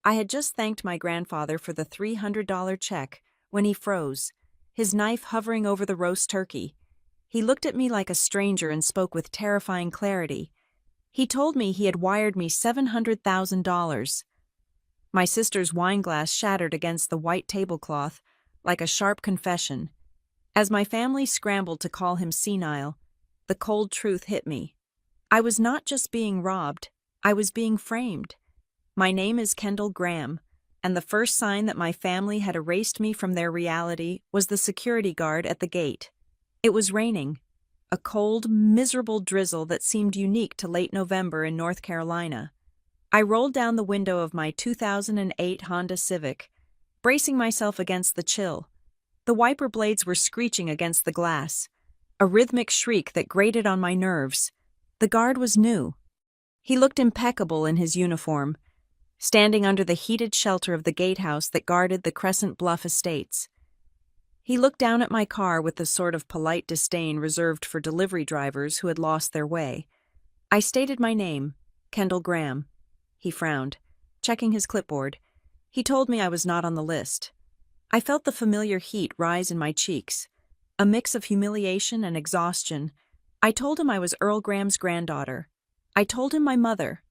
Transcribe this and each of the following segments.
I had just thanked my grandfather for the $300 check when he froze, his knife hovering over the roast turkey. He looked at me like a stranger and spoke with terrifying clarity. He told me he had wired me $700,000. My sister's wineglass shattered against the white tablecloth like a sharp confession. As my family scrambled to call him senile, the cold truth hit me. I was not just being robbed, I was being framed. My name is Kendall Graham, and the first sign that my family had erased me from their reality was the security guard at the gate. It was raining, a cold, miserable drizzle that seemed unique to late November in North Carolina. I rolled down the window of my 2008 Honda Civic, bracing myself against the chill. The wiper blades were screeching against the glass, a rhythmic shriek that grated on my nerves. The guard was new. He looked impeccable in his uniform, standing under the heated shelter of the gatehouse that guarded the Crescent Bluff estates. He looked down at my car with the sort of polite disdain reserved for delivery drivers who had lost their way. I stated my name, Kendall Graham. He frowned, checking his clipboard. He told me I was not on the list. I felt the familiar heat rise in my cheeks, a mix of humiliation and exhaustion. I told him I was Earl Graham's granddaughter. I told him my mother,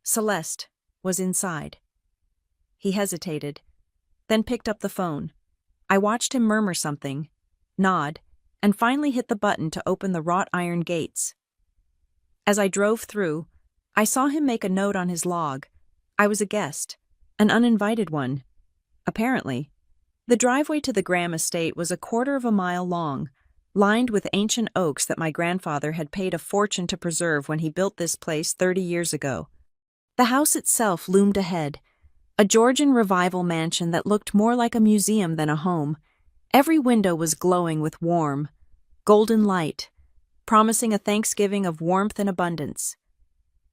Celeste, was inside. He hesitated, then picked up the phone. I watched him murmur something, nod, and finally hit the button to open the wrought iron gates. As I drove through, I saw him make a note on his log. I was a guest, an uninvited one. Apparently, the driveway to the Graham estate was a quarter of a mile long, lined with ancient oaks that my grandfather had paid a fortune to preserve when he built this place 30 years ago. The house itself loomed ahead, a Georgian revival mansion that looked more like a museum than a home. Every window was glowing with warm, golden light, promising a Thanksgiving of warmth and abundance.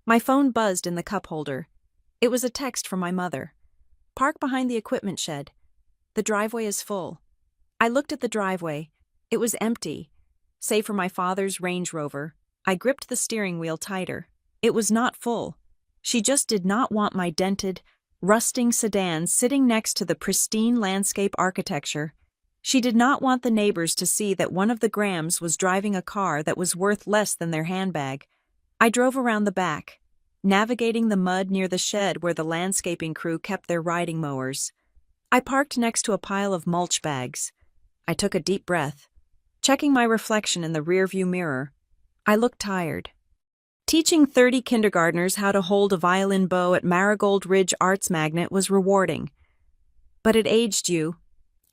My phone buzzed in the cup holder. It was a text from my mother. "Park behind the equipment shed. The driveway is full." I looked at the driveway. It was empty, save for my father's Range Rover. I gripped the steering wheel tighter. It was not full. She just did not want my dented, rusting sedan sitting next to the pristine landscape architecture. She did not want the neighbors to see that one of the Grahams was driving a car that was worth less than their handbag. I drove around the back, navigating the mud near the shed where the landscaping crew kept their riding mowers. I parked next to a pile of mulch bags. I took a deep breath, checking my reflection in the rearview mirror. I looked tired. Teaching 30 kindergartners how to hold a violin bow at Marigold Ridge Arts Magnet was rewarding. But it aged you.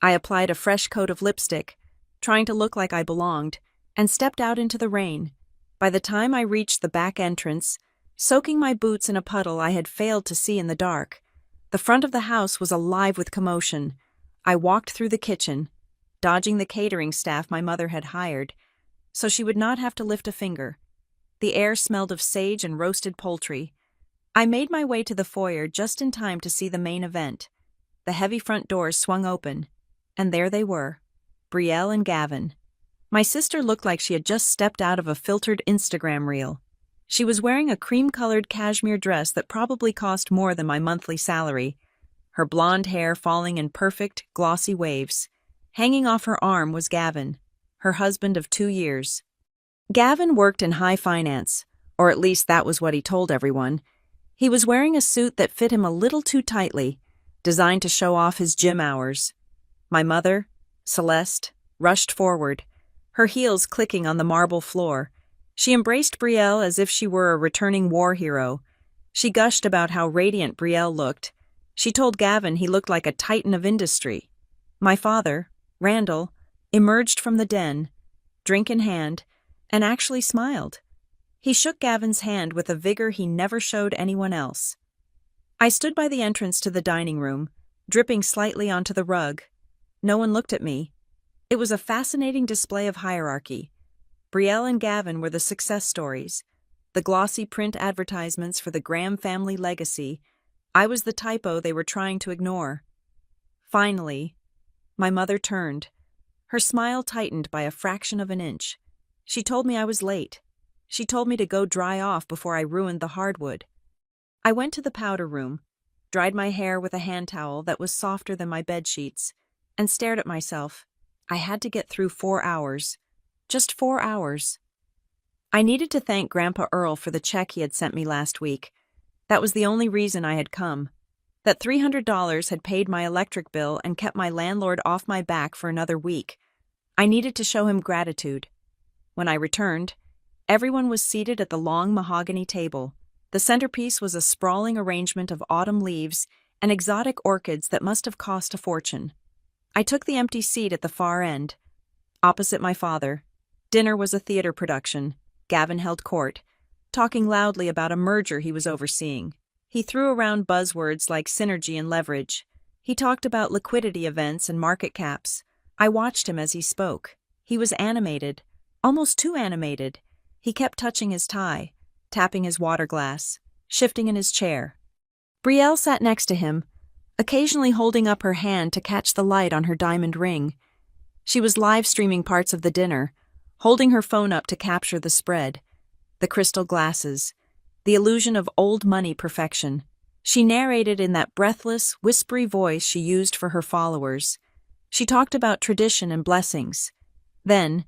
I applied a fresh coat of lipstick, trying to look like I belonged, and stepped out into the rain. By the time I reached the back entrance, soaking my boots in a puddle I had failed to see in the dark, the front of the house was alive with commotion. I walked through the kitchen, dodging the catering staff my mother had hired, so she would not have to lift a finger. The air smelled of sage and roasted poultry. I made my way to the foyer just in time to see the main event. The heavy front doors swung open, and there they were, Brielle and Gavin. My sister looked like she had just stepped out of a filtered Instagram reel. She was wearing a cream-colored cashmere dress that probably cost more than my monthly salary, her blonde hair falling in perfect, glossy waves. Hanging off her arm was Gavin, her husband of 2 years. Gavin worked in high finance, or at least that was what he told everyone. He was wearing a suit that fit him a little too tightly, designed to show off his gym hours. My mother, Celeste, rushed forward, her heels clicking on the marble floor. She embraced Brielle as if she were a returning war hero. She gushed about how radiant Brielle looked. She told Gavin he looked like a titan of industry. My father, Randall, emerged from the den, drink in hand, and actually smiled. He shook Gavin's hand with a vigor he never showed anyone else. I stood by the entrance to the dining room, dripping slightly onto the rug. No one looked at me. It was a fascinating display of hierarchy. Brielle and Gavin were the success stories, the glossy print advertisements for the Graham family legacy. I was the typo they were trying to ignore. Finally, my mother turned. Her smile tightened by a fraction of an inch. She told me I was late. She told me to go dry off before I ruined the hardwood. I went to the powder room. dried my hair with a hand towel that was softer than my bed sheets, and stared at myself. I had to get through 4 hours. Just 4 hours. I needed to thank Grandpa Earl for the check he had sent me last week. That was the only reason I had come. That $300 had paid my electric bill and kept my landlord off my back for another week. I needed to show him gratitude. When I returned, everyone was seated at the long mahogany table. The centerpiece was a sprawling arrangement of autumn leaves and exotic orchids that must have cost a fortune. I took the empty seat at the far end, opposite my father. Dinner was a theater production. Gavin held court, talking loudly about a merger he was overseeing. He threw around buzzwords like synergy and leverage. He talked about liquidity events and market caps. I watched him as he spoke. He was animated, almost too animated. He kept touching his tie, tapping his water glass, shifting in his chair. Brielle sat next to him, occasionally holding up her hand to catch the light on her diamond ring. She was live-streaming parts of the dinner, holding her phone up to capture the spread, the crystal glasses, the illusion of old money perfection. She narrated in that breathless, whispery voice she used for her followers. She talked about tradition and blessings. Then,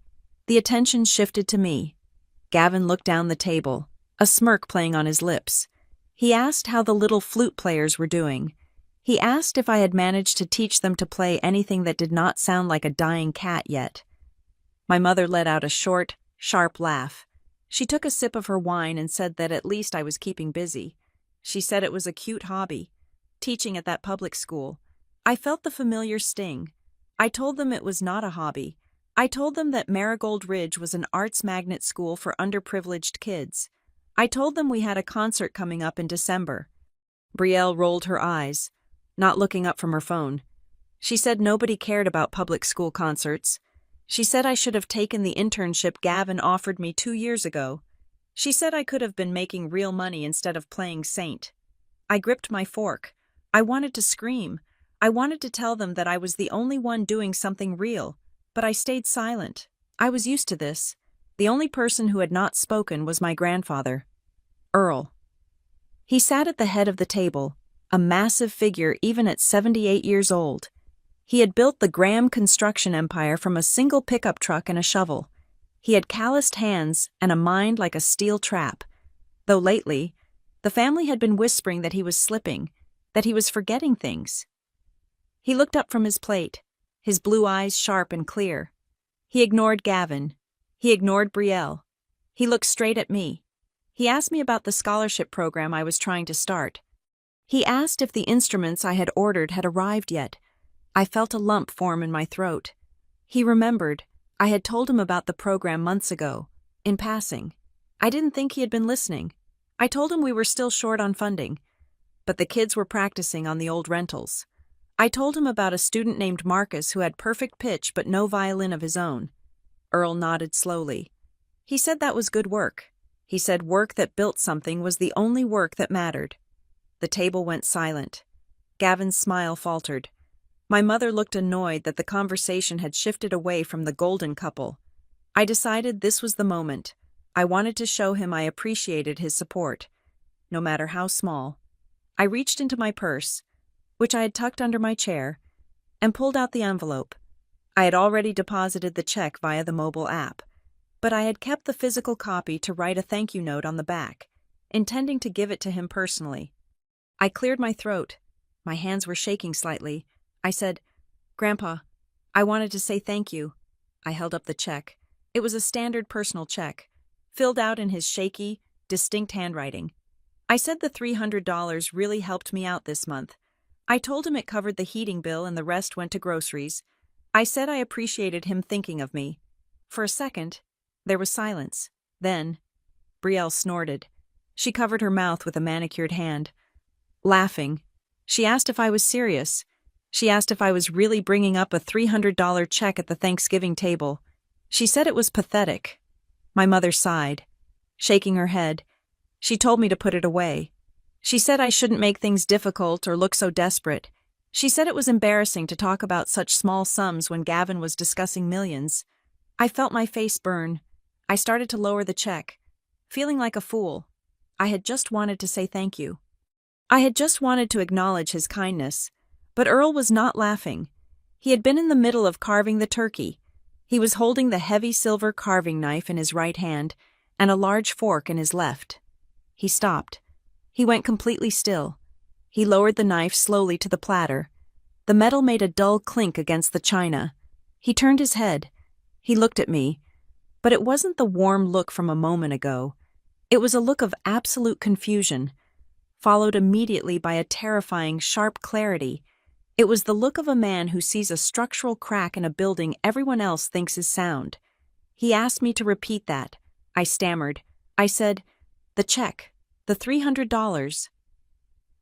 the attention shifted to me. Gavin looked down the table, a smirk playing on his lips. He asked how the little flute players were doing. He asked if I had managed to teach them to play anything that did not sound like a dying cat yet. My mother let out a short, sharp laugh. She took a sip of her wine and said that at least I was keeping busy. She said it was a cute hobby, teaching at that public school. I felt the familiar sting. I told them it was not a hobby. I told them that Marigold Ridge was an arts magnet school for underprivileged kids. I told them we had a concert coming up in December. Brielle rolled her eyes, not looking up from her phone. She said nobody cared about public school concerts. She said I should have taken the internship Gavin offered me 2 years ago. She said I could have been making real money instead of playing saint. I gripped my fork. I wanted to scream. I wanted to tell them that I was the only one doing something real, but I stayed silent. I was used to this. The only person who had not spoken was my grandfather, Earl. He sat at the head of the table, a massive figure even at 78 years old. He had built the Graham construction empire from a single pickup truck and a shovel. He had calloused hands and a mind like a steel trap. Though lately, the family had been whispering that he was slipping, that he was forgetting things. He looked up from his plate, his blue eyes sharp and clear. He ignored Gavin. He ignored Brielle. He looked straight at me. He asked me about the scholarship program I was trying to start. He asked if the instruments I had ordered had arrived yet. I felt a lump form in my throat. He remembered. I had told him about the program months ago, in passing. I didn't think he had been listening. I told him we were still short on funding, but the kids were practicing on the old rentals. I told him about a student named Marcus who had perfect pitch but no violin of his own. Earl nodded slowly. He said that was good work. He said work that built something was the only work that mattered. The table went silent. Gavin's smile faltered. My mother looked annoyed that the conversation had shifted away from the golden couple. I decided this was the moment. I wanted to show him I appreciated his support, no matter how small. I reached into my purse, which I had tucked under my chair, and pulled out the envelope. I had already deposited the check via the mobile app, but I had kept the physical copy to write a thank you note on the back, intending to give it to him personally. I cleared my throat. My hands were shaking slightly. I said, "Grandpa, I wanted to say thank you." I held up the check. It was a standard personal check, filled out in his shaky, distinct handwriting. I said the $300 really helped me out this month. I told him it covered the heating bill and the rest went to groceries. I said I appreciated him thinking of me. For a second, there was silence. Then, Brielle snorted. She covered her mouth with a manicured hand. Laughing, she asked if I was serious. She asked if I was really bringing up a $300 check at the Thanksgiving table. She said it was pathetic. My mother sighed, shaking her head. She told me to put it away. She said I shouldn't make things difficult or look so desperate. She said it was embarrassing to talk about such small sums when Gavin was discussing millions. I felt my face burn. I started to lower the check, feeling like a fool. I had just wanted to say thank you. I had just wanted to acknowledge his kindness, but Earl was not laughing. He had been in the middle of carving the turkey. He was holding the heavy silver carving knife in his right hand and a large fork in his left. He stopped. He went completely still. He lowered the knife slowly to the platter. The metal made a dull clink against the china. He turned his head. He looked at me, but it wasn't the warm look from a moment ago. It was a look of absolute confusion, followed immediately by a terrifying, sharp clarity. It was the look of a man who sees a structural crack in a building everyone else thinks is sound. He asked me to repeat that. I stammered. I said, "The check, the $300.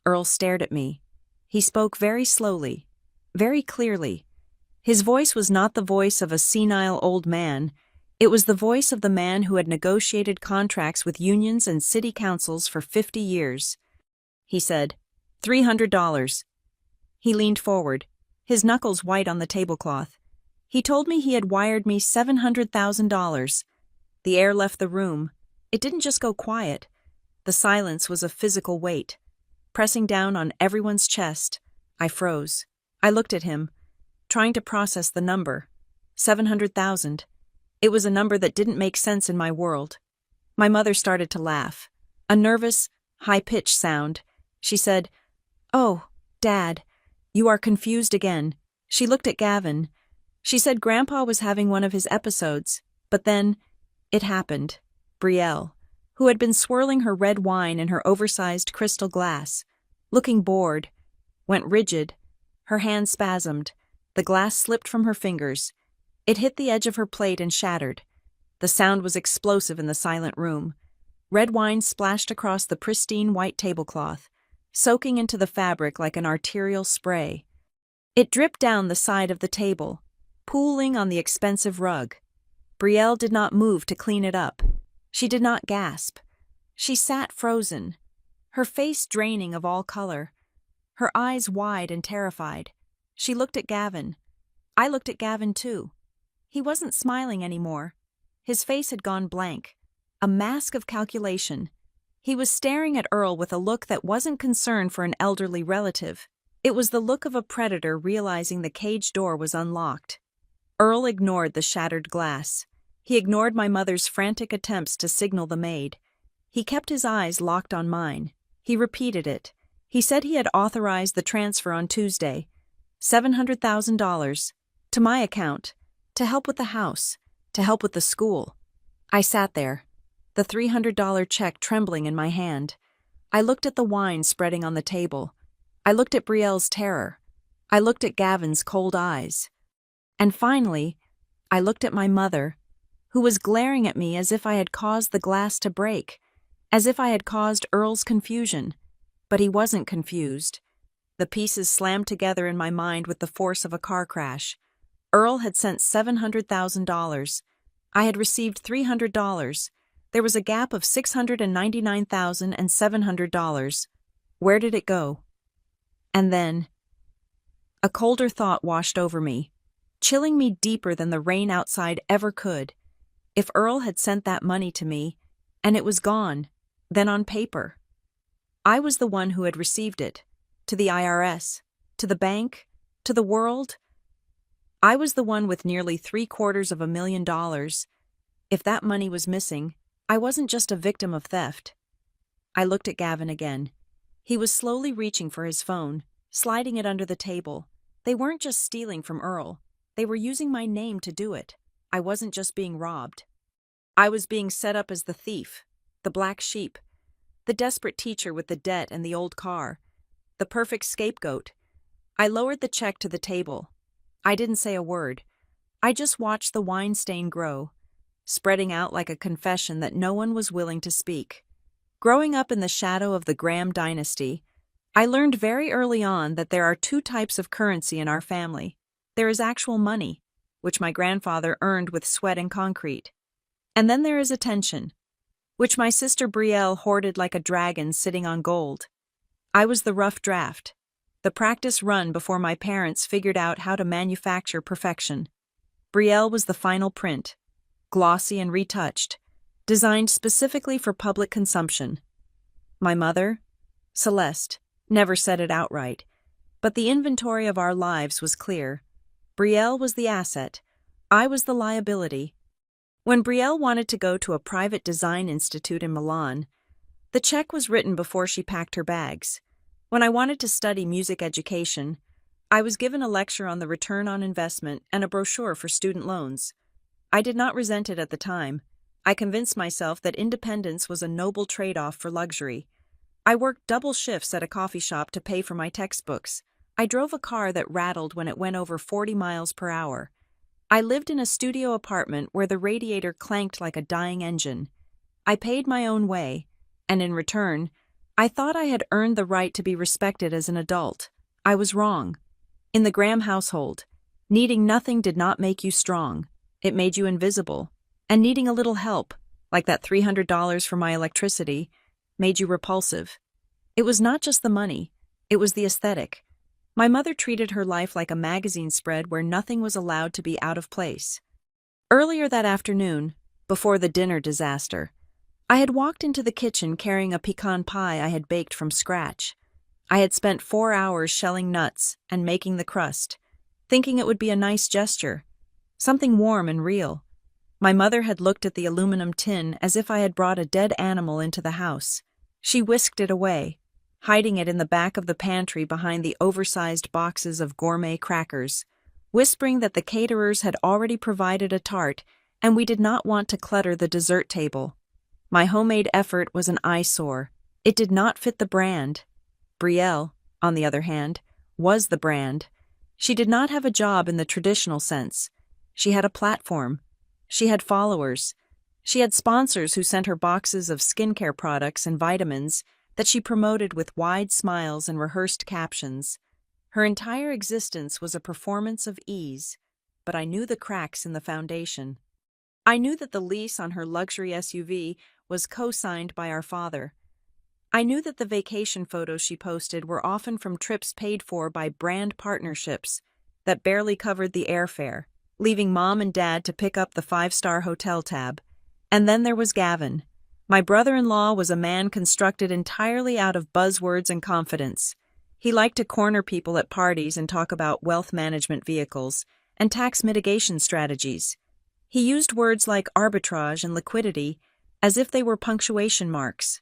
Earl stared at me. He spoke very slowly, very clearly. His voice was not the voice of a senile old man. It was the voice of the man who had negotiated contracts with unions and city councils for 50 years. He said, $300. He leaned forward, his knuckles white on the tablecloth. He told me he had wired me $700,000. The air left the room. It didn't just go quiet. The silence was a physical weight. Pressing down on everyone's chest, I froze. I looked at him, trying to process the number. 700,000. It was a number that didn't make sense in my world. My mother started to laugh. A nervous, high-pitched sound. She said, "Oh, Dad, you are confused again." She looked at Gavin. She said Grandpa was having one of his episodes, but then it happened. Brielle, who had been swirling her red wine in her oversized crystal glass, looking bored, went rigid. Her hand spasmed. The glass slipped from her fingers. It hit the edge of her plate and shattered. The sound was explosive in the silent room. Red wine splashed across the pristine white tablecloth, soaking into the fabric like an arterial spray. It dripped down the side of the table, pooling on the expensive rug. Brielle did not move to clean it up. She did not gasp. She sat frozen, her face draining of all color, her eyes wide and terrified. She looked at Gavin. I looked at Gavin too. He wasn't smiling anymore. His face had gone blank, a mask of calculation. He was staring at Earl with a look that wasn't concern for an elderly relative. It was the look of a predator realizing the cage door was unlocked. Earl ignored the shattered glass. He ignored my mother's frantic attempts to signal the maid. He kept his eyes locked on mine. He repeated it. He said he had authorized the transfer on Tuesday. $700,000. To my account. To help with the house. To help with the school. I sat there, the $300 check trembling in my hand. I looked at the wine spreading on the table. I looked at Brielle's terror. I looked at Gavin's cold eyes. And finally, I looked at my mother, who was glaring at me as if I had caused the glass to break, as if I had caused Earl's confusion. But he wasn't confused. The pieces slammed together in my mind with the force of a car crash. Earl had sent $700,000. I had received $300. There was a gap of $699,700. Where did it go? And then, a colder thought washed over me, chilling me deeper than the rain outside ever could. If Earl had sent that money to me, and it was gone, then on paper, I was the one who had received it, to the IRS, to the bank, to the world. I was the one with nearly $750,000. If that money was missing, I wasn't just a victim of theft. I looked at Gavin again. He was slowly reaching for his phone, sliding it under the table. They weren't just stealing from Earl. They were using my name to do it. I wasn't just being robbed. I was being set up as the thief, the black sheep, the desperate teacher with the debt and the old car, the perfect scapegoat. I lowered the check to the table. I didn't say a word. I just watched the wine stain grow, spreading out like a confession that no one was willing to speak. Growing up in the shadow of the Graham dynasty, I learned very early on that there are two types of currency in our family. There is actual money, which my grandfather earned with sweat and concrete. And then there is attention, which my sister Brielle hoarded like a dragon sitting on gold. I was the rough draft, the practice run before my parents figured out how to manufacture perfection. Brielle was the final print, glossy and retouched, designed specifically for public consumption. My mother, Celeste, Never said it outright. But the inventory of our lives was clear. Brielle was the asset. I was the liability. When Brielle wanted to go to a private design institute in Milan, the check was written before she packed her bags. When I wanted to study music education, I was given a lecture on the return on investment and a brochure for student loans. I did not resent it at the time. I convinced myself that independence was a noble trade-off for luxury. I worked double shifts at a coffee shop to pay for my textbooks. I drove a car that rattled when it went over 40 miles per hour. I lived in a studio apartment where the radiator clanked like a dying engine. I paid my own way, and in return, I thought I had earned the right to be respected as an adult. I was wrong. In the Graham household, needing nothing did not make you strong. It made you invisible. And needing a little help, like that $300 for my electricity, made you repulsive. It was not just the money, it was the aesthetic. My mother treated her life like a magazine spread where nothing was allowed to be out of place. Earlier that afternoon, before the dinner disaster, I had walked into the kitchen carrying a pecan pie I had baked from scratch. I had spent 4 hours shelling nuts and making the crust, thinking it would be a nice gesture, something warm and real. My mother had looked at the aluminum tin as if I had brought a dead animal into the house. She whisked it away, hiding it in the back of the pantry behind the oversized boxes of gourmet crackers, whispering that the caterers had already provided a tart and we did not want to clutter the dessert table. My homemade effort was an eyesore. It did not fit the brand. Brielle, on the other hand, was the brand. She did not have a job in the traditional sense. She had a platform. She had followers. She had sponsors who sent her boxes of skincare products and vitamins that she promoted with wide smiles and rehearsed captions. Her entire existence was a performance of ease, but I knew the cracks in the foundation. I knew that the lease on her luxury SUV was co-signed by our father. I knew that the vacation photos she posted were often from trips paid for by brand partnerships that barely covered the airfare, leaving Mom and Dad to pick up the 5-star hotel tab. And then there was Gavin. My brother-in-law was a man constructed entirely out of buzzwords and confidence. He liked to corner people at parties and talk about wealth management vehicles and tax mitigation strategies. He used words like arbitrage and liquidity as if they were punctuation marks.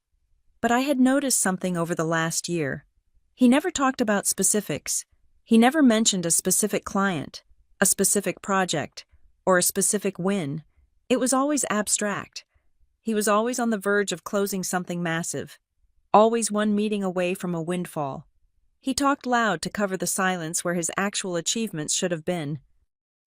But I had noticed something over the last year. He never talked about specifics. He never mentioned a specific client, a specific project, or a specific win. It was always abstract. He was always on the verge of closing something massive, always one meeting away from a windfall. He talked loud to cover the silence where his actual achievements should have been.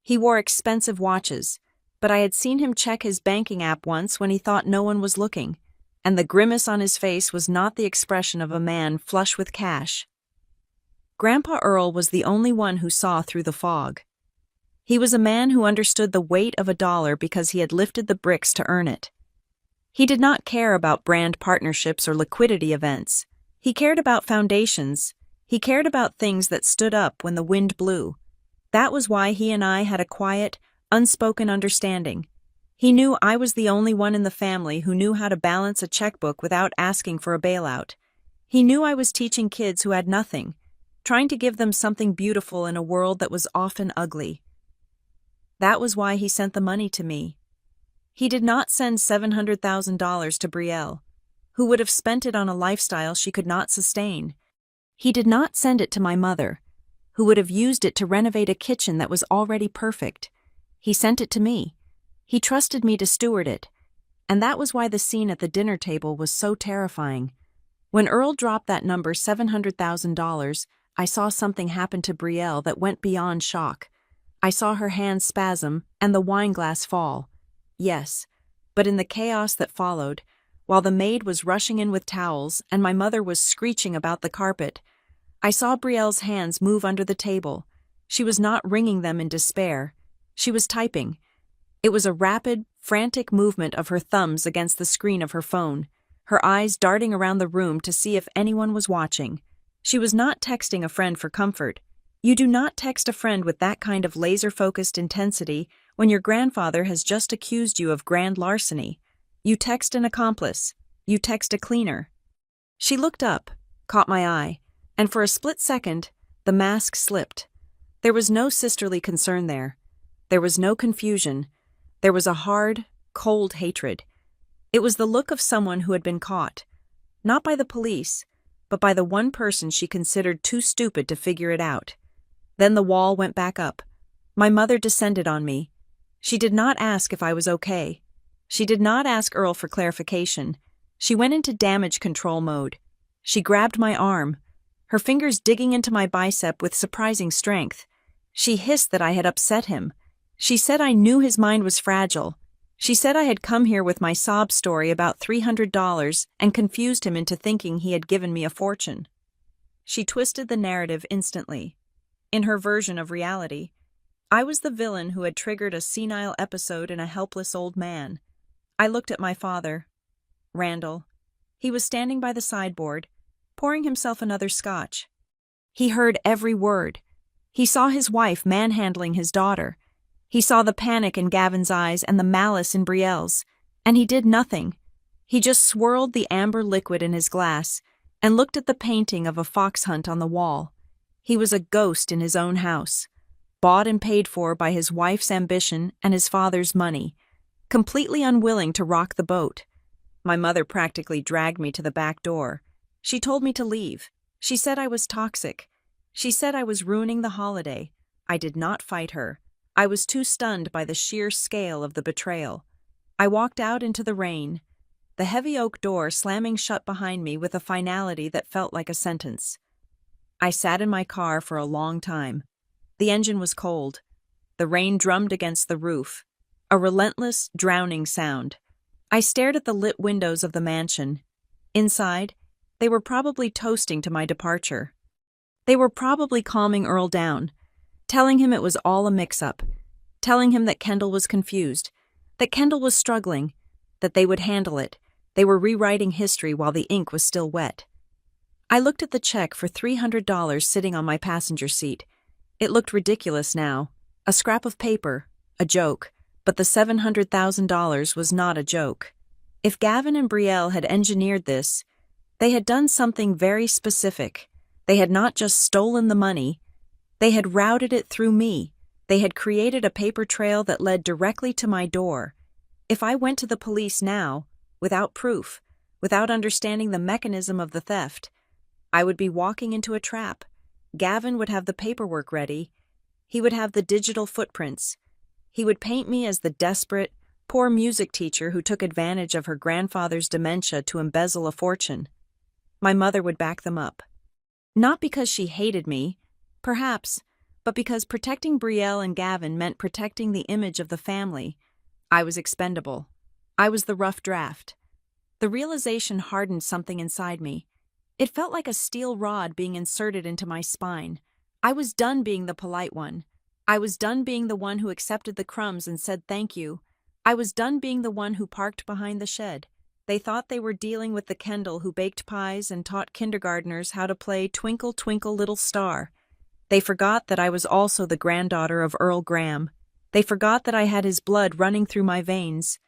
He wore expensive watches, but I had seen him check his banking app once when he thought no one was looking, and the grimace on his face was not the expression of a man flush with cash. Grandpa Earl was the only one who saw through the fog. He was a man who understood the weight of a dollar because he had lifted the bricks to earn it. He did not care about brand partnerships or liquidity events. He cared about foundations. He cared about things that stood up when the wind blew. That was why he and I had a quiet, unspoken understanding. He knew I was the only one in the family who knew how to balance a checkbook without asking for a bailout. He knew I was teaching kids who had nothing, trying to give them something beautiful in a world that was often ugly. That was why he sent the money to me. He did not send $700,000 to Brielle, who would have spent it on a lifestyle she could not sustain. He did not send it to my mother, who would have used it to renovate a kitchen that was already perfect. He sent it to me. He trusted me to steward it, and that was why the scene at the dinner table was so terrifying. When Earl dropped that number $700,000, I saw something happen to Brielle that went beyond shock. I saw her hands spasm and the wineglass fall. Yes, but in the chaos that followed, while the maid was rushing in with towels and my mother was screeching about the carpet, I saw Brielle's hands move under the table. She was not wringing them in despair. She was typing. It was a rapid, frantic movement of her thumbs against the screen of her phone, her eyes darting around the room to see if anyone was watching. She was not texting a friend for comfort. You do not text a friend with that kind of laser-focused intensity when your grandfather has just accused you of grand larceny. You text an accomplice. You text a cleaner. She looked up, caught my eye. And for a split second, the mask slipped. There was no sisterly concern there. There was no confusion. There was a hard, cold hatred. It was the look of someone who had been caught, not by the police, but by the one person she considered too stupid to figure it out. Then the wall went back up. My mother descended on me. She did not ask if I was okay. She did not ask Earl for clarification. She went into damage control mode. She grabbed my arm, her fingers digging into my bicep with surprising strength. She hissed that I had upset him. She said I knew his mind was fragile. She said I had come here with my sob story about $300 and confused him into thinking he had given me a fortune. She twisted the narrative instantly. In her version of reality, I was the villain who had triggered a senile episode in a helpless old man. I looked at my father, Randall. He was standing by the sideboard, pouring himself another scotch. He heard every word. He saw his wife manhandling his daughter. He saw the panic in Gavin's eyes and the malice in Brielle's, and he did nothing. He just swirled the amber liquid in his glass and looked at the painting of a fox hunt on the wall. He was a ghost in his own house, bought and paid for by his wife's ambition and his father's money, completely unwilling to rock the boat. My mother practically dragged me to the back door. She told me to leave. She said I was toxic. She said I was ruining the holiday. I did not fight her. I was too stunned by the sheer scale of the betrayal. I walked out into the rain, the heavy oak door slamming shut behind me with a finality that felt like a sentence. I sat in my car for a long time. The engine was cold. The rain drummed against the roof, a relentless, drowning sound. I stared at the lit windows of the mansion. Inside, they were probably toasting to my departure. They were probably calming Earl down, telling him it was all a mix-up, telling him that Kendall was confused, that Kendall was struggling, that they would handle it. They were rewriting history while the ink was still wet. I looked at the check for $300 sitting on my passenger seat. It looked ridiculous now, a scrap of paper, a joke, but the $700,000 was not a joke. If Gavin and Brielle had engineered this, they had done something very specific. They had not just stolen the money, they had routed it through me. They had created a paper trail that led directly to my door. If I went to the police now, without proof, without understanding the mechanism of the theft, I would be walking into a trap. Gavin would have the paperwork ready. He would have the digital footprints. He would paint me as the desperate, poor music teacher who took advantage of her grandfather's dementia to embezzle a fortune. My mother would back them up. Not because she hated me, perhaps, but because protecting Brielle and Gavin meant protecting the image of the family. I was expendable. I was the rough draft. The realization hardened something inside me. It felt like a steel rod being inserted into my spine. I was done being the polite one. I was done being the one who accepted the crumbs and said thank you. I was done being the one who parked behind the shed. They thought they were dealing with the Kendall who baked pies and taught kindergartners how to play Twinkle, Twinkle, Little Star. They forgot that I was also the granddaughter of Earl Graham. They forgot that I had his blood running through my veins,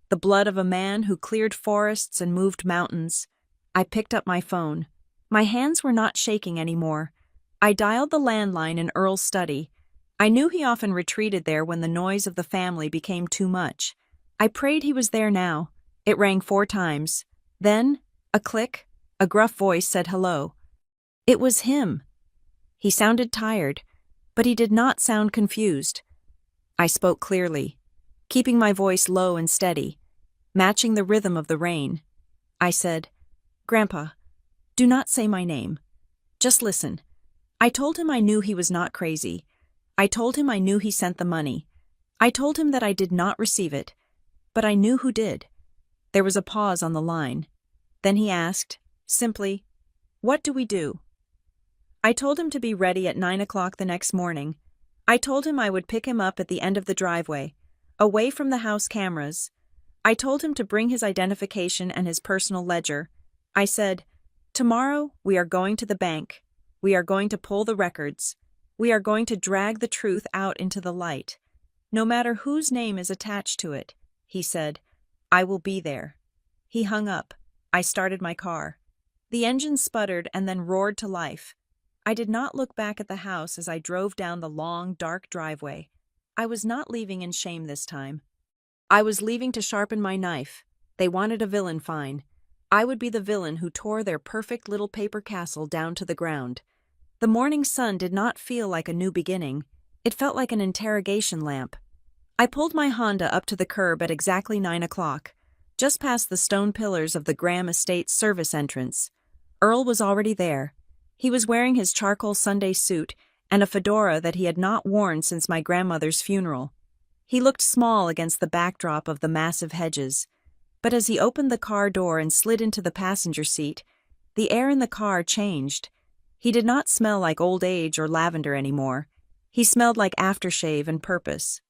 the blood of a man who cleared forests and moved mountains. I picked up my phone. My hands were not shaking anymore. I dialed the landline in Earl's study. I knew he often retreated there when the noise of the family became too much. I prayed he was there now. It rang 4 times. Then, a click, a gruff voice said hello. It was him. He sounded tired, but he did not sound confused. I spoke clearly, keeping my voice low and steady, matching the rhythm of the rain. I said, "Grandpa, do not say my name. Just listen." I told him I knew he was not crazy. I told him I knew he sent the money. I told him that I did not receive it, but I knew who did. There was a pause on the line. Then he asked, simply, "What do we do?" I told him to be ready at 9 o'clock the next morning. I told him I would pick him up at the end of the driveway, away from the house cameras. I told him to bring his identification and his personal ledger. I said, "Tomorrow we are going to the bank. We are going to pull the records. We are going to drag the truth out into the light. No matter whose name is attached to it," he said, "I will be there." He hung up. I started my car. The engine sputtered and then roared to life. I did not look back at the house as I drove down the long, dark driveway. I was not leaving in shame this time. I was leaving to sharpen my knife. They wanted a villain, fine. I would be the villain who tore their perfect little paper castle down to the ground. The morning sun did not feel like a new beginning. It felt like an interrogation lamp. I pulled my Honda up to the curb at exactly 9 o'clock, just past the stone pillars of the Graham Estates service entrance. Earl was already there. He was wearing his charcoal Sunday suit and a fedora that he had not worn since my grandmother's funeral. He looked small against the backdrop of the massive hedges, but as he opened the car door and slid into the passenger seat, the air in the car changed. He did not smell like old age or lavender anymore. He smelled like aftershave and purpose.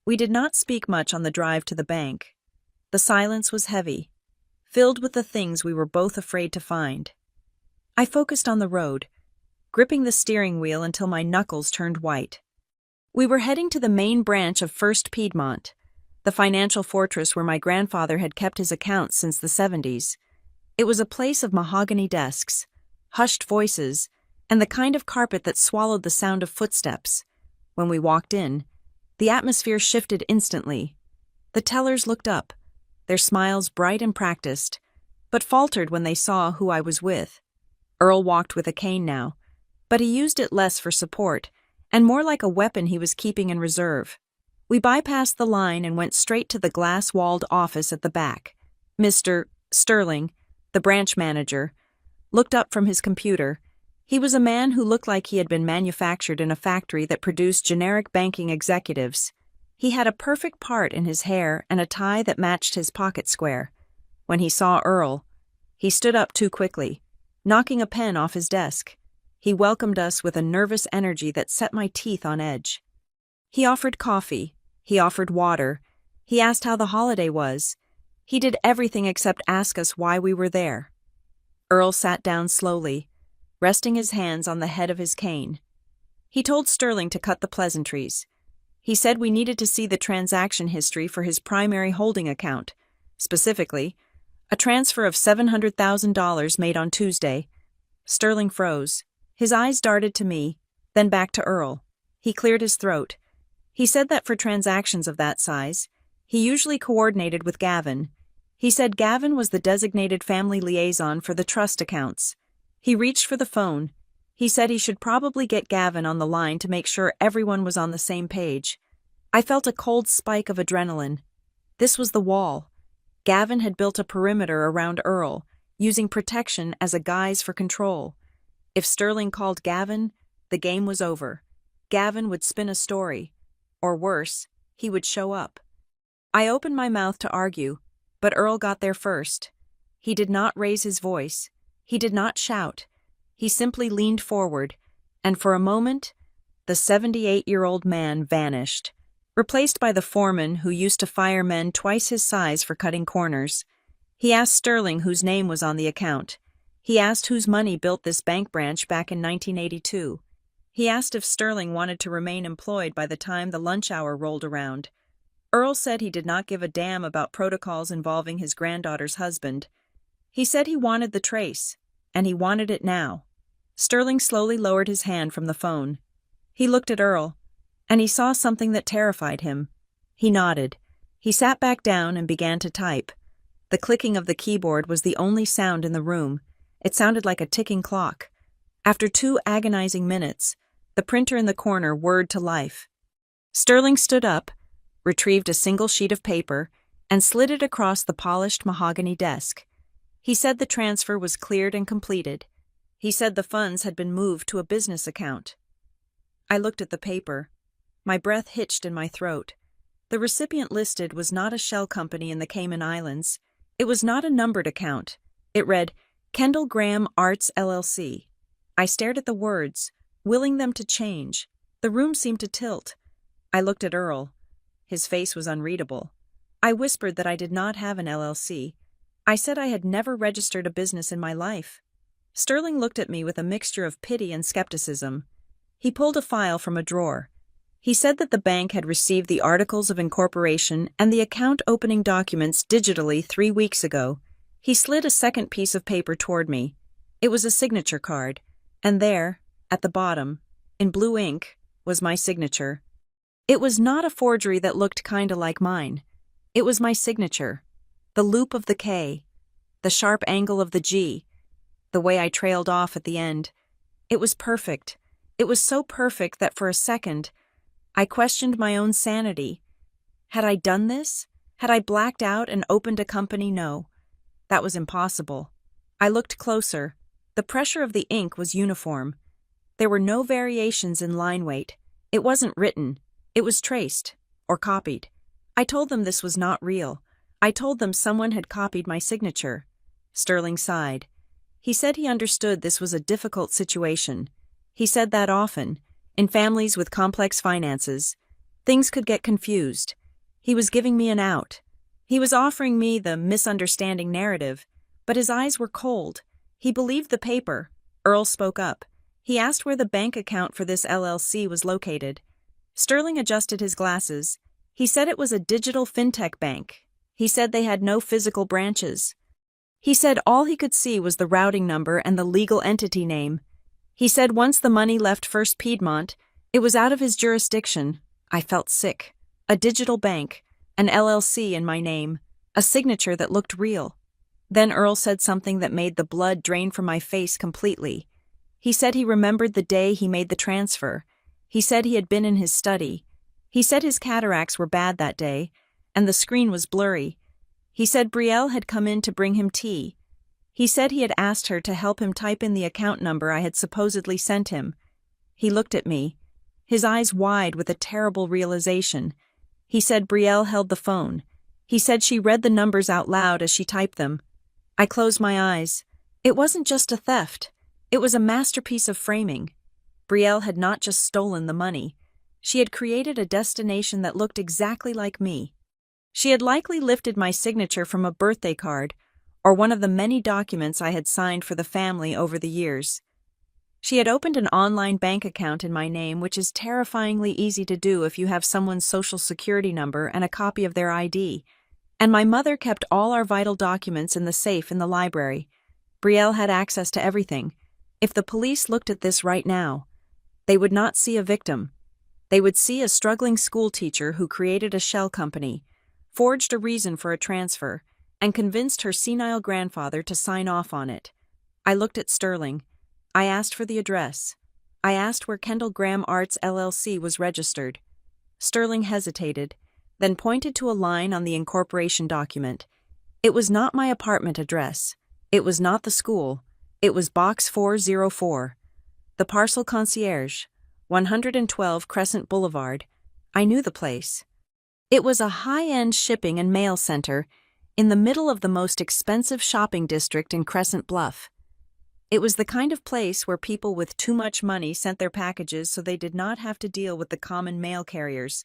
We did not speak much on the drive to the bank. The silence was heavy, filled with the things we were both afraid to find. I focused on the road, gripping the steering wheel until my knuckles turned white. We were heading to the main branch of First Piedmont, the financial fortress where my grandfather had kept his accounts since the 70s. It was a place of mahogany desks, hushed voices, and the kind of carpet that swallowed the sound of footsteps. When we walked in, the atmosphere shifted instantly. The tellers looked up, their smiles bright and practiced, but faltered when they saw who I was with. Earl walked with a cane now, but he used it less for support and more like a weapon he was keeping in reserve. We bypassed the line and went straight to the glass-walled office at the back. Mr. Sterling, the branch manager, looked up from his computer. He was a man who looked like he had been manufactured in a factory that produced generic banking executives. He had a perfect part in his hair and a tie that matched his pocket square. When he saw Earl, he stood up too quickly, knocking a pen off his desk. He welcomed us with a nervous energy that set my teeth on edge. He offered coffee. He offered water. He asked how the holiday was. He did everything except ask us why we were there. Earl sat down slowly, resting his hands on the head of his cane. He told Sterling to cut the pleasantries. He said we needed to see the transaction history for his primary holding account, specifically, a transfer of $700,000 made on Tuesday. Sterling froze. His eyes darted to me, then back to Earl. He cleared his throat. He said that for transactions of that size, he usually coordinated with Gavin. He said Gavin was the designated family liaison for the trust accounts. He reached for the phone. He said he should probably get Gavin on the line to make sure everyone was on the same page. I felt a cold spike of adrenaline. This was the wall. Gavin had built a perimeter around Earl, using protection as a guise for control. If Sterling called Gavin, the game was over. Gavin would spin a story. Or worse, he would show up. I opened my mouth to argue, but Earl got there first. He did not raise his voice. He did not shout. He simply leaned forward, and for a moment, the 78-year-old man vanished, replaced by the foreman who used to fire men twice his size for cutting corners. He asked Sterling whose name was on the account. He asked whose money built this bank branch back in 1982. He asked if Sterling wanted to remain employed by the time the lunch hour rolled around. Earl said he did not give a damn about protocols involving his granddaughter's husband. He said he wanted the trace, and he wanted it now. Sterling slowly lowered his hand from the phone. He looked at Earl, and he saw something that terrified him. He nodded. He sat back down and began to type. The clicking of the keyboard was the only sound in the room. It sounded like a ticking clock. After 2 agonizing minutes, the printer in the corner whirred to life. Sterling stood up, retrieved a single sheet of paper, and slid it across the polished mahogany desk. He said the transfer was cleared and completed. He said the funds had been moved to a business account. I looked at the paper. My breath hitched in my throat. The recipient listed was not a shell company in the Cayman Islands. It was not a numbered account. It read, Kendall Graham Arts LLC. I stared at the words, willing them to change. The room seemed to tilt. I looked at Earl. His face was unreadable. I whispered that I did not have an LLC. I said I had never registered a business in my life. Sterling looked at me with a mixture of pity and skepticism. He pulled a file from a drawer. He said that the bank had received the articles of incorporation and the account opening documents digitally 3 weeks ago. He slid a second piece of paper toward me. It was a signature card, and there, At the bottom, in blue ink, was my signature. It was not a forgery that looked kinda like mine. It was my signature. The loop of the K, the sharp angle of the G, the way I trailed off at the end. It was perfect. It was so perfect that for a second, I questioned my own sanity. Had I done this? Had I blacked out and opened a company? No. That was impossible. I looked closer. The pressure of the ink was uniform. There were no variations in line weight. It wasn't written. It was traced, or copied. I told them this was not real. I told them someone had copied my signature. Sterling sighed. He said he understood this was a difficult situation. He said that often, in families with complex finances, things could get confused. He was giving me an out. He was offering me the misunderstanding narrative, but his eyes were cold. He believed the paper. Earl spoke up. He asked where the bank account for this LLC was located. Sterling adjusted his glasses. He said it was a digital fintech bank. He said they had no physical branches. He said all he could see was the routing number and the legal entity name. He said once the money left First Piedmont, it was out of his jurisdiction. I felt sick. A digital bank, an LLC in my name, a signature that looked real. Then Earl said something that made the blood drain from my face completely. He said he remembered the day he made the transfer. He said he had been in his study. He said his cataracts were bad that day, and the screen was blurry. He said Brielle had come in to bring him tea. He said he had asked her to help him type in the account number I had supposedly sent him. He looked at me, his eyes wide with a terrible realization. He said Brielle held the phone. He said she read the numbers out loud as she typed them. I closed my eyes. It wasn't just a theft. It was a masterpiece of framing. Brielle had not just stolen the money. She had created a destination that looked exactly like me. She had likely lifted my signature from a birthday card or one of the many documents I had signed for the family over the years. She had opened an online bank account in my name, which is terrifyingly easy to do if you have someone's social security number and a copy of their ID. And my mother kept all our vital documents in the safe in the library. Brielle had access to everything. If the police looked at this right now, they would not see a victim. They would see a struggling school teacher who created a shell company, forged a reason for a transfer, and convinced her senile grandfather to sign off on it. I looked at Sterling. I asked for the address. I asked where Kendall Graham Arts LLC was registered. Sterling hesitated, then pointed to a line on the incorporation document. It was not my apartment address. It was not the school. It was Box 404. The Parcel Concierge, 112 Crescent Boulevard. I knew the place. It was a high-end shipping and mail center in the middle of the most expensive shopping district in Crescent Bluff. It was the kind of place where people with too much money sent their packages so they did not have to deal with the common mail carriers.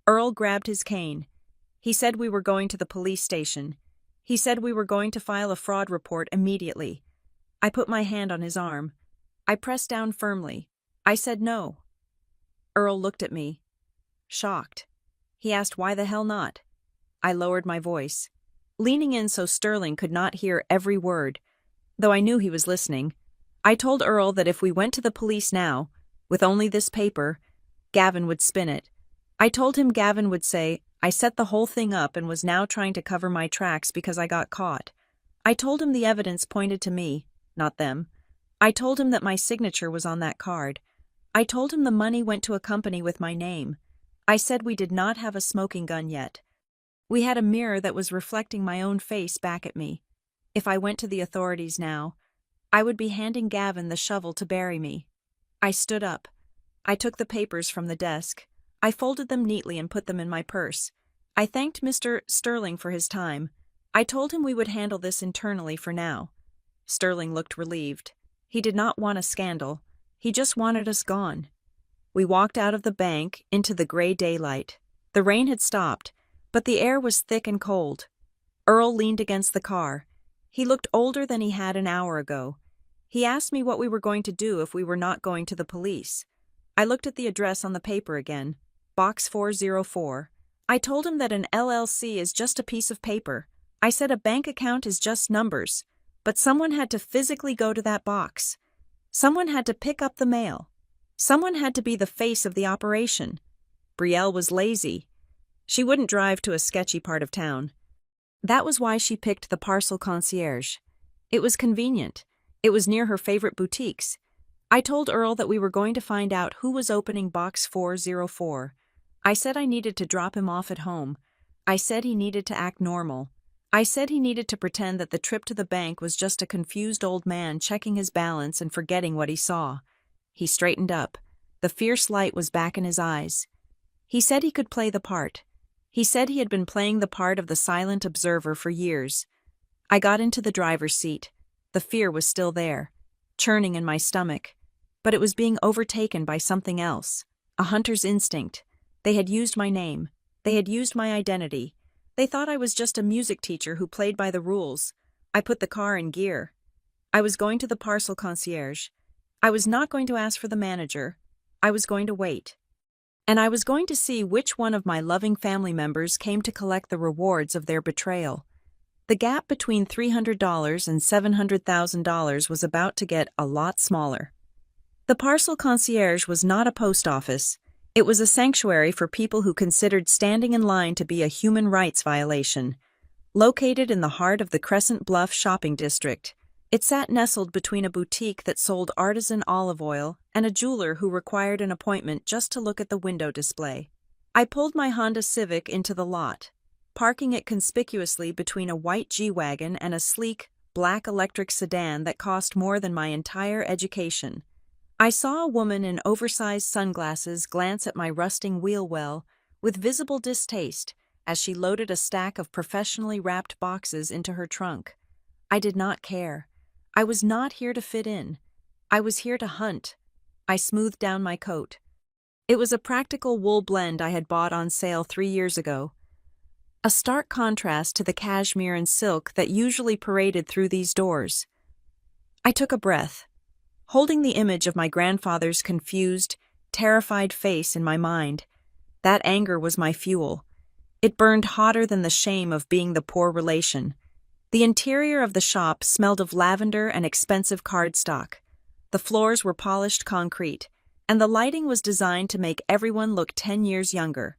Earl grabbed his cane. He said we were going to the police station. He said we were going to file a fraud report immediately. I put my hand on his arm. I pressed down firmly. I said no. Earl looked at me, shocked. He asked why the hell not. I lowered my voice, leaning in so Sterling could not hear every word, though I knew he was listening. I told Earl that if we went to the police now, with only this paper, Gavin would spin it. I told him Gavin would say, I set the whole thing up and was now trying to cover my tracks because I got caught. I told him the evidence pointed to me, not them. I told him that my signature was on that card. I told him the money went to a company with my name. I said we did not have a smoking gun yet. We had a mirror that was reflecting my own face back at me. If I went to the authorities now, I would be handing Gavin the shovel to bury me. I stood up. I took the papers from the desk. I folded them neatly and put them in my purse. I thanked Mr. Sterling for his time. I told him we would handle this internally for now. Sterling looked relieved. He did not want a scandal. He just wanted us gone. We walked out of the bank into the gray daylight. The rain had stopped, but the air was thick and cold. Earl leaned against the car. He looked older than he had an hour ago. He asked me what we were going to do if we were not going to the police. I looked at the address on the paper again, Box 404. I told him that an LLC is just a piece of paper. I said a bank account is just numbers, but someone had to physically go to that box. Someone had to pick up the mail. Someone had to be the face of the operation. Brielle was lazy. She wouldn't drive to a sketchy part of town. That was why she picked the parcel concierge. It was convenient. It was near her favorite boutiques. I told Earl that we were going to find out who was opening box 404. I said I needed to drop him off at home. I said he needed to act normal. I said he needed to pretend that the trip to the bank was just a confused old man checking his balance and forgetting what he saw. He straightened up. The fierce light was back in his eyes. He said he could play the part. He said he had been playing the part of the silent observer for years. I got into the driver's seat. The fear was still there, churning in my stomach. But it was being overtaken by something else, a hunter's instinct. They had used my name. They had used my identity. They thought I was just a music teacher who played by the rules. I put the car in gear. I was going to the parcel concierge. I was not going to ask for the manager. I was going to wait. And I was going to see which one of my loving family members came to collect the rewards of their betrayal. The gap between $300 and $700,000 was about to get a lot smaller. The parcel concierge was not a post office. It was a sanctuary for people who considered standing in line to be a human rights violation. Located in the heart of the Crescent Bluff shopping district, it sat nestled between a boutique that sold artisan olive oil and a jeweler who required an appointment just to look at the window display. I pulled my Honda Civic into the lot, parking it conspicuously between a white G-Wagon and a sleek, black electric sedan that cost more than my entire education. I saw a woman in oversized sunglasses glance at my rusting wheel well with visible distaste as she loaded a stack of professionally wrapped boxes into her trunk. I did not care. I was not here to fit in. I was here to hunt. I smoothed down my coat. It was a practical wool blend I had bought on sale 3 years ago. A stark contrast to the cashmere and silk that usually paraded through these doors. I took a breath, holding the image of my grandfather's confused, terrified face in my mind. That anger was my fuel. It burned hotter than the shame of being the poor relation. The interior of the shop smelled of lavender and expensive cardstock. The floors were polished concrete, and the lighting was designed to make everyone look 10 years younger.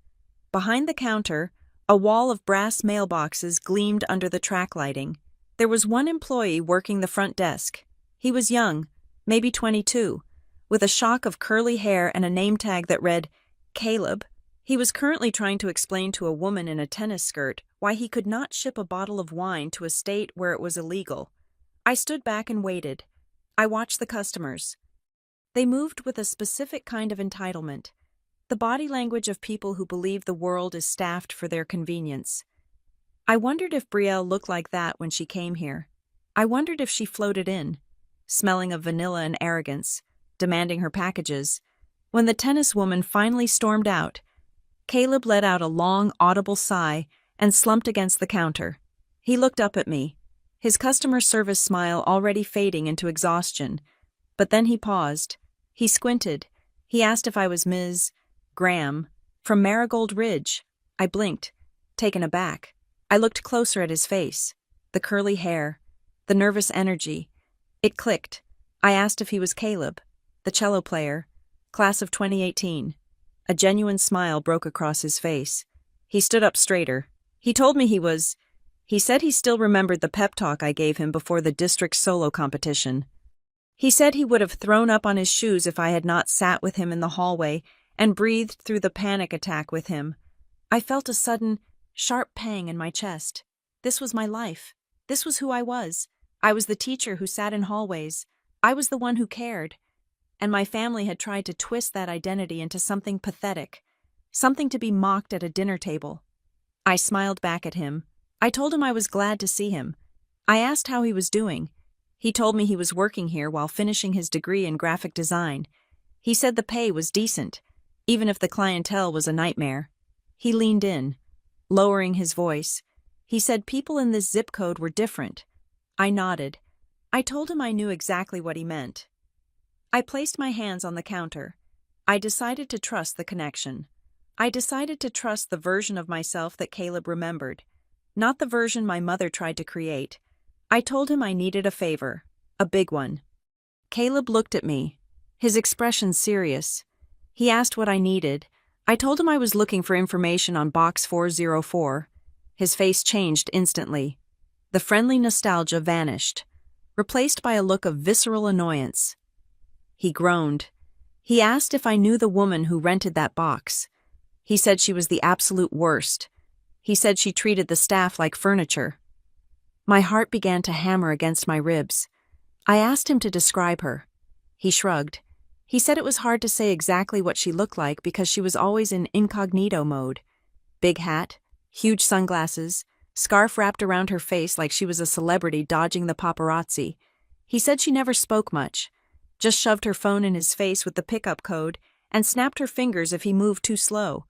Behind the counter, a wall of brass mailboxes gleamed under the track lighting. There was one employee working the front desk. He was young, maybe 22, with a shock of curly hair and a name tag that read, Caleb. He was currently trying to explain to a woman in a tennis skirt why he could not ship a bottle of wine to a state where it was illegal. I stood back and waited. I watched the customers. They moved with a specific kind of entitlement, the body language of people who believe the world is staffed for their convenience. I wondered if Brielle looked like that when she came here. I wondered if she floated in, smelling of vanilla and arrogance, demanding her packages. When the tennis woman finally stormed out, Caleb let out a long, audible sigh and slumped against the counter. He looked up at me, his customer service smile already fading into exhaustion. But then he paused. He squinted. He asked if I was Ms. Graham, from Marigold Ridge. I blinked, taken aback. I looked closer at his face. The curly hair, the nervous energy. It clicked. I asked if he was Caleb, the cello player, class of 2018. A genuine smile broke across his face. He stood up straighter. He told me he said he still remembered the pep talk I gave him before the district solo competition. He said he would have thrown up on his shoes if I had not sat with him in the hallway and breathed through the panic attack with him. I felt a sudden, sharp pang in my chest. This was my life. This was who I was. I was the teacher who sat in hallways. I was the one who cared. And my family had tried to twist that identity into something pathetic, something to be mocked at a dinner table. I smiled back at him. I told him I was glad to see him. I asked how he was doing. He told me he was working here while finishing his degree in graphic design. He said the pay was decent, even if the clientele was a nightmare. He leaned in, lowering his voice. He said people in this zip code were different. I nodded. I told him I knew exactly what he meant. I placed my hands on the counter. I decided to trust the connection. I decided to trust the version of myself that Caleb remembered, not the version my mother tried to create. I told him I needed a favor, a big one. Caleb looked at me, his expression serious. He asked what I needed. I told him I was looking for information on Box 404. His face changed instantly. The friendly nostalgia vanished, replaced by a look of visceral annoyance. He groaned. He asked if I knew the woman who rented that box. He said she was the absolute worst. He said she treated the staff like furniture. My heart began to hammer against my ribs. I asked him to describe her. He shrugged. He said it was hard to say exactly what she looked like because she was always in incognito mode. Big hat, huge sunglasses, scarf wrapped around her face like she was a celebrity dodging the paparazzi. He said she never spoke much, just shoved her phone in his face with the pickup code and snapped her fingers if he moved too slow.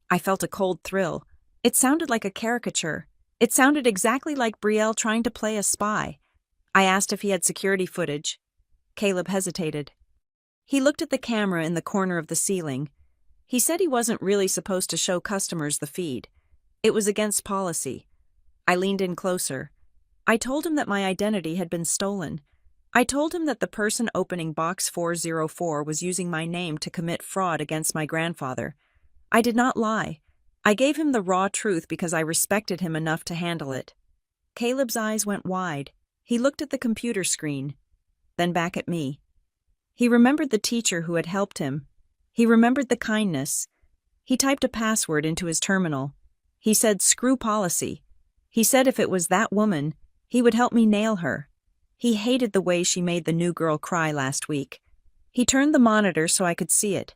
I felt a cold thrill. It sounded like a caricature. It sounded exactly like Brielle trying to play a spy. I asked if he had security footage. Caleb hesitated. He looked at the camera in the corner of the ceiling. He said he wasn't really supposed to show customers the feed. It was against policy. I leaned in closer. I told him that my identity had been stolen. I told him that the person opening Box 404 was using my name to commit fraud against my grandfather. I did not lie. I gave him the raw truth because I respected him enough to handle it. Caleb's eyes went wide. He looked at the computer screen, then back at me. He remembered the teacher who had helped him. He remembered the kindness. He typed a password into his terminal. He said, "Screw policy." He said if it was that woman, he would help me nail her. He hated the way she made the new girl cry last week. He turned the monitor so I could see it.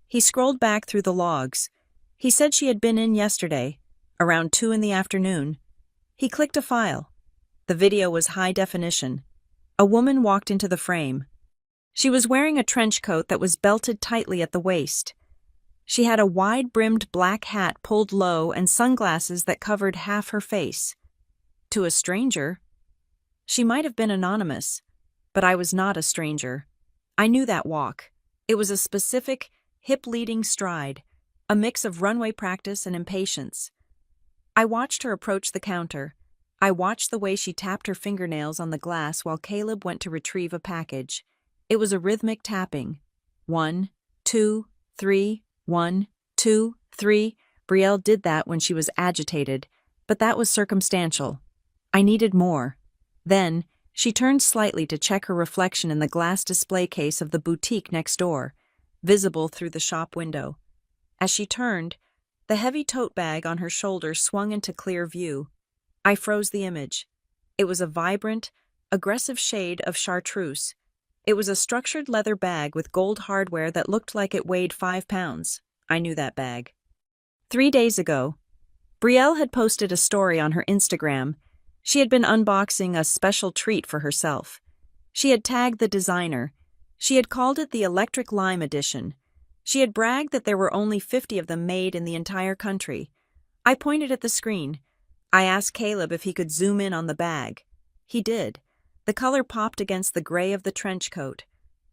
He scrolled back through the logs. He said she had been in yesterday, around 2 in the afternoon. He clicked a file. The video was high definition. A woman walked into the frame. She was wearing a trench coat that was belted tightly at the waist. She had a wide-brimmed black hat pulled low and sunglasses that covered half her face. To a stranger, she might have been anonymous, but I was not a stranger. I knew that walk. It was a specific, hip-leading stride, a mix of runway practice and impatience. I watched her approach the counter. I watched the way she tapped her fingernails on the glass while Caleb went to retrieve a package. It was a rhythmic tapping. 1, 2, 3, 1, 2, 3. Brielle did that when she was agitated, but that was circumstantial. I needed more. Then, she turned slightly to check her reflection in the glass display case of the boutique next door, visible through the shop window. As she turned, the heavy tote bag on her shoulder swung into clear view. I froze the image. It was a vibrant, aggressive shade of chartreuse. It was a structured leather bag with gold hardware that looked like it weighed 5 pounds. I knew that bag. 3 days ago, Brielle had posted a story on her Instagram. She had been unboxing a special treat for herself. She had tagged the designer. She had called it the Electric Lime Edition. She had bragged that there were only 50 of them made in the entire country. I pointed at the screen. I asked Caleb if he could zoom in on the bag. He did. The color popped against the gray of the trench coat.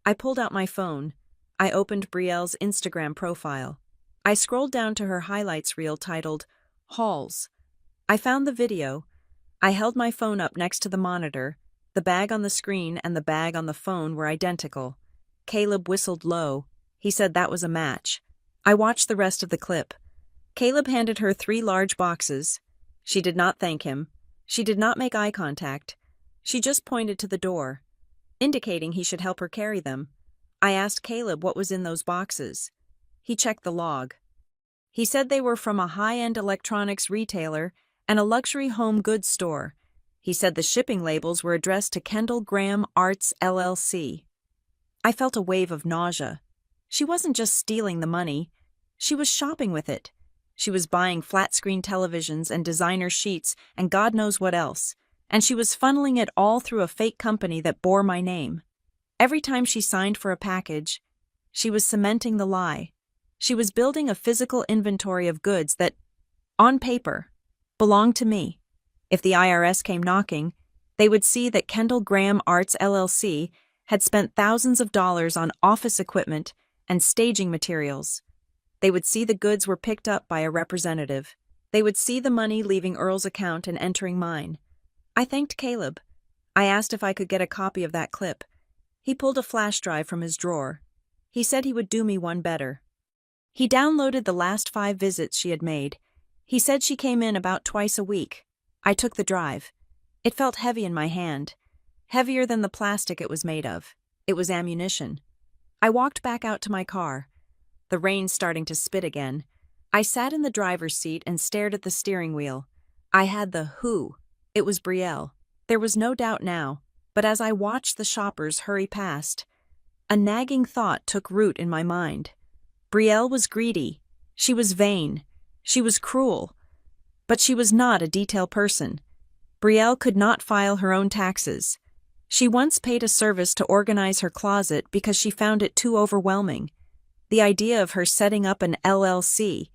I pulled out my phone. I opened Brielle's Instagram profile. I scrolled down to her highlights reel titled, Hauls. I found the video. I held my phone up next to the monitor. The bag on the screen and the bag on the phone were identical. Caleb whistled low. He said that was a match. I watched the rest of the clip. Caleb handed her 3 large boxes. She did not thank him. She did not make eye contact. She just pointed to the door, indicating he should help her carry them. I asked Caleb what was in those boxes. He checked the log. He said they were from a high-end electronics retailer and a luxury home goods store. He said the shipping labels were addressed to Kendall Graham Arts LLC. I felt a wave of nausea. She wasn't just stealing the money. She was shopping with it. She was buying flat-screen televisions and designer sheets and God knows what else. And she was funneling it all through a fake company that bore my name. Every time she signed for a package, she was cementing the lie. She was building a physical inventory of goods that, on paper, belonged to me. If the IRS came knocking, they would see that Kendall Graham Arts LLC had spent thousands of dollars on office equipment and staging materials. They would see the goods were picked up by a representative. They would see the money leaving Earl's account and entering mine. I thanked Caleb. I asked if I could get a copy of that clip. He pulled a flash drive from his drawer. He said he would do me one better. He downloaded the last 5 visits she had made. He said she came in about twice a week. I took the drive. It felt heavy in my hand. Heavier than the plastic it was made of. It was ammunition. I walked back out to my car. The rain starting to spit again. I sat in the driver's seat and stared at the steering wheel. I had the who. It was Brielle. There was no doubt now, but as I watched the shoppers hurry past, a nagging thought took root in my mind. Brielle was greedy. She was vain. She was cruel. But she was not a detail person. Brielle could not file her own taxes. She once paid a service to organize her closet because she found it too overwhelming. The idea of her setting up an LLC,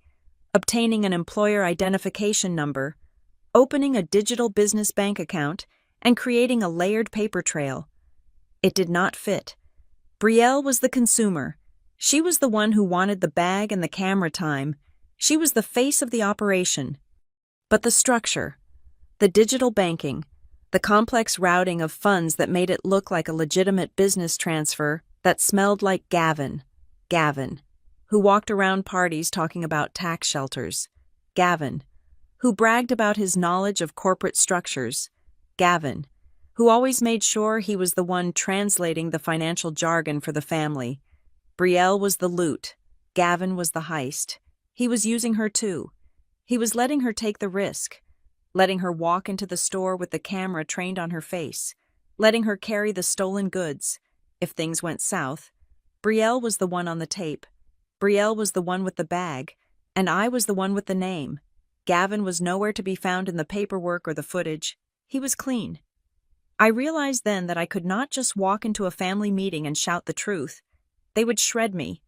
obtaining an employer identification number, opening a digital business bank account, and creating a layered paper trail. It did not fit. Brielle was the consumer. She was the one who wanted the bag and the camera time. She was the face of the operation. But the structure, the digital banking, the complex routing of funds that made it look like a legitimate business transfer that smelled like Gavin, who walked around parties talking about tax shelters. Gavin, who bragged about his knowledge of corporate structures. Gavin, who always made sure he was the one translating the financial jargon for the family. Brielle was the loot. Gavin was the heist. He was using her too. He was letting her take the risk, letting her walk into the store with the camera trained on her face, letting her carry the stolen goods. If things went south, Brielle was the one on the tape. Brielle was the one with the bag, and I was the one with the name. Gavin was nowhere to be found in the paperwork or the footage. He was clean. I realized then that I could not just walk into a family meeting and shout the truth. They would shred me.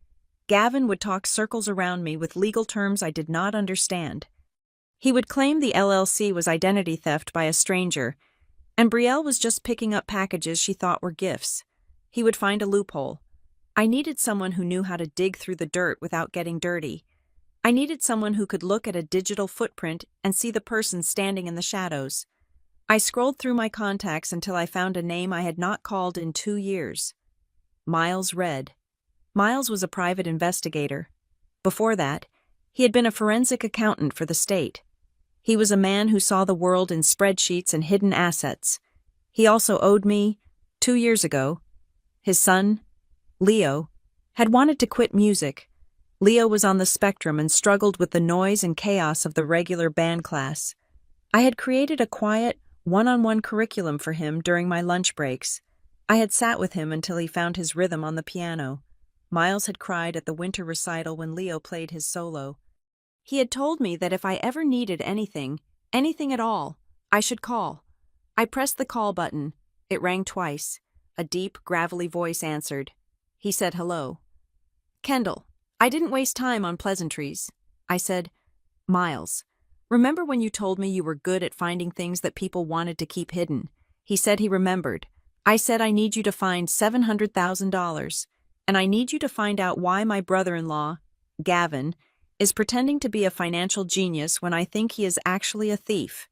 Gavin would talk circles around me with legal terms I did not understand. He would claim the LLC was identity theft by a stranger, and Brielle was just picking up packages she thought were gifts. He would find a loophole. I needed someone who knew how to dig through the dirt without getting dirty. I needed someone who could look at a digital footprint and see the person standing in the shadows. I scrolled through my contacts until I found a name I had not called in 2 years. Miles Redd. Miles was a private investigator. Before that, he had been a forensic accountant for the state. He was a man who saw the world in spreadsheets and hidden assets. He also owed me, 2 years ago. His son, Leo, had wanted to quit music. Leo was on the spectrum and struggled with the noise and chaos of the regular band class. I had created a quiet, one-on-one curriculum for him during my lunch breaks. I had sat with him until he found his rhythm on the piano. Miles had cried at the winter recital when Leo played his solo. He had told me that if I ever needed anything at all, I should call. I pressed the call button. It rang twice. A deep, gravelly voice answered. He said hello. "Kendall, I didn't waste time on pleasantries." I said, "Miles, remember when you told me you were good at finding things that people wanted to keep hidden?" He said he remembered. I said, "I need you to find $700,000, and I need you to find out why my brother-in-law, Gavin, is pretending to be a financial genius when I think he is actually a thief."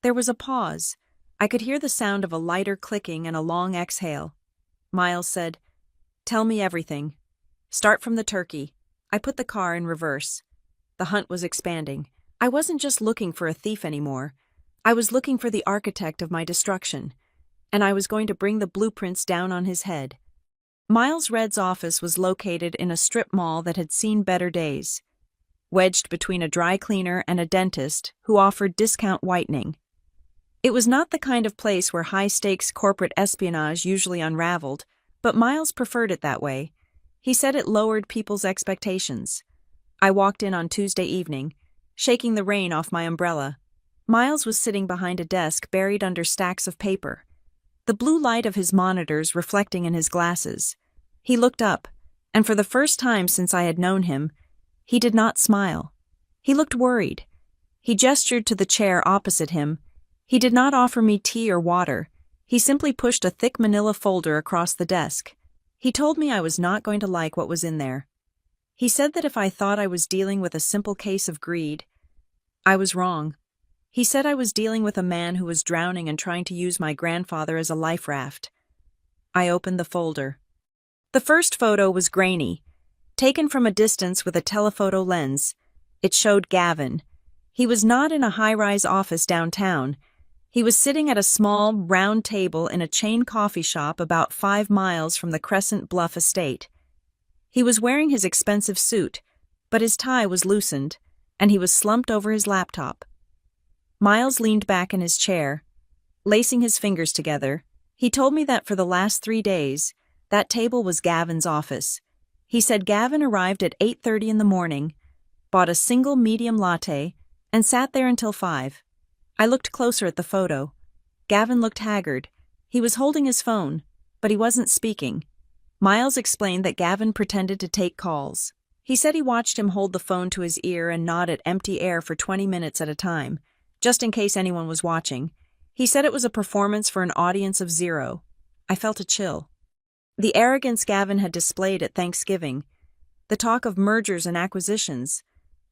There was a pause. I could hear the sound of a lighter clicking and a long exhale. Miles said, "Tell me everything. Start from the turkey." I put the car in reverse. The hunt was expanding. I wasn't just looking for a thief anymore. I was looking for the architect of my destruction, and I was going to bring the blueprints down on his head. Miles Redd's office was located in a strip mall that had seen better days, wedged between a dry cleaner and a dentist who offered discount whitening. It was not the kind of place where high-stakes corporate espionage usually unraveled, but Miles preferred it that way. He said it lowered people's expectations. I walked in on Tuesday evening, shaking the rain off my umbrella. Miles was sitting behind a desk buried under stacks of paper, the blue light of his monitors reflecting in his glasses. He looked up, and for the first time since I had known him, he did not smile. He looked worried. He gestured to the chair opposite him. He did not offer me tea or water. He simply pushed a thick manila folder across the desk. He told me I was not going to like what was in there. He said that if I thought I was dealing with a simple case of greed, I was wrong. He said I was dealing with a man who was drowning and trying to use my grandfather as a life raft. I opened the folder. The first photo was grainy, taken from a distance with a telephoto lens. It showed Gavin. He was not in a high-rise office downtown. He was sitting at a small, round table in a chain coffee shop about 5 miles from the Crescent Bluff estate. He was wearing his expensive suit, but his tie was loosened, and he was slumped over his laptop. Miles leaned back in his chair, lacing his fingers together. He told me that for the last 3 days, that table was Gavin's office. He said Gavin arrived at 8:30 in the morning, bought a single medium latte, and sat there until 5. I looked closer at the photo. Gavin looked haggard. He was holding his phone, but he wasn't speaking. Miles explained that Gavin pretended to take calls. He said he watched him hold the phone to his ear and nod at empty air for 20 minutes at a time, just in case anyone was watching. He said it was a performance for an audience of 0. I felt a chill. The arrogance Gavin had displayed at Thanksgiving, the talk of mergers and acquisitions,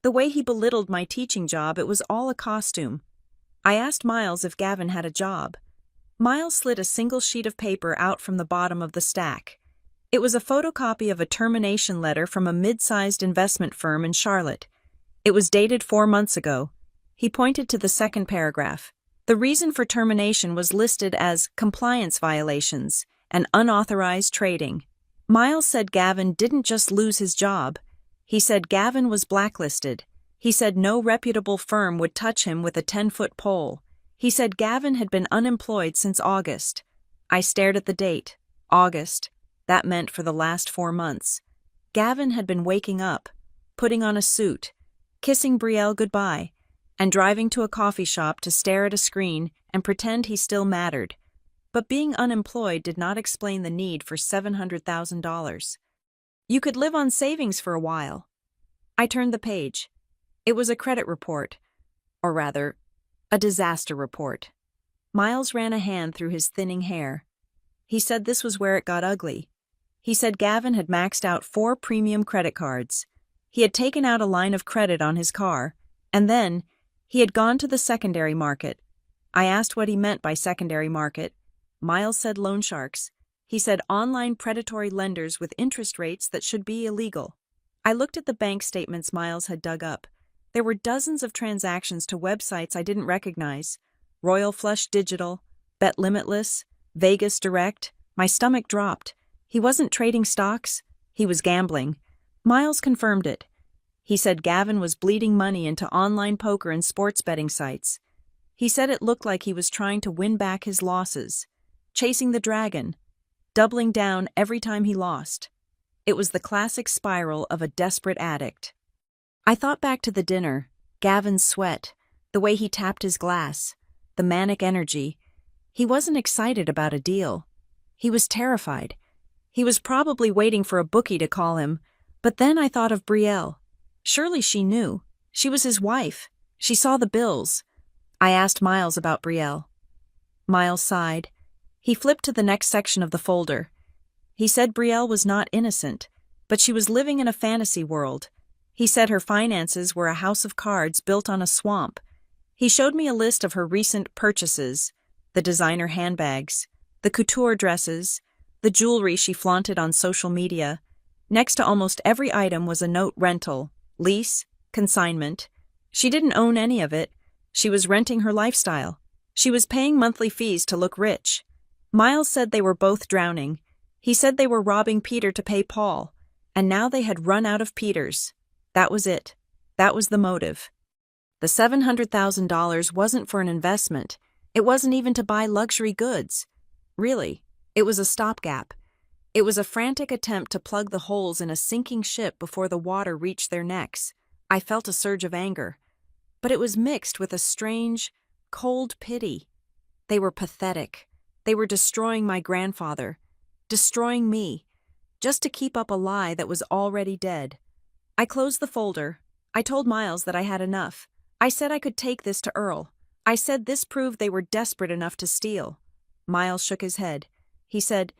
the way he belittled my teaching job, it was all a costume. I asked Miles if Gavin had a job. Miles slid a single sheet of paper out from the bottom of the stack. It was a photocopy of a termination letter from a mid-sized investment firm in Charlotte. It was dated 4 months ago. He pointed to the second paragraph. The reason for termination was listed as compliance violations and unauthorized trading. Miles said Gavin didn't just lose his job. He said Gavin was blacklisted. He said no reputable firm would touch him with a 10-foot pole. He said Gavin had been unemployed since August. I stared at the date. August. That meant for the last 4 months. Gavin had been waking up, putting on a suit, kissing Brielle goodbye, and driving to a coffee shop to stare at a screen and pretend he still mattered. But being unemployed did not explain the need for $700,000. You could live on savings for a while. I turned the page. It was a credit report, or rather, a disaster report. Miles ran a hand through his thinning hair. He said this was where it got ugly. He said Gavin had maxed out 4 premium credit cards. He had taken out a line of credit on his car, and then he had gone to the secondary market. I asked what he meant by secondary market. Miles said loan sharks. He said online predatory lenders with interest rates that should be illegal. I looked at the bank statements Miles had dug up. There were dozens of transactions to websites I didn't recognize. Royal Flush Digital, Bet Limitless, Vegas Direct. My stomach dropped. He wasn't trading stocks. He was gambling. Miles confirmed it. He said Gavin was bleeding money into online poker and sports betting sites. He said it looked like he was trying to win back his losses, chasing the dragon, doubling down every time he lost. It was the classic spiral of a desperate addict. I thought back to the dinner, Gavin's sweat, the way he tapped his glass, the manic energy. He wasn't excited about a deal. He was terrified. He was probably waiting for a bookie to call him, but then I thought of Brielle. Surely she knew. She was his wife. She saw the bills. I asked Miles about Brielle. Miles sighed. He flipped to the next section of the folder. He said Brielle was not innocent, but she was living in a fantasy world. He said her finances were a house of cards built on a swamp. He showed me a list of her recent purchases, the designer handbags, the couture dresses, the jewelry she flaunted on social media. Next to almost every item was a note rental, lease, consignment. She didn't own any of it. She was renting her lifestyle. She was paying monthly fees to look rich. Miles said they were both drowning. He said they were robbing Peter to pay Paul, and now they had run out of Peters. That was it. That was the motive. The $700,000 wasn't for an investment. It wasn't even to buy luxury goods. Really, it was a stopgap. It was a frantic attempt to plug the holes in a sinking ship before the water reached their necks. I felt a surge of anger, but it was mixed with a strange, cold pity. They were pathetic. They were destroying my grandfather, destroying me, just to keep up a lie that was already dead. I closed the folder. I told Miles that I had enough. I said I could take this to Earl. I said this proved they were desperate enough to steal. Miles shook his head. He said,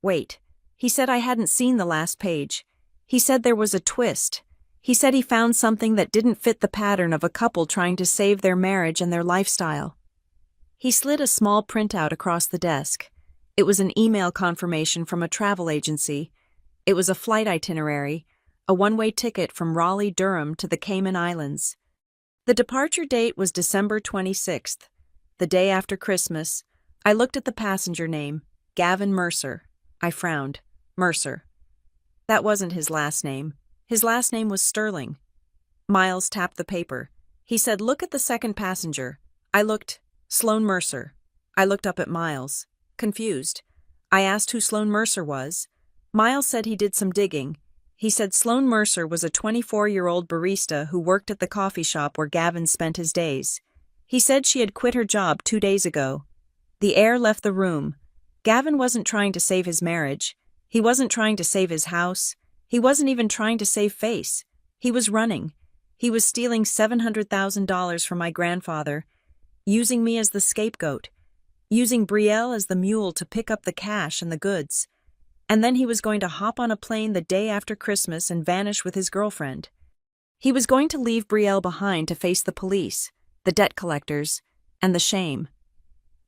"Wait." He said I hadn't seen the last page. He said there was a twist. He said he found something that didn't fit the pattern of a couple trying to save their marriage and their lifestyle. He slid a small printout across the desk. It was an email confirmation from a travel agency. It was a flight itinerary, a one-way ticket from Raleigh-Durham to the Cayman Islands. The departure date was December 26th, the day after Christmas. I looked at the passenger name, Gavin Mercer. I frowned. Mercer. That wasn't his last name. His last name was Sterling. Miles tapped the paper. He said, "Look at the second passenger." I looked. Sloan Mercer. I looked up at Miles, confused. I asked who Sloan Mercer was. Miles said he did some digging. He said Sloan Mercer was a 24-year-old barista who worked at the coffee shop where Gavin spent his days. He said she had quit her job 2 days ago. The air left the room. Gavin wasn't trying to save his marriage. He wasn't trying to save his house. He wasn't even trying to save face. He was running. He was stealing $700,000 from my grandfather, using me as the scapegoat, using Brielle as the mule to pick up the cash and the goods. And then he was going to hop on a plane the day after Christmas and vanish with his girlfriend. He was going to leave Brielle behind to face the police, the debt collectors, and the shame.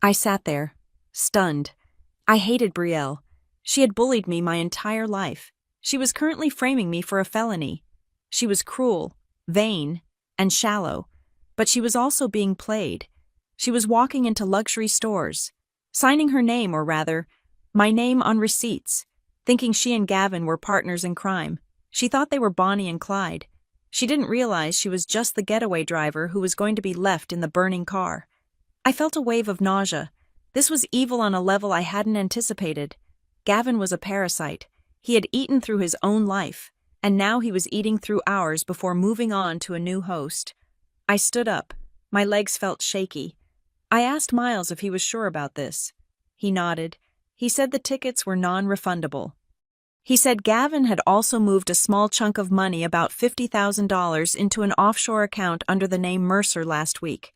I sat there, stunned. I hated Brielle. She had bullied me my entire life. She was currently framing me for a felony. She was cruel, vain, and shallow, but she was also being played. She was walking into luxury stores, signing her name, or rather, my name on receipts, thinking she and Gavin were partners in crime. She thought they were Bonnie and Clyde. She didn't realize she was just the getaway driver who was going to be left in the burning car. I felt a wave of nausea. This was evil on a level I hadn't anticipated. Gavin was a parasite. He had eaten through his own life, and now he was eating through ours before moving on to a new host. I stood up. My legs felt shaky. I asked Miles if he was sure about this. He nodded. He said the tickets were non-refundable. He said Gavin had also moved a small chunk of money, about $50,000, into an offshore account under the name Mercer last week.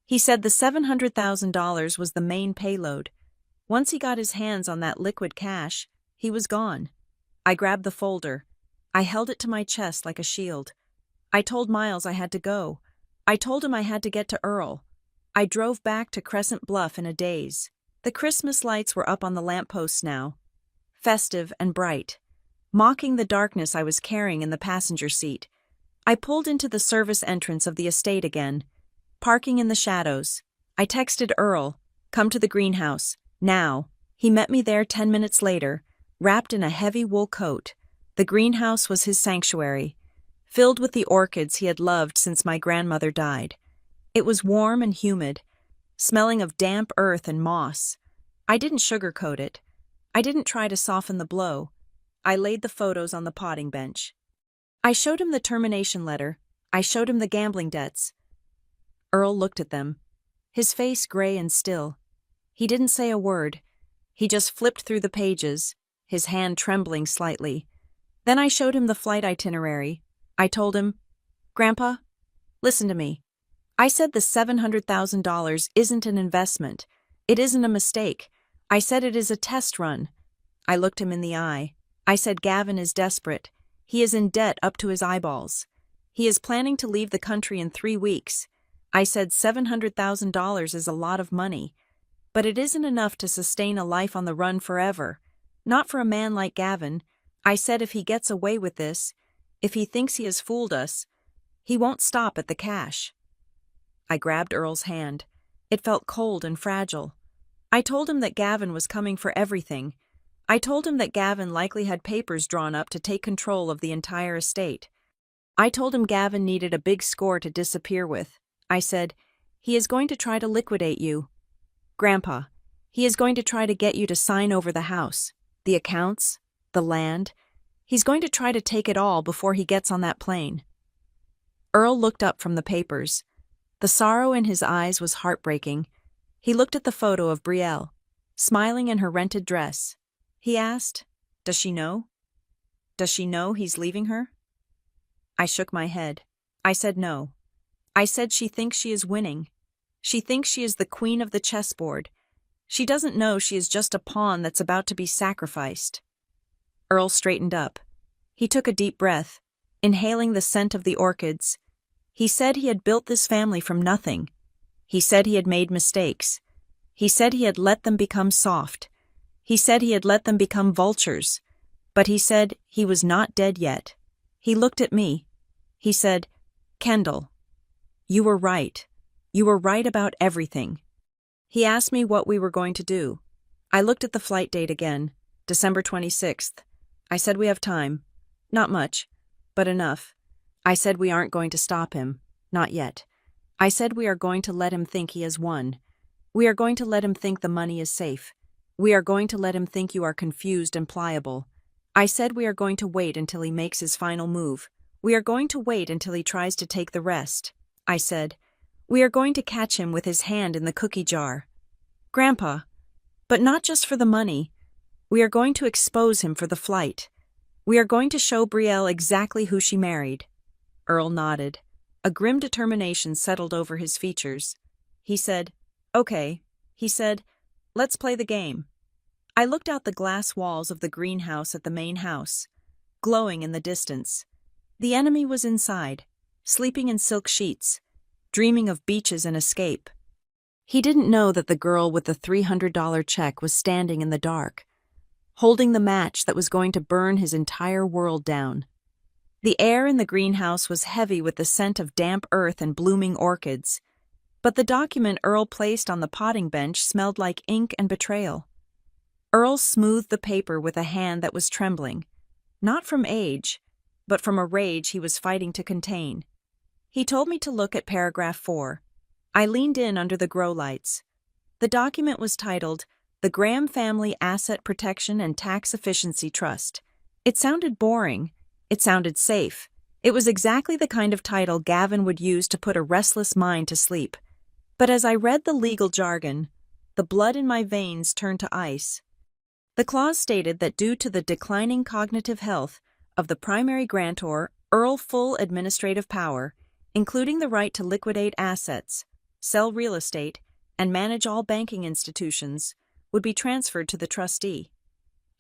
He said the $700,000 was the main payload. Once he got his hands on that liquid cash, he was gone. I grabbed the folder. I held it to my chest like a shield. I told Miles I had to go. I told him I had to get to Earl. I drove back to Crescent Bluff in a daze. The Christmas lights were up on the lampposts now, festive and bright, mocking the darkness I was carrying in the passenger seat. I pulled into the service entrance of the estate again, parking in the shadows. I texted Earl, "Come to the greenhouse, now." He met me there 10 minutes later, wrapped in a heavy wool coat. The greenhouse was his sanctuary, filled with the orchids he had loved since my grandmother died. It was warm and humid, smelling of damp earth and moss. I didn't sugarcoat it. I didn't try to soften the blow. I laid the photos on the potting bench. I showed him the termination letter. I showed him the gambling debts. Earl looked at them, his face gray and still. He didn't say a word. He just flipped through the pages, his hand trembling slightly. Then I showed him the flight itinerary. I told him, "Grandpa, listen to me. I said the $700,000 isn't an investment. It isn't a mistake. I said it is a test run." I looked him in the eye. I said Gavin is desperate. He is in debt up to his eyeballs. He is planning to leave the country in 3 weeks. I said $700,000 is a lot of money, but it isn't enough to sustain a life on the run forever. Not for a man like Gavin. I said if he gets away with this, if he thinks he has fooled us, he won't stop at the cash. I grabbed Earl's hand. It felt cold and fragile. I told him that Gavin was coming for everything. I told him that Gavin likely had papers drawn up to take control of the entire estate. I told him Gavin needed a big score to disappear with. I said, "He is going to try to liquidate you. Grandpa, he is going to try to get you to sign over the house, the accounts, the land. He's going to try to take it all before he gets on that plane." Earl looked up from the papers. The sorrow in his eyes was heartbreaking. He looked at the photo of Brielle, smiling in her rented dress. He asked, "Does she know? Does she know he's leaving her?" I shook my head. I said no. I said she thinks she is winning. She thinks she is the queen of the chessboard. She doesn't know she is just a pawn that's about to be sacrificed. Earl straightened up. He took a deep breath, inhaling the scent of the orchids. He said he had built this family from nothing. He said he had made mistakes. He said he had let them become soft. He said he had let them become vultures, but he said he was not dead yet. He looked at me. He said, "Kendall, you were right. You were right about everything." He asked me what we were going to do. I looked at the flight date again, December 26th. I said we have time. Not much, but enough. I said we aren't going to stop him. Not yet. I said we are going to let him think he has won. We are going to let him think the money is safe. We are going to let him think you are confused and pliable. I said we are going to wait until he makes his final move. We are going to wait until he tries to take the rest. I said, we are going to catch him with his hand in the cookie jar. Grandpa, but not just for the money. We are going to expose him for the flight. We are going to show Brielle exactly who she married. Earl nodded. A grim determination settled over his features. He said, "Okay." He said, "Let's play the game." I looked out the glass walls of the greenhouse at the main house, glowing in the distance. The enemy was inside, sleeping in silk sheets, dreaming of beaches and escape. He didn't know that the girl with the $300 check was standing in the dark, holding the match that was going to burn his entire world down. The air in the greenhouse was heavy with the scent of damp earth and blooming orchids, but the document Earl placed on the potting bench smelled like ink and betrayal. Earl smoothed the paper with a hand that was trembling, not from age, but from a rage he was fighting to contain. He told me to look at paragraph 4. I leaned in under the grow lights. The document was titled, "The Graham Family Asset Protection and Tax Efficiency Trust." It sounded boring. It sounded safe. It was exactly the kind of title Gavin would use to put a restless mind to sleep. But as I read the legal jargon, the blood in my veins turned to ice. The clause stated that due to the declining cognitive health of the primary grantor, Earl full administrative power, including the right to liquidate assets, sell real estate, and manage all banking institutions, would be transferred to the trustee.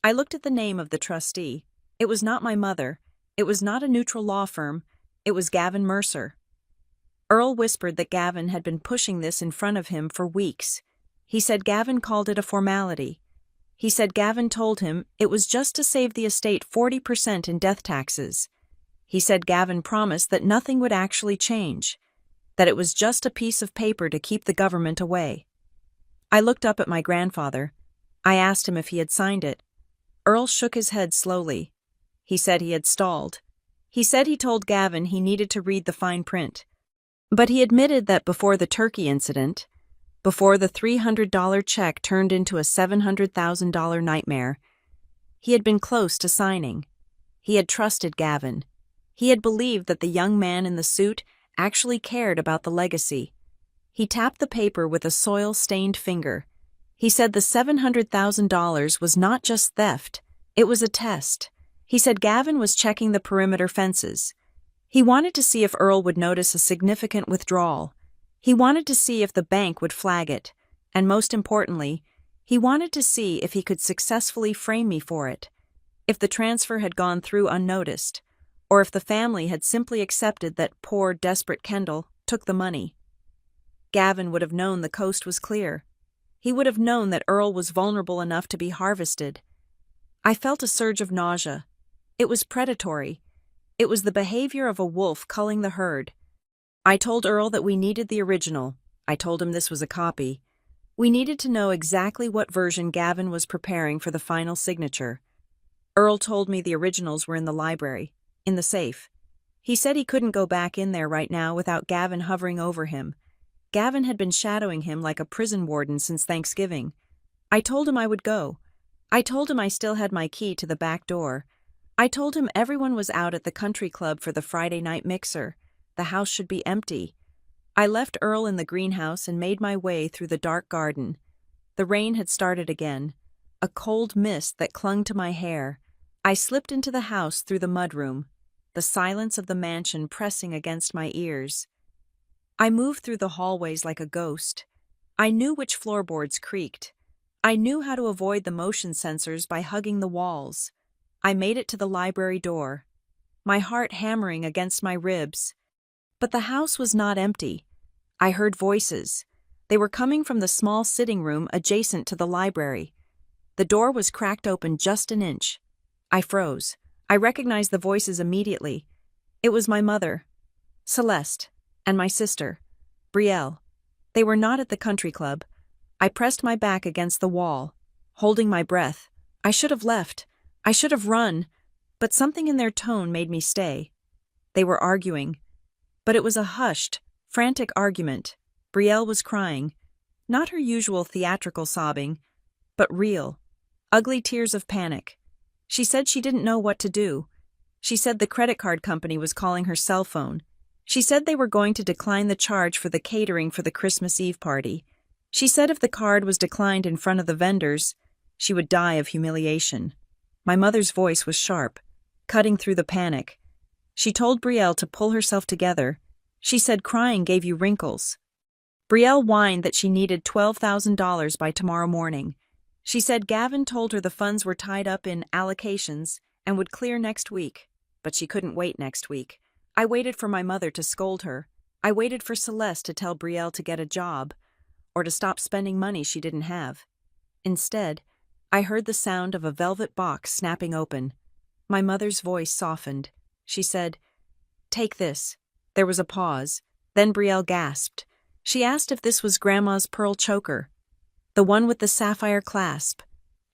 I looked at the name of the trustee. It was not my mother. It was not a neutral law firm. It was Gavin Mercer. Earl whispered that Gavin had been pushing this in front of him for weeks. He said Gavin called it a formality. He said Gavin told him it was just to save the estate 40% in death taxes. He said Gavin promised that nothing would actually change, that it was just a piece of paper to keep the government away. I looked up at my grandfather. I asked him if he had signed it. Earl shook his head slowly. He said he had stalled. He said he told Gavin he needed to read the fine print. But he admitted that before the turkey incident, before the $300 check turned into a $700,000 nightmare, he had been close to signing. He had trusted Gavin. He had believed that the young man in the suit actually cared about the legacy. He tapped the paper with a soil-stained finger. He said the $700,000 was not just theft, it was a test. He said Gavin was checking the perimeter fences. He wanted to see if Earl would notice a significant withdrawal. He wanted to see if the bank would flag it, and most importantly, he wanted to see if he could successfully frame me for it, if the transfer had gone through unnoticed, or if the family had simply accepted that poor, desperate Kendall took the money. Gavin would have known the coast was clear. He would have known that Earl was vulnerable enough to be harvested. I felt a surge of nausea. It was predatory. It was the behavior of a wolf culling the herd. I told Earl that we needed the original. I told him this was a copy. We needed to know exactly what version Gavin was preparing for the final signature. Earl told me the originals were in the library, in the safe. He said he couldn't go back in there right now without Gavin hovering over him. Gavin had been shadowing him like a prison warden since Thanksgiving. I told him I would go. I told him I still had my key to the back door. I told him everyone was out at the country club for the Friday night mixer. The house should be empty. I left Earl in the greenhouse and made my way through the dark garden. The rain had started again, a cold mist that clung to my hair. I slipped into the house through the mudroom, the silence of the mansion pressing against my ears. I moved through the hallways like a ghost. I knew which floorboards creaked. I knew how to avoid the motion sensors by hugging the walls. I made it to the library door, my heart hammering against my ribs. But the house was not empty. I heard voices. They were coming from the small sitting room adjacent to the library. The door was cracked open just an inch. I froze. I recognized the voices immediately. It was my mother, Celeste, and my sister, Brielle. They were not at the country club. I pressed my back against the wall, holding my breath. I should have left. I should have run, but something in their tone made me stay. They were arguing, but it was a hushed, frantic argument. Brielle was crying, not her usual theatrical sobbing, but real, ugly tears of panic. She said she didn't know what to do. She said the credit card company was calling her cell phone. She said they were going to decline the charge for the catering for the Christmas Eve party. She said if the card was declined in front of the vendors, she would die of humiliation. My mother's voice was sharp, cutting through the panic. She told Brielle to pull herself together. She said crying gave you wrinkles. Brielle whined that she needed $12,000 by tomorrow morning. She said Gavin told her the funds were tied up in allocations and would clear next week, but she couldn't wait next week. I waited for my mother to scold her. I waited for Celeste to tell Brielle to get a job, or to stop spending money she didn't have. Instead, I heard the sound of a velvet box snapping open. My mother's voice softened. She said, "Take this." There was a pause. Then Brielle gasped. She asked if this was Grandma's pearl choker, the one with the sapphire clasp.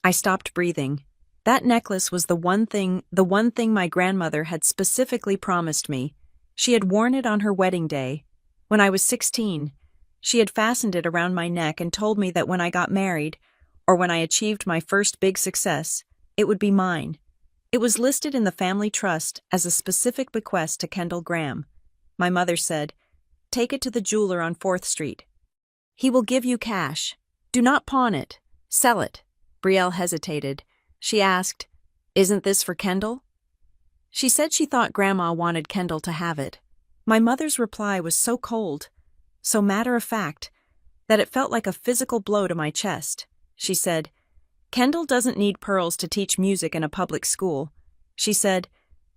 I stopped breathing. That necklace was the one thing my grandmother had specifically promised me. She had worn it on her wedding day. When I was 16, she had fastened it around my neck and told me that when I got married, or when I achieved my first big success, it would be mine. It was listed in the family trust as a specific bequest to Kendall Graham. My mother said, "Take it to the jeweler on 4th Street. He will give you cash. Do not pawn it. Sell it." Brielle hesitated. She asked, "Isn't this for Kendall?" She said she thought Grandma wanted Kendall to have it. My mother's reply was so cold, so matter-of-fact, that it felt like a physical blow to my chest. She said, "Kendall doesn't need pearls to teach music in a public school." She said,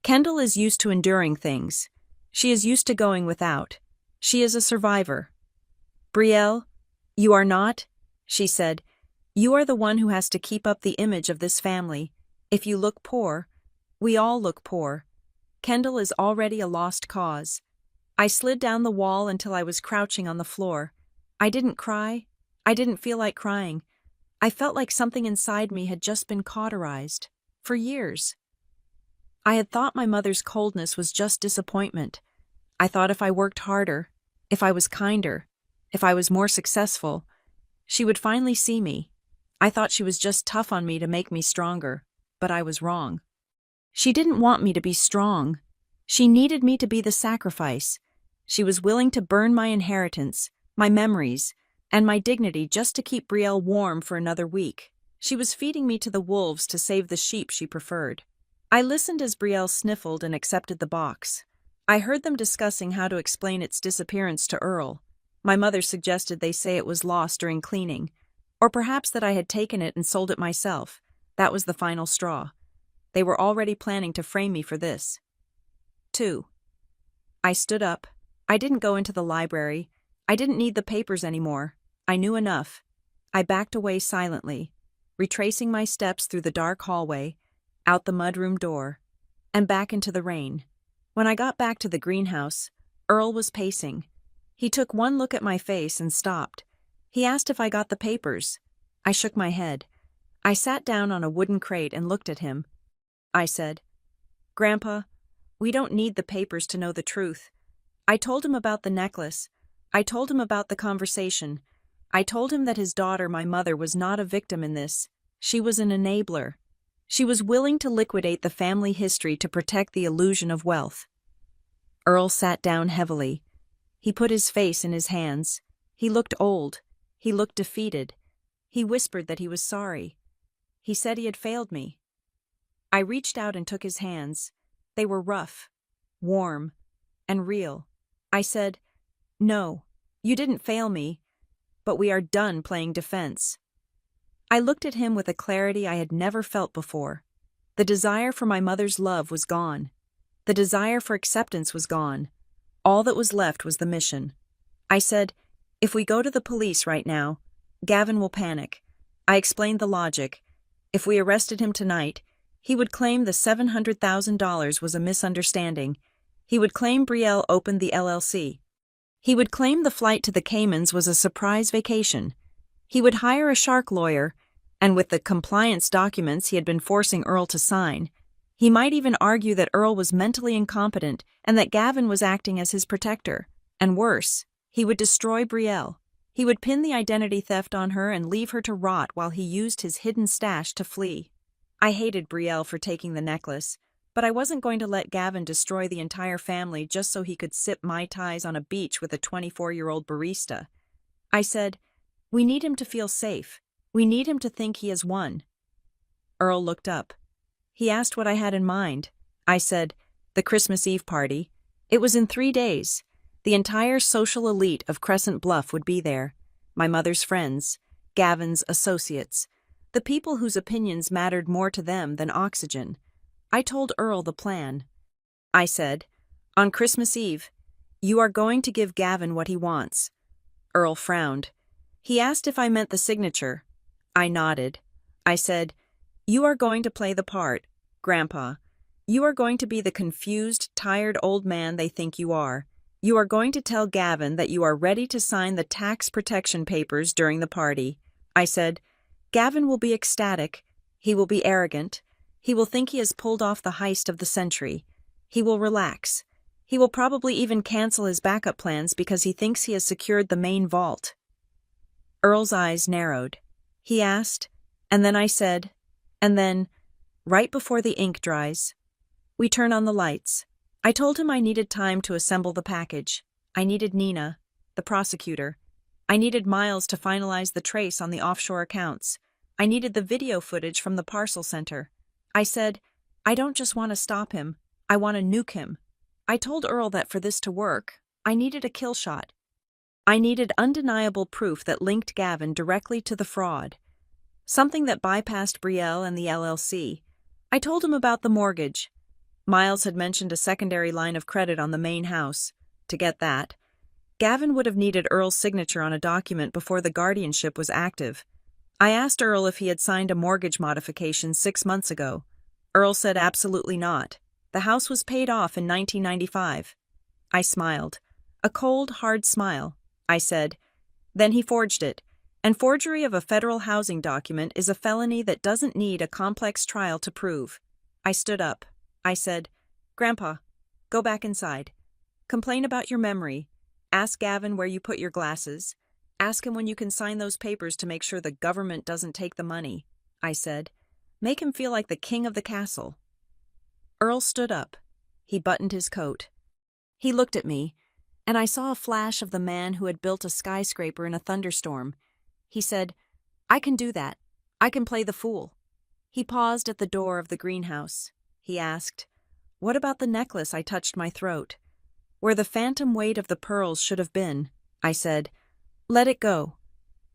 "Kendall is used to enduring things. She is used to going without. She is a survivor." "Brielle, you are not," she said. "You are the one who has to keep up the image of this family. If you look poor, we all look poor. Kendall is already a lost cause." I slid down the wall until I was crouching on the floor. I didn't cry. I didn't feel like crying. I felt like something inside me had just been cauterized. For years. I had thought my mother's coldness was just disappointment. I thought if I worked harder, if I was kinder, if I was more successful, she would finally see me. I thought she was just tough on me to make me stronger, but I was wrong. She didn't want me to be strong. She needed me to be the sacrifice. She was willing to burn my inheritance, my memories, and my dignity just to keep Brielle warm for another week. She was feeding me to the wolves to save the sheep she preferred. I listened as Brielle sniffled and accepted the box. I heard them discussing how to explain its disappearance to Earl. My mother suggested they say it was lost during cleaning, or perhaps that I had taken it and sold it myself. That was the final straw. They were already planning to frame me for this. 2. I stood up. I didn't go into the library. I didn't need the papers anymore. I knew enough. I backed away silently, retracing my steps through the dark hallway, out the mudroom door, and back into the rain. When I got back to the greenhouse, Earl was pacing. He took one look at my face and stopped. He asked if I got the papers. I shook my head. I sat down on a wooden crate and looked at him. I said, "Grandpa, we don't need the papers to know the truth." I told him about the necklace. I told him about the conversation. I told him that his daughter, my mother, was not a victim in this. She was an enabler. She was willing to liquidate the family history to protect the illusion of wealth. Earl sat down heavily. He put his face in his hands. He looked old. He looked defeated. He whispered that he was sorry. He said he had failed me. I reached out and took his hands. They were rough, warm, and real. I said, "No, you didn't fail me, but we are done playing defense." I looked at him with a clarity I had never felt before. The desire for my mother's love was gone. The desire for acceptance was gone. All that was left was the mission. I said, "If we go to the police right now, Gavin will panic." I explained the logic. If we arrested him tonight, he would claim the $700,000 was a misunderstanding. He would claim Brielle opened the LLC. He would claim the flight to the Caymans was a surprise vacation. He would hire a shark lawyer, and with the compliance documents he had been forcing Earl to sign, he might even argue that Earl was mentally incompetent and that Gavin was acting as his protector. And worse, he would destroy Brielle. He would pin the identity theft on her and leave her to rot while he used his hidden stash to flee. I hated Brielle for taking the necklace, but I wasn't going to let Gavin destroy the entire family just so he could sip Mai Tais on a beach with a 24-year-old barista. I said, "We need him to feel safe. We need him to think he has won." Earl looked up. He asked what I had in mind. I said, "The Christmas Eve party. It was in 3 days. The entire social elite of Crescent Bluff would be there. My mother's friends, Gavin's associates, the people whose opinions mattered more to them than oxygen." I told Earl the plan. I said, "On Christmas Eve, you are going to give Gavin what he wants." Earl frowned. He asked if I meant the signature. I nodded. I said, "You are going to play the part, Grandpa. You are going to be the confused, tired old man they think you are. You are going to tell Gavin that you are ready to sign the tax protection papers during the party." I said, "Gavin will be ecstatic. He will be arrogant. He will think he has pulled off the heist of the century. He will relax. He will probably even cancel his backup plans because he thinks he has secured the main vault." Earl's eyes narrowed. He asked, and then I said, "And then, right before the ink dries, we turn on the lights." I told him I needed time to assemble the package. I needed Nina, the prosecutor. I needed Miles to finalize the trace on the offshore accounts. I needed the video footage from the parcel center. I said, "I don't just want to stop him. I want to nuke him." I told Earl that for this to work, I needed a kill shot. I needed undeniable proof that linked Gavin directly to the fraud. Something that bypassed Brielle and the LLC. I told him about the mortgage. Miles had mentioned a secondary line of credit on the main house. To get that, Gavin would have needed Earl's signature on a document before the guardianship was active. I asked Earl if he had signed a mortgage modification 6 months ago. Earl said absolutely not. The house was paid off in 1995. I smiled. A cold, hard smile. I said, "Then he forged it. And forgery of a federal housing document is a felony that doesn't need a complex trial to prove." I stood up. I said, "Grandpa, go back inside. Complain about your memory. Ask Gavin where you put your glasses. Ask him when you can sign those papers to make sure the government doesn't take the money." I said, "Make him feel like the king of the castle." Earl stood up. He buttoned his coat. He looked at me, and I saw a flash of the man who had built a skyscraper in a thunderstorm. He said, "I can do that. I can play the fool." He paused at the door of the greenhouse. He asked, "What about the necklace I touched my throat? Where the phantom weight of the pearls should have been?" I said, "Let it go.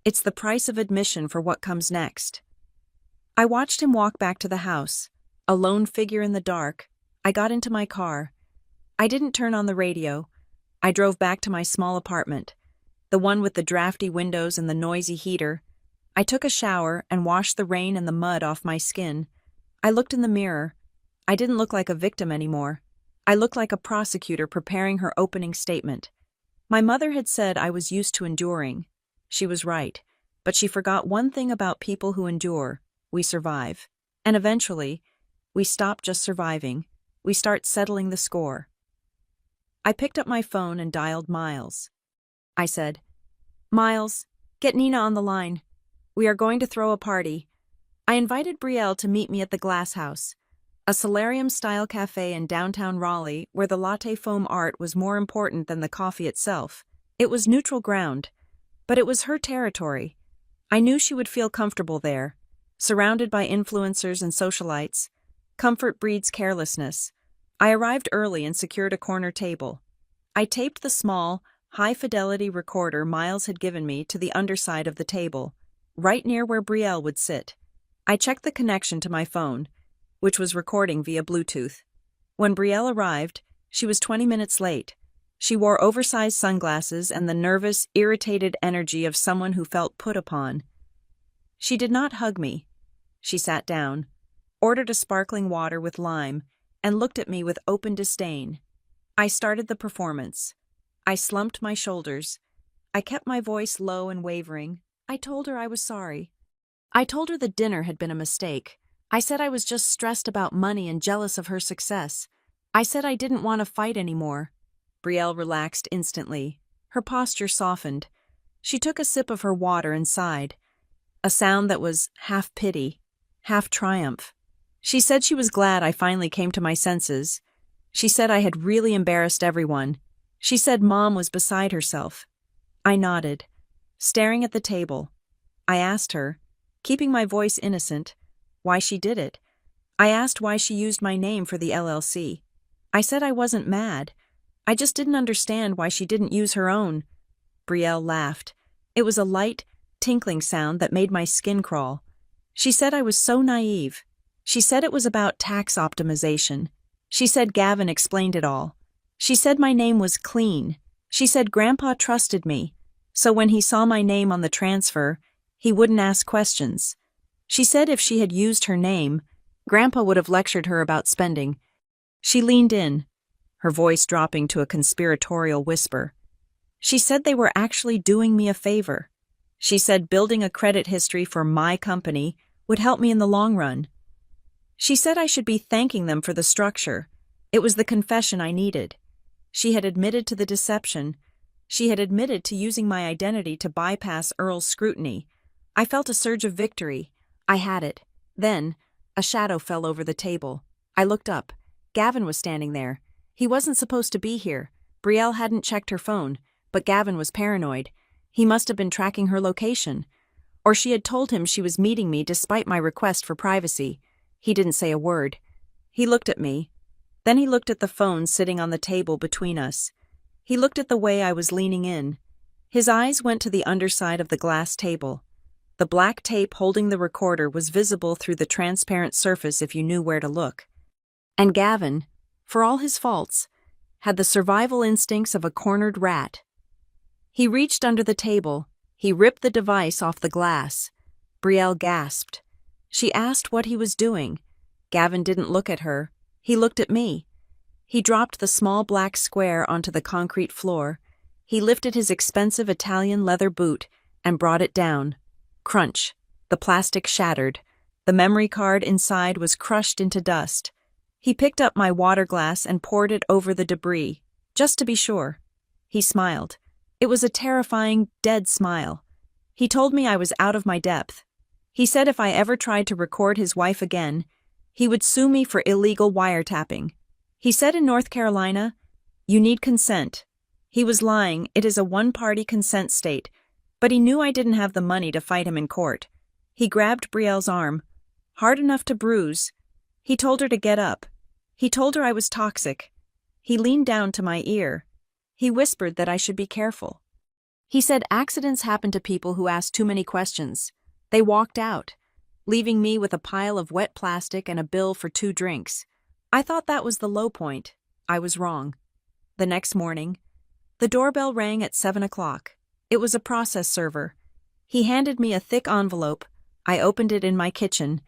It's the price of admission for what comes next." I watched him walk back to the house, a lone figure in the dark. I got into my car. I didn't turn on the radio. I drove back to my small apartment, the one with the drafty windows and the noisy heater. I took a shower and washed the rain and the mud off my skin. I looked in the mirror. I didn't look like a victim anymore. I looked like a prosecutor preparing her opening statement. My mother had said I was used to enduring. She was right, but she forgot one thing about people who endure: we survive. And eventually, we stop just surviving. We start settling the score. I picked up my phone and dialed Miles. I said, "Miles, get Nina on the line. We are going to throw a party. I invited Brielle to meet me at the Glass House, a solarium-style cafe in downtown Raleigh where the latte foam art was more important than the coffee itself. It was neutral ground, but it was her territory. I knew she would feel comfortable there, surrounded by influencers and socialites. Comfort breeds carelessness. I arrived early and secured a corner table. I taped the small, high-fidelity recorder Miles had given me to the underside of the table, right near where Brielle would sit. I checked the connection to my phone, which was recording via Bluetooth. When Brielle arrived, she was 20 minutes late. She wore oversized sunglasses and the nervous, irritated energy of someone who felt put upon. She did not hug me. She sat down, ordered a sparkling water with lime, and looked at me with open disdain. I started the performance. I slumped my shoulders. I kept my voice low and wavering. I told her I was sorry. I told her the dinner had been a mistake. I said I was just stressed about money and jealous of her success. I said I didn't want to fight anymore. Brielle relaxed instantly. Her posture softened. She took a sip of her water and sighed, a sound that was half pity, half triumph. She said she was glad I finally came to my senses. She said I had really embarrassed everyone. She said Mom was beside herself. I nodded, staring at the table. I asked her, keeping my voice innocent, why she did it. I asked why she used my name for the LLC. I said I wasn't mad. I just didn't understand why she didn't use her own. Brielle laughed. It was a light, tinkling sound that made my skin crawl. She said I was so naive. She said it was about tax optimization. She said Gavin explained it all. She said my name was clean. She said Grandpa trusted me, so when he saw my name on the transfer, he wouldn't ask questions. She said if she had used her name, Grandpa would have lectured her about spending. She leaned in, her voice dropping to a conspiratorial whisper. She said they were actually doing me a favor. She said building a credit history for my company would help me in the long run. She said I should be thanking them for the structure. It was the confession I needed. She had admitted to the deception. She had admitted to using my identity to bypass Earl's scrutiny. I felt a surge of victory. I had it. Then, a shadow fell over the table. I looked up. Gavin was standing there. He wasn't supposed to be here. Brielle hadn't checked her phone, but Gavin was paranoid. He must have been tracking her location. Or she had told him she was meeting me despite my request for privacy. He didn't say a word. He looked at me. Then he looked at the phone sitting on the table between us. He looked at the way I was leaning in. His eyes went to the underside of the glass table. The black tape holding the recorder was visible through the transparent surface if you knew where to look. And Gavin, for all his faults, had the survival instincts of a cornered rat. He reached under the table. He ripped the device off the glass. Brielle gasped. She asked what he was doing. Gavin didn't look at her. He looked at me. He dropped the small black square onto the concrete floor. He lifted his expensive Italian leather boot and brought it down. Crunch. The plastic shattered. The memory card inside was crushed into dust. He picked up my water glass and poured it over the debris, just to be sure. He smiled. It was a terrifying, dead smile. He told me I was out of my depth. He said if I ever tried to record his wife again, he would sue me for illegal wiretapping. He said in North Carolina, you need consent. He was lying, it is a one-party consent state, but he knew I didn't have the money to fight him in court. He grabbed Brielle's arm, hard enough to bruise. He told her to get up. He told her I was toxic. He leaned down to my ear. He whispered that I should be careful. He said accidents happen to people who ask too many questions. They walked out, leaving me with a pile of wet plastic and a bill for 2 drinks. I thought that was the low point. I was wrong. The next morning, the doorbell rang at 7 o'clock. It was a process server. He handed me a thick envelope. I opened it in my kitchen,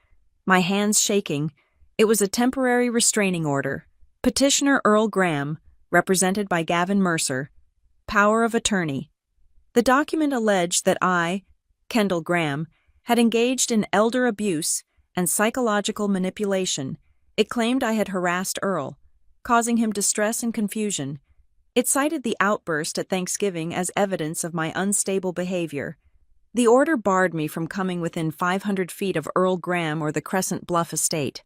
my hands shaking. It was a temporary restraining order. Petitioner Earl Graham, represented by Gavin Mercer. Power of attorney. The document alleged that I, Kendall Graham, had engaged in elder abuse and psychological manipulation. It claimed I had harassed Earl, causing him distress and confusion. It cited the outburst at Thanksgiving as evidence of my unstable behavior. The order barred me from coming within 500 feet of Earl Graham or the Crescent Bluff estate.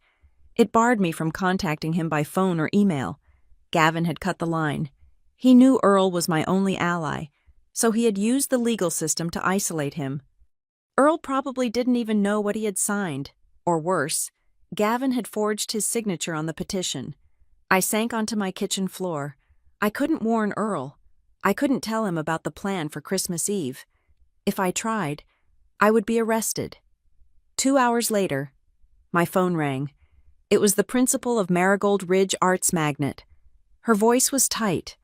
It barred me from contacting him by phone or email. Gavin had cut the line. He knew Earl was my only ally, so he had used the legal system to isolate him. Earl probably didn't even know what he had signed. Or worse, Gavin had forged his signature on the petition. I sank onto my kitchen floor. I couldn't warn Earl. I couldn't tell him about the plan for Christmas Eve. If I tried, I would be arrested. 2 hours later, my phone rang. It was the principal of Marigold Ridge Arts Magnet. Her voice was tight.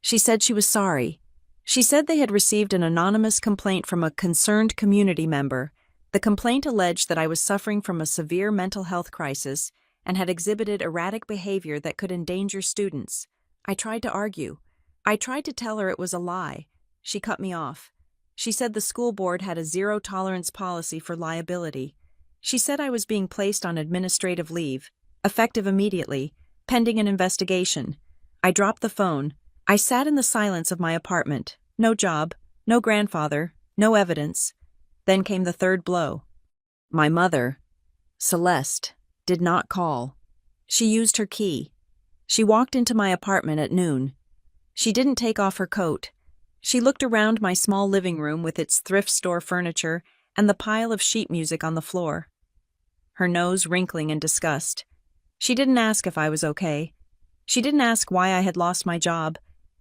She said she was sorry. She said they had received an anonymous complaint from a concerned community member. The complaint alleged that I was suffering from a severe mental health crisis and had exhibited erratic behavior that could endanger students. I tried to argue. I tried to tell her it was a lie. She cut me off. She said the school board had a zero-tolerance policy for liability. She said I was being placed on administrative leave, effective immediately, pending an investigation. I dropped the phone. I sat in the silence of my apartment. No job, no grandfather, no evidence. Then came the third blow. My mother, Celeste, did not call. She used her key. She walked into my apartment at noon. She didn't take off her coat. She looked around my small living room with its thrift store furniture and the pile of sheet music on the floor, her nose wrinkling in disgust. She didn't ask if I was okay. She didn't ask why I had lost my job.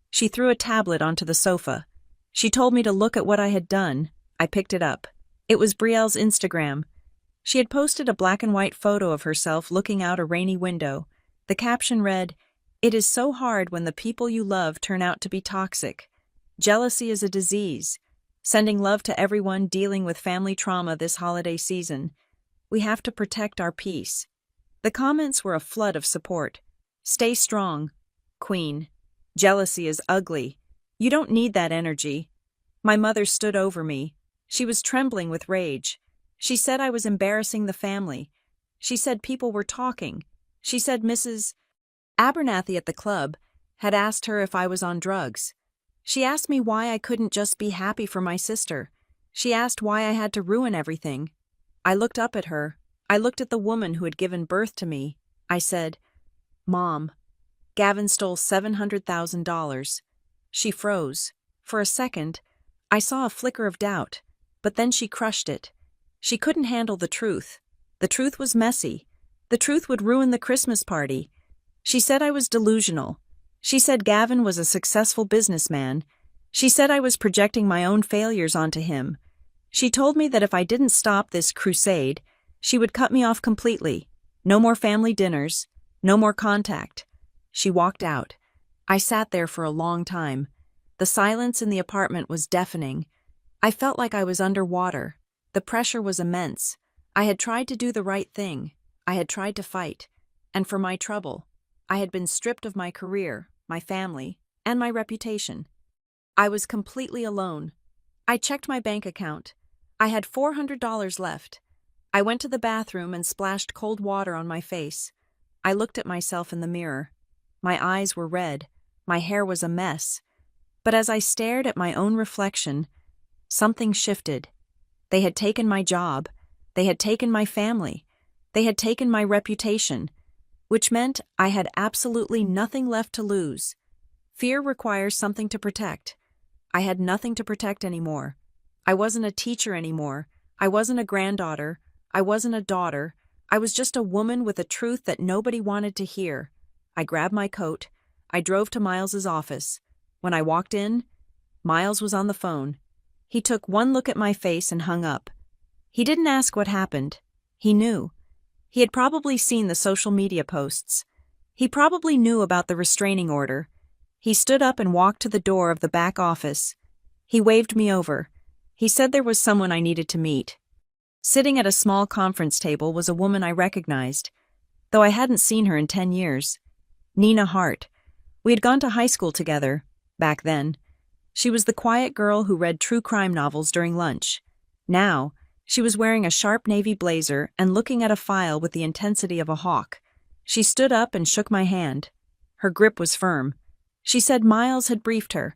She threw a tablet onto the sofa. She told me to look at what I had done. I picked it up. It was Brielle's Instagram. She had posted a black and white photo of herself looking out a rainy window. The caption read, "It is so hard when the people you love turn out to be toxic. Jealousy is a disease. Sending love to everyone dealing with family trauma this holiday season. We have to protect our peace." The comments were a flood of support. "Stay strong, Queen. Jealousy is ugly. You don't need that energy." My mother stood over me. She was trembling with rage. She said I was embarrassing the family. She said people were talking. She said Mrs. Abernathy at the club had asked her if I was on drugs. She asked me why I couldn't just be happy for my sister. She asked why I had to ruin everything. I looked up at her. I looked at the woman who had given birth to me. I said, "Mom, Gavin stole $700,000. She froze. For a second, I saw a flicker of doubt, but then she crushed it. She couldn't handle the truth. The truth was messy. The truth would ruin the Christmas party. She said I was delusional. She said Gavin was a successful businessman. She said I was projecting my own failures onto him. She told me that if I didn't stop this crusade, she would cut me off completely. No more family dinners. No more contact. She walked out. I sat there for a long time. The silence in the apartment was deafening. I felt like I was underwater. The pressure was immense. I had tried to do the right thing. I had tried to fight. And for my trouble, I had been stripped of my career, my family, and my reputation. I was completely alone. I checked my bank account. I had $400 left. I went to the bathroom and splashed cold water on my face. I looked at myself in the mirror. My eyes were red. My hair was a mess. But as I stared at my own reflection, something shifted. They had taken my job. They had taken my family. They had taken my reputation, which meant I had absolutely nothing left to lose. Fear requires something to protect. I had nothing to protect anymore. I wasn't a teacher anymore. I wasn't a granddaughter. I wasn't a daughter. I was just a woman with a truth that nobody wanted to hear. I grabbed my coat. I drove to Miles's office. When I walked in, Miles was on the phone. He took one look at my face and hung up. He didn't ask what happened. He knew. He had probably seen the social media posts. He probably knew about the restraining order. He stood up and walked to the door of the back office. He waved me over. He said there was someone I needed to meet. Sitting at a small conference table was a woman I recognized, though I hadn't seen her in 10 years. Nina Hart. We had gone to high school together, back then. She was the quiet girl who read true crime novels during lunch. Now, she was wearing a sharp navy blazer and looking at a file with the intensity of a hawk. She stood up and shook my hand. Her grip was firm. She said Miles had briefed her.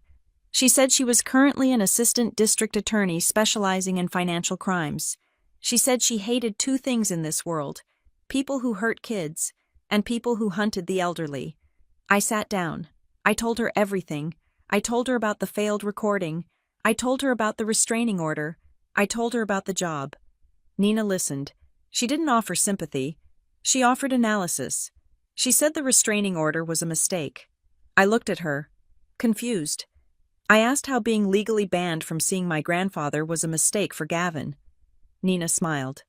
She said she was currently an assistant district attorney specializing in financial crimes. She said she hated two things in this world: people who hurt kids and people who hunted the elderly. I sat down. I told her everything. I told her about the failed recording. I told her about the restraining order. I told her about the job. Nina listened. She didn't offer sympathy. She offered analysis. She said the restraining order was a mistake. I looked at her, confused. I asked how being legally banned from seeing my grandfather was a mistake for Gavin. Nina smiled.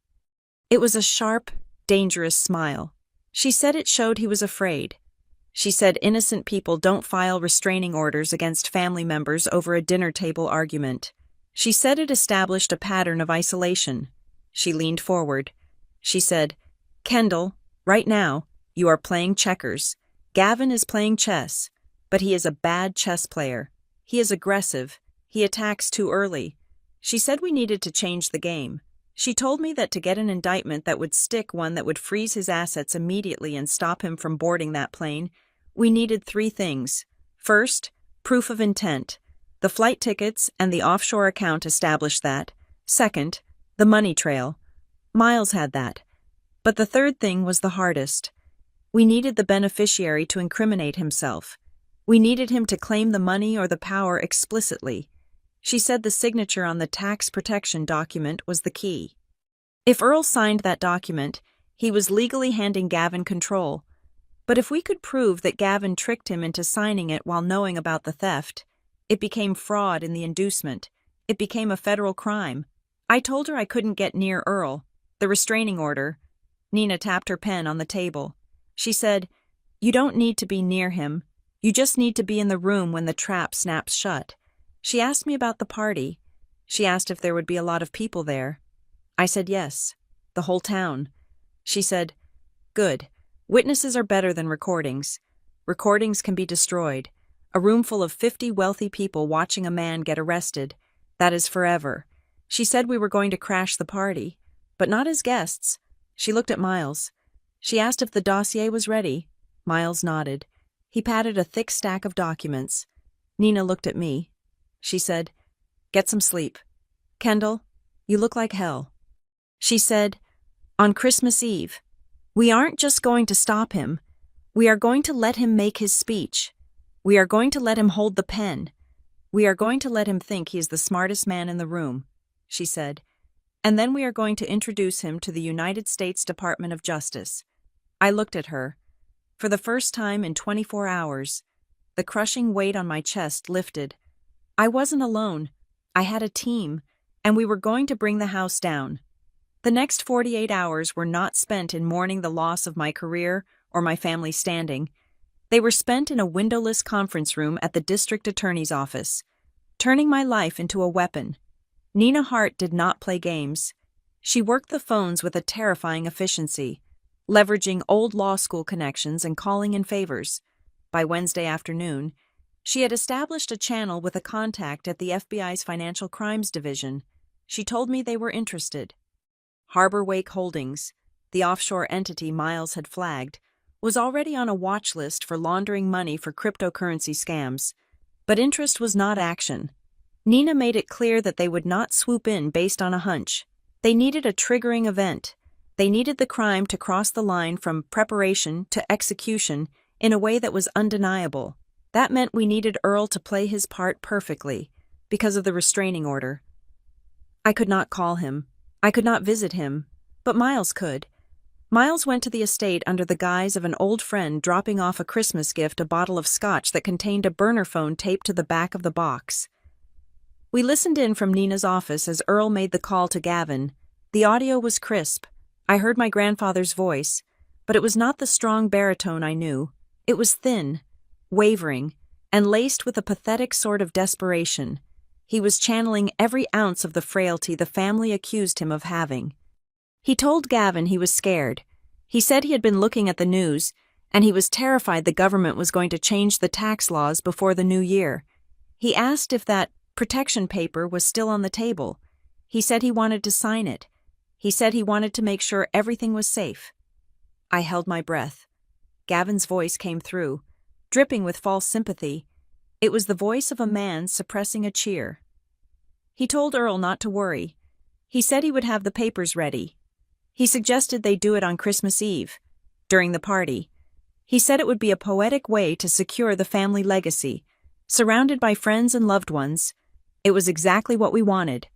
It was a sharp, dangerous smile. She said it showed he was afraid. She said innocent people don't file restraining orders against family members over a dinner table argument. She said it established a pattern of isolation. She leaned forward. She said, "Kendall, right now, you are playing checkers. Gavin is playing chess, but he is a bad chess player. He is aggressive. He attacks too early." She said we needed to change the game. She told me that to get an indictment that would stick one that would freeze his assets immediately and stop him from boarding that plane, we needed 3 things. First, proof of intent. The flight tickets and the offshore account established that. Second, the money trail. Miles had that. But the third thing was the hardest. We needed the beneficiary to incriminate himself. We needed him to claim the money or the power explicitly. She said the signature on the tax protection document was the key. If Earl signed that document, he was legally handing Gavin control. But if we could prove that Gavin tricked him into signing it while knowing about the theft, it became fraud in the inducement. It became a federal crime. I told her I couldn't get near Earl. The restraining order. Nina tapped her pen on the table. She said, "You don't need to be near him. You just need to be in the room when the trap snaps shut." She asked me about the party. She asked if there would be a lot of people there. I said yes, the whole town. She said, "Good. Witnesses are better than recordings. Recordings can be destroyed. A room full of 50 wealthy people watching a man get arrested. That is forever." She said we were going to crash the party, but not as guests. She looked at Miles. She asked if the dossier was ready. Miles nodded. He patted a thick stack of documents. Nina looked at me. She said, "Get some sleep. Kendall, you look like hell." She said, "On Christmas Eve, we aren't just going to stop him. We are going to let him make his speech. We are going to let him hold the pen. We are going to let him think he is the smartest man in the room," she said. "And then we are going to introduce him to the United States Department of Justice." I looked at her. For the first time in 24 hours, the crushing weight on my chest lifted. I wasn't alone. I had a team, and we were going to bring the house down. The next 48 hours were not spent in mourning the loss of my career or my family standing. They were spent in a windowless conference room at the district attorney's office, turning my life into a weapon. Nina Hart did not play games. She worked the phones with a terrifying efficiency, leveraging old law school connections and calling in favors. By Wednesday afternoon, she had established a channel with a contact at the FBI's Financial Crimes Division. She told me they were interested. Harbor Wake Holdings, the offshore entity Miles had flagged, was already on a watch list for laundering money for cryptocurrency scams. But interest was not action. Nina made it clear that they would not swoop in based on a hunch. They needed a triggering event. They needed the crime to cross the line from preparation to execution in a way that was undeniable. That meant we needed Earl to play his part perfectly, because of the restraining order. I could not call him. I could not visit him. But Miles could. Miles went to the estate under the guise of an old friend dropping off a Christmas gift, a bottle of scotch that contained a burner phone taped to the back of the box. We listened in from Nina's office as Earl made the call to Gavin. The audio was crisp. I heard my grandfather's voice, but it was not the strong baritone I knew. It was thin, wavering, and laced with a pathetic sort of desperation. He was channeling every ounce of the frailty the family accused him of having. He told Gavin he was scared. He said he had been looking at the news, and he was terrified the government was going to change the tax laws before the new year. He asked if that protection paper was still on the table. He said he wanted to sign it. He said he wanted to make sure everything was safe. I held my breath. Gavin's voice came through, dripping with false sympathy. It was the voice of a man suppressing a cheer. He told Earl not to worry. He said he would have the papers ready. He suggested they do it on Christmas Eve, during the party. He said it would be a poetic way to secure the family legacy, surrounded by friends and loved ones. It was exactly what we wanted.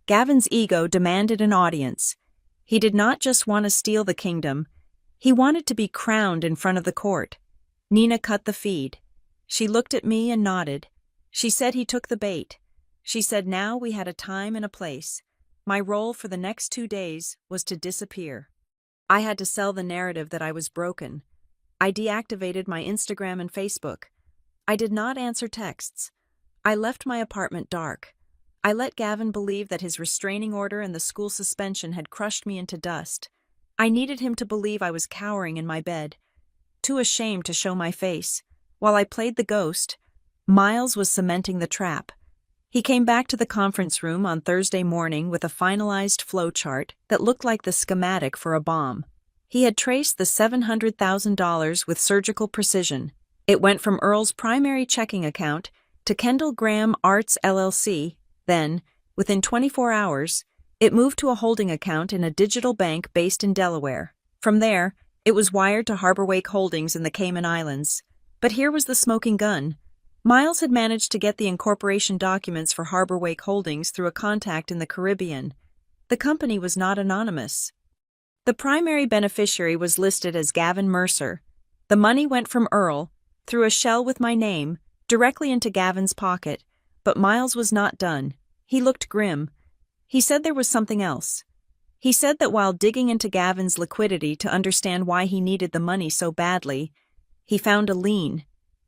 Gavin's ego demanded an audience. He did not just want to steal the kingdom. He wanted to be crowned in front of the court. Nina cut the feed. She looked at me and nodded. She said he took the bait. She said now we had a time and a place. My role for the next 2 days was to disappear. I had to sell the narrative that I was broken. I deactivated my Instagram and Facebook. I did not answer texts. I left my apartment dark. I let Gavin believe that his restraining order and the school suspension had crushed me into dust. I needed him to believe I was cowering in my bed, too ashamed to show my face. While I played the ghost, Miles was cementing the trap. He came back to the conference room on Thursday morning with a finalized flowchart that looked like the schematic for a bomb. He had traced the $700,000 with surgical precision. It went from Earl's primary checking account to Kendall Graham Arts LLC. Then, within 24 hours, it moved to a holding account in a digital bank based in Delaware. From there, it was wired to Harborwake Holdings in the Cayman Islands. But here was the smoking gun. Miles had managed to get the incorporation documents for Harborwake Holdings through a contact in the Caribbean. The company was not anonymous. The primary beneficiary was listed as Gavin Mercer. The money went from Earl, through a shell with my name, directly into Gavin's pocket, but Miles was not done. He looked grim. He said there was something else. He said that while digging into Gavin's liquidity to understand why he needed the money so badly, he found a lien.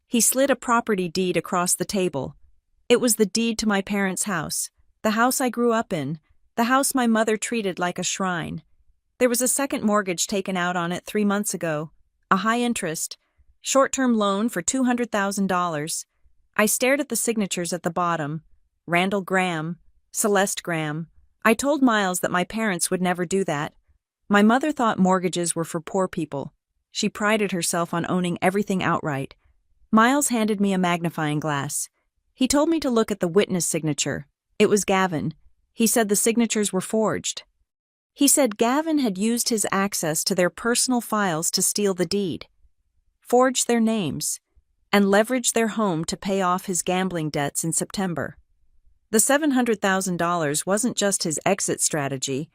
He slid a property deed across the table. It was the deed to my parents' house, the house I grew up in, the house my mother treated like a shrine. There was a second mortgage taken out on it 3 months ago, a high-interest, short-term loan for $200,000. I stared at the signatures at the bottom. Randall Graham, Celeste Graham. I told Miles that my parents would never do that. My mother thought mortgages were for poor people. She prided herself on owning everything outright. Miles handed me a magnifying glass. He told me to look at the witness signature. It was Gavin. He said the signatures were forged. He said Gavin had used his access to their personal files to steal the deed, forge their names, and leverage their home to pay off his gambling debts in September. The $700,000 wasn't just his exit strategy.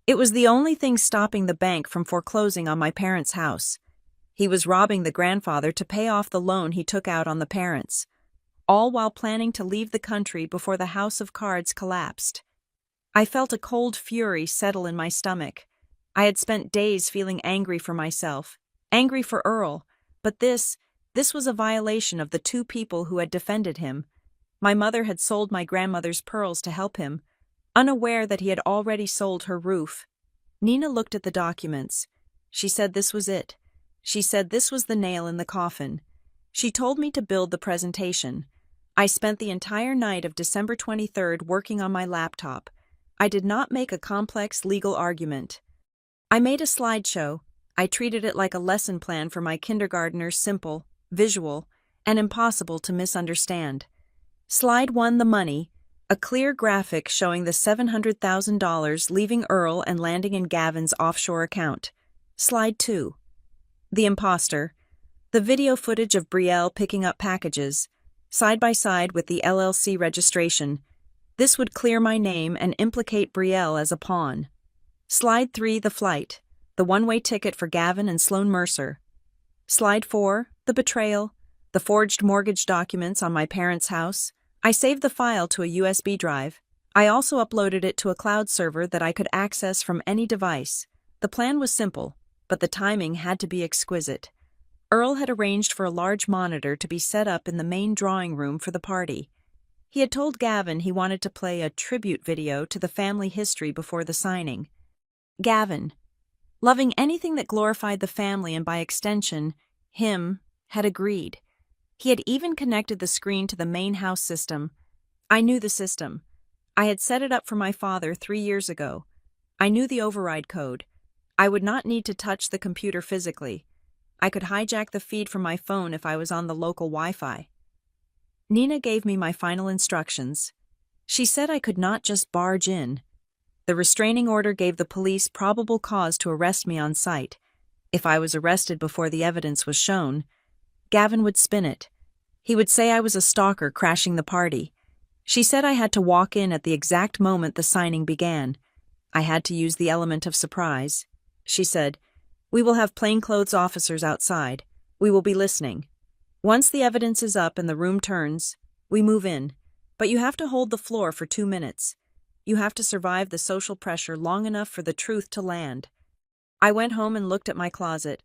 It was the only thing stopping the bank from foreclosing on my parents' house. He was robbing the grandfather to pay off the loan he took out on the parents, all while planning to leave the country before the house of cards collapsed. I felt a cold fury settle in my stomach. I had spent days feeling angry for myself, angry for Earl, but this was a violation of the two people who had defended him. My mother had sold my grandmother's pearls to help him, unaware that he had already sold her roof. Nina looked at the documents. She said this was it. She said this was the nail in the coffin. She told me to build the presentation. I spent the entire night of December 23rd working on my laptop. I did not make a complex legal argument. I made a slideshow. I treated it like a lesson plan for my kindergartners, simple, visual, and impossible to misunderstand. Slide 1, the money, a clear graphic showing the $700,000 leaving Earl and landing in Gavin's offshore account. Slide 2, the imposter, the video footage of Brielle picking up packages, side by side with the LLC registration. This would clear my name and implicate Brielle as a pawn. Slide 3, the flight, the one-way ticket for Gavin and Sloan Mercer. Slide 4, the betrayal, the forged mortgage documents on my parents' house. I saved the file to a USB drive. I also uploaded it to a cloud server that I could access from any device. The plan was simple, but the timing had to be exquisite. Earl had arranged for a large monitor to be set up in the main drawing room for the party. He had told Gavin he wanted to play a tribute video to the family history before the signing. Gavin, loving anything that glorified the family and by extension, him, had agreed. He had even connected the screen to the main house system. I knew the system. I had set it up for my father 3 years ago. I knew the override code. I would not need to touch the computer physically. I could hijack the feed from my phone if I was on the local Wi-Fi. Nina gave me my final instructions. She said I could not just barge in. The restraining order gave the police probable cause to arrest me on sight. If I was arrested before the evidence was shown, Gavin would spin it. He would say I was a stalker crashing the party. She said I had to walk in at the exact moment the signing began. I had to use the element of surprise. She said, "We will have plainclothes officers outside. We will be listening. Once the evidence is up and the room turns, we move in. But you have to hold the floor for 2 minutes. You have to survive the social pressure long enough for the truth to land." I went home and looked at my closet.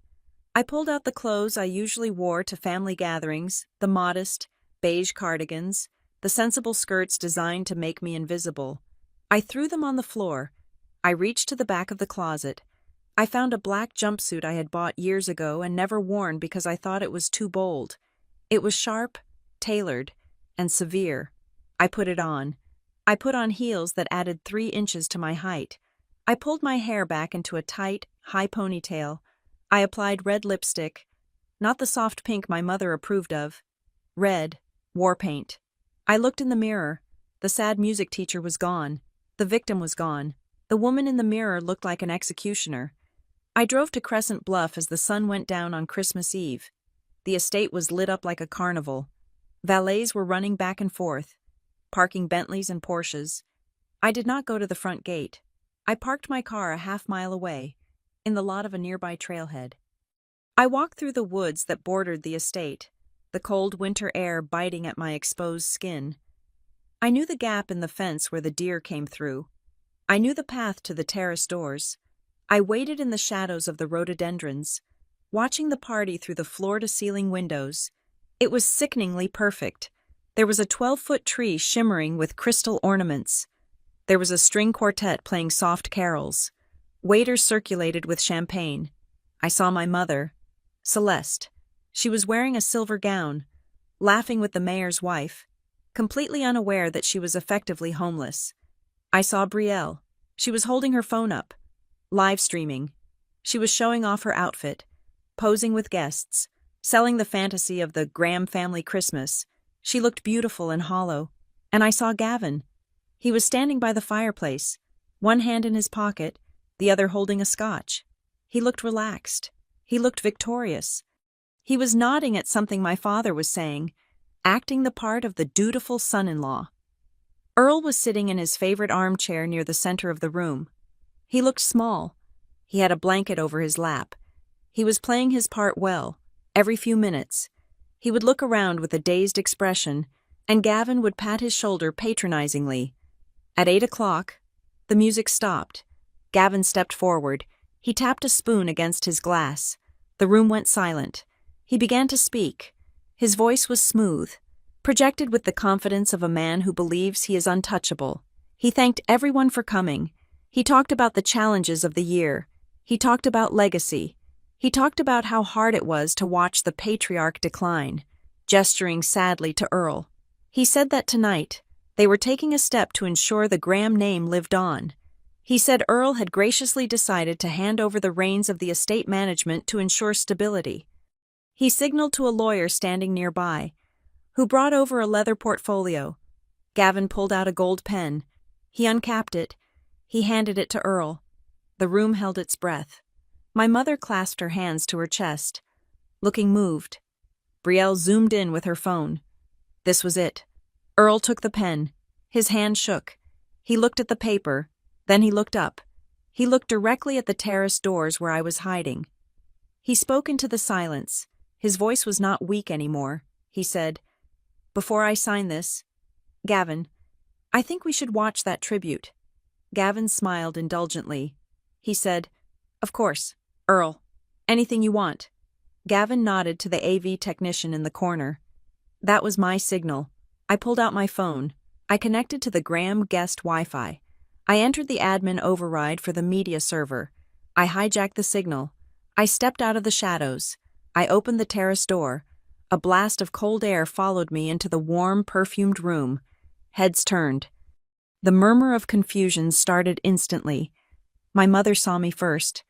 I pulled out the clothes I usually wore to family gatherings, the modest, beige cardigans, the sensible skirts designed to make me invisible. I threw them on the floor. I reached to the back of the closet. I found a black jumpsuit I had bought years ago and never worn because I thought it was too bold. It was sharp, tailored, and severe. I put it on. I put on heels that added 3 inches to my height. I pulled my hair back into a tight, high ponytail. I applied red lipstick, not the soft pink my mother approved of. Red, war paint. I looked in the mirror. The sad music teacher was gone. The victim was gone. The woman in the mirror looked like an executioner. I drove to Crescent Bluff as the sun went down on Christmas Eve. The estate was lit up like a carnival. Valets were running back and forth, parking Bentleys and Porsches. I did not go to the front gate. I parked my car a half-mile away, in the lot of a nearby trailhead. I walked through the woods that bordered the estate, the cold winter air biting at my exposed skin. I knew the gap in the fence where the deer came through. I knew the path to the terrace doors. I waited in the shadows of the rhododendrons, watching the party through the floor-to-ceiling windows. It was sickeningly perfect. There was a 12-foot tree shimmering with crystal ornaments. There was a string quartet playing soft carols. Waiters circulated with champagne. I saw my mother, Celeste. She was wearing a silver gown, laughing with the mayor's wife, completely unaware that she was effectively homeless. I saw Brielle. She was holding her phone up, live streaming. She was showing off her outfit, posing with guests, selling the fantasy of the Graham family Christmas. She looked beautiful and hollow. And I saw Gavin. He was standing by the fireplace, one hand in his pocket, the other holding a scotch. He looked relaxed. He looked victorious. He was nodding at something my father was saying, acting the part of the dutiful son-in-law. Earl was sitting in his favorite armchair near the center of the room. He looked small. He had a blanket over his lap. He was playing his part well. Every few minutes, he would look around with a dazed expression, and Gavin would pat his shoulder patronizingly. At 8 o'clock, the music stopped. Gavin stepped forward. He tapped a spoon against his glass. The room went silent. He began to speak. His voice was smooth, projected with the confidence of a man who believes he is untouchable. He thanked everyone for coming. He talked about the challenges of the year. He talked about legacy. He talked about how hard it was to watch the patriarch decline, gesturing sadly to Earl. He said that tonight, they were taking a step to ensure the Graham name lived on. He said Earl had graciously decided to hand over the reins of the estate management to ensure stability. He signaled to a lawyer standing nearby, who brought over a leather portfolio. Gavin pulled out a gold pen. He uncapped it. He handed it to Earl. The room held its breath. My mother clasped her hands to her chest, looking moved. Brielle zoomed in with her phone. This was it. Earl took the pen. His hand shook. He looked at the paper. Then he looked up. He looked directly at the terrace doors where I was hiding. He spoke into the silence. His voice was not weak anymore. He said, "Before I sign this, Gavin, I think we should watch that tribute." Gavin smiled indulgently. He said, "Of course, Earl. Anything you want." Gavin nodded to the AV technician in the corner. That was my signal. I pulled out my phone. I connected to the Graham guest Wi-Fi. I entered the admin override for the media server. I hijacked the signal. I stepped out of the shadows. I opened the terrace door. A blast of cold air followed me into the warm, perfumed room. Heads turned. The murmur of confusion started instantly. My mother saw me first.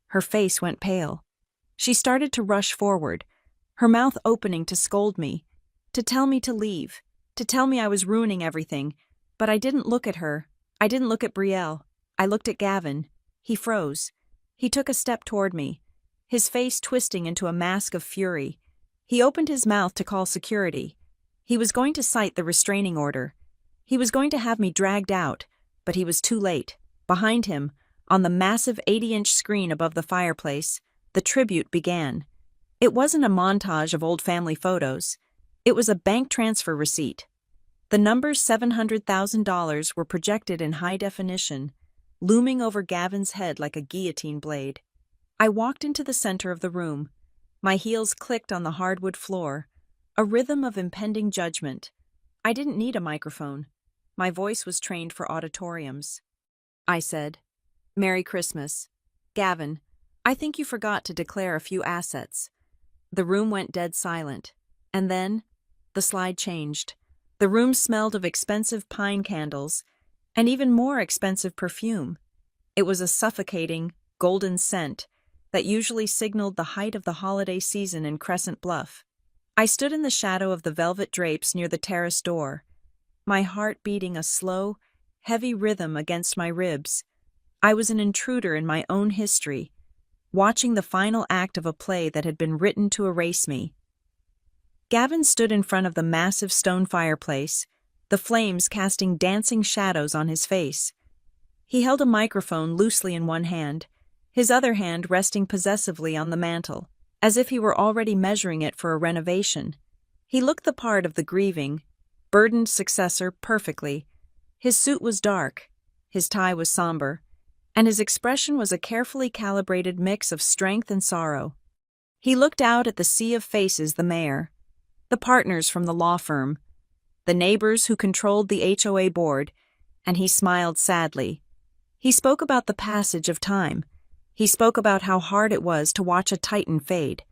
Her face went pale. She started to rush forward, her mouth opening to scold me, to tell me to leave, to tell me I was ruining everything. But I didn't look at her. I didn't look at Brielle. I looked at Gavin. He froze. He took a step toward me, his face twisting into a mask of fury. He opened his mouth to call security. He was going to cite the restraining order. He was going to have me dragged out, but he was too late. Behind him, on the massive 80-inch screen above the fireplace, the tribute began. It wasn't a montage of old family photos. It was a bank transfer receipt. The numbers $700,000 were projected in high definition, looming over Gavin's head like a guillotine blade. I walked into the center of the room. My heels clicked on the hardwood floor, a rhythm of impending judgment. I didn't need a microphone. My voice was trained for auditoriums. I said, "Merry Christmas. Gavin, I think you forgot to declare a few assets." The room went dead silent. And then, the slide changed. The room smelled of expensive pine candles, and even more expensive perfume. It was a suffocating, golden scent that usually signaled the height of the holiday season in Crescent Bluff. I stood in the shadow of the velvet drapes near the terrace door, my heart beating a slow, heavy rhythm against my ribs. I was an intruder in my own history, watching the final act of a play that had been written to erase me. Gavin stood in front of the massive stone fireplace, the flames casting dancing shadows on his face. He held a microphone loosely in one hand, his other hand resting possessively on the mantel, as if he were already measuring it for a renovation. He looked the part of the grieving, burdened successor perfectly. His suit was dark, his tie was somber, and his expression was a carefully calibrated mix of strength and sorrow. He looked out at the sea of faces: the mayor, the partners from the law firm, the neighbors who controlled the HOA board, and he smiled sadly. He spoke about the passage of time. He spoke about how hard it was to watch a titan fade.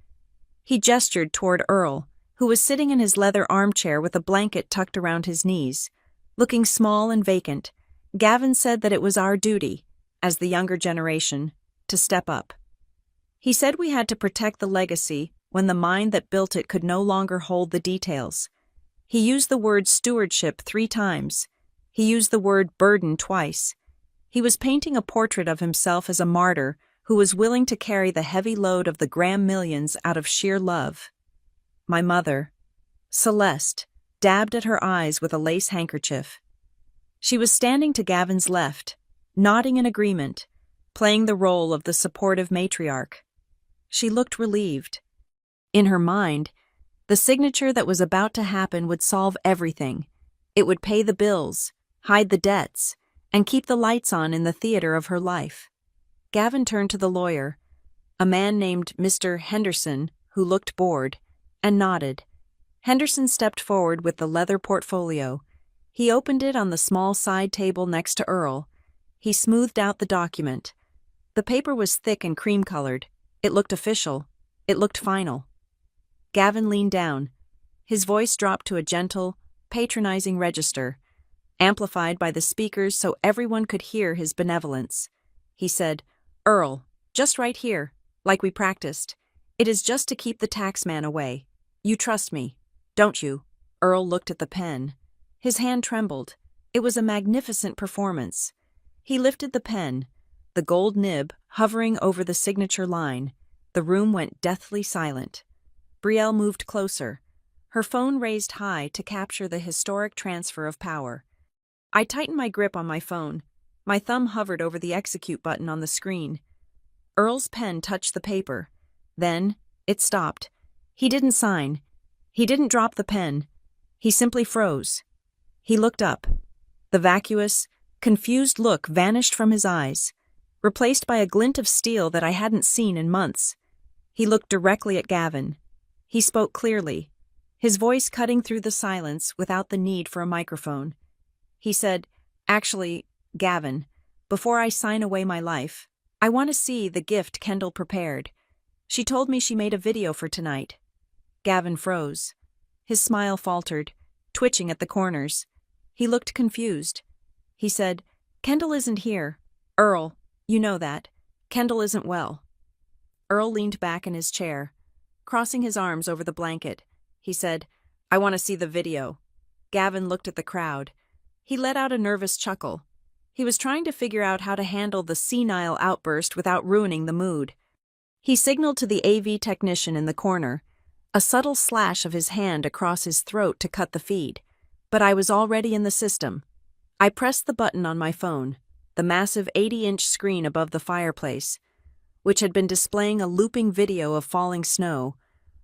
He gestured toward Earl, who was sitting in his leather armchair with a blanket tucked around his knees, looking small and vacant. Gavin said that it was our duty, as the younger generation, to step up. He said we had to protect the legacy when the mind that built it could no longer hold the details. He used the word stewardship 3 times. He used the word burden twice. He was painting a portrait of himself as a martyr who was willing to carry the heavy load of the Graham millions out of sheer love. My mother, Celeste, dabbed at her eyes with a lace handkerchief. She was standing to Gavin's left, nodding in agreement, playing the role of the supportive matriarch. She looked relieved. In her mind, the signature that was about to happen would solve everything. It would pay the bills, hide the debts, and keep the lights on in the theater of her life. Gavin turned to the lawyer, a man named Mr. Henderson, who looked bored, and nodded. Henderson stepped forward with the leather portfolio. He opened it on the small side table next to Earl. He smoothed out the document. The paper was thick and cream-colored. It looked official. It looked final. Gavin leaned down. His voice dropped to a gentle, patronizing register, amplified by the speakers so everyone could hear his benevolence. He said, "Earl, just right here, like we practiced. It is just to keep the taxman away. You trust me, don't you?" Earl looked at the pen. His hand trembled. It was a magnificent performance. He lifted the pen, the gold nib hovering over the signature line. The room went deathly silent. Brielle moved closer, her phone raised high to capture the historic transfer of power. I tightened my grip on my phone. My thumb hovered over the execute button on the screen. Earl's pen touched the paper. Then, it stopped. He didn't sign. He didn't drop the pen. He simply froze. He looked up. The vacuous, confused look vanished from his eyes, replaced by a glint of steel that I hadn't seen in months. He looked directly at Gavin. He spoke clearly, his voice cutting through the silence without the need for a microphone. He said, "Actually, Gavin, before I sign away my life, I want to see the gift Kendall prepared. She told me she made a video for tonight." Gavin froze. His smile faltered, twitching at the corners. He looked confused. He said, "Kendall isn't here. Earl, you know that. Kendall isn't well." Earl leaned back in his chair, crossing his arms over the blanket. He said, "I want to see the video." Gavin looked at the crowd. He let out a nervous chuckle. He was trying to figure out how to handle the senile outburst without ruining the mood. He signaled to the AV technician in the corner, a subtle slash of his hand across his throat to cut the feed. But I was already in the system. I pressed the button on my phone, the massive 80-inch screen above the fireplace, which had been displaying a looping video of falling snow,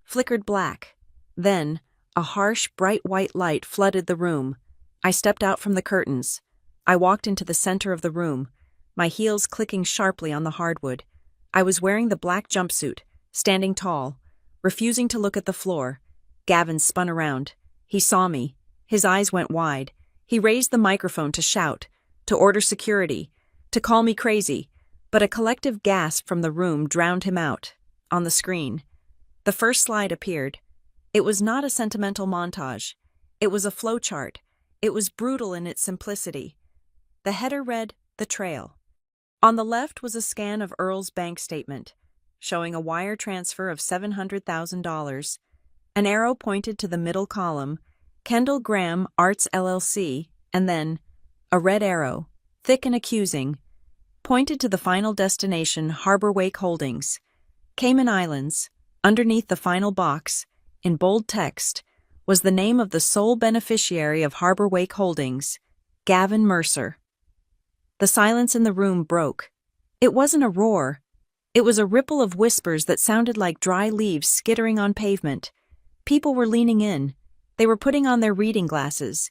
flickered black. Then, a harsh, bright white light flooded the room. I stepped out from the curtains. I walked into the center of the room, my heels clicking sharply on the hardwood. I was wearing the black jumpsuit, standing tall, refusing to look at the floor. Gavin spun around. He saw me. His eyes went wide. He raised the microphone to shout, to order security, to call me crazy, but a collective gasp from the room drowned him out. On the screen, the first slide appeared. It was not a sentimental montage. It was a flowchart. It was brutal in its simplicity. The header read, "The Trail." On the left was a scan of Earl's bank statement, showing a wire transfer of $700,000. An arrow pointed to the middle column, Kendall Graham Arts LLC, and then a red arrow, thick and accusing, pointed to the final destination, Harbor Wake Holdings, Cayman Islands. Underneath the final box, in bold text, was the name of the sole beneficiary of Harbor Wake Holdings, Gavin Mercer. The silence in the room broke. It wasn't a roar. It was a ripple of whispers that sounded like dry leaves skittering on pavement. People were leaning in. They were putting on their reading glasses.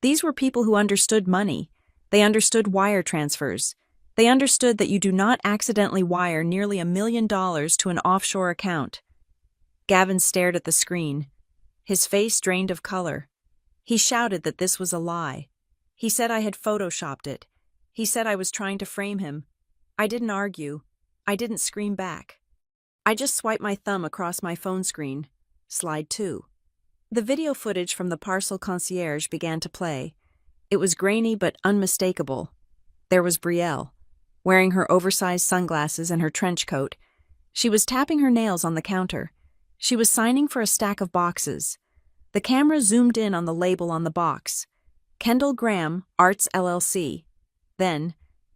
These were people who understood money. They understood wire transfers. They understood that you do not accidentally wire nearly $1 million to an offshore account. Gavin stared at the screen. His face drained of color. He shouted that this was a lie. He said I had photoshopped it. He said I was trying to frame him. I didn't argue. I didn't scream back. I just swiped my thumb across my phone screen. Slide 2. The video footage from the parcel concierge began to play. It was grainy but unmistakable. There was Brielle, wearing her oversized sunglasses and her trench coat. She was tapping her nails on the counter. She was signing for a stack of boxes. The camera zoomed in on the label on the box, Kendall Graham Arts LLC. Then,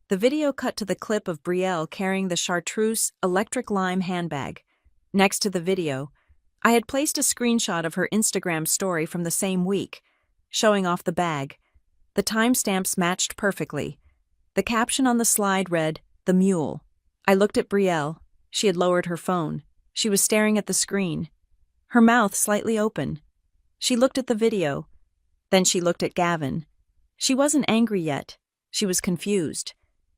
the video cut to the clip of Brielle carrying the Chartreuse electric lime handbag. Next to the video, I had placed a screenshot of her Instagram story from the same week, showing off the bag. The timestamps matched perfectly. The caption on the slide read, "The Mule." I looked at Brielle. She had lowered her phone. She was staring at the screen, her mouth slightly open. She looked at the video. Then she looked at Gavin. She wasn't angry yet. She was confused.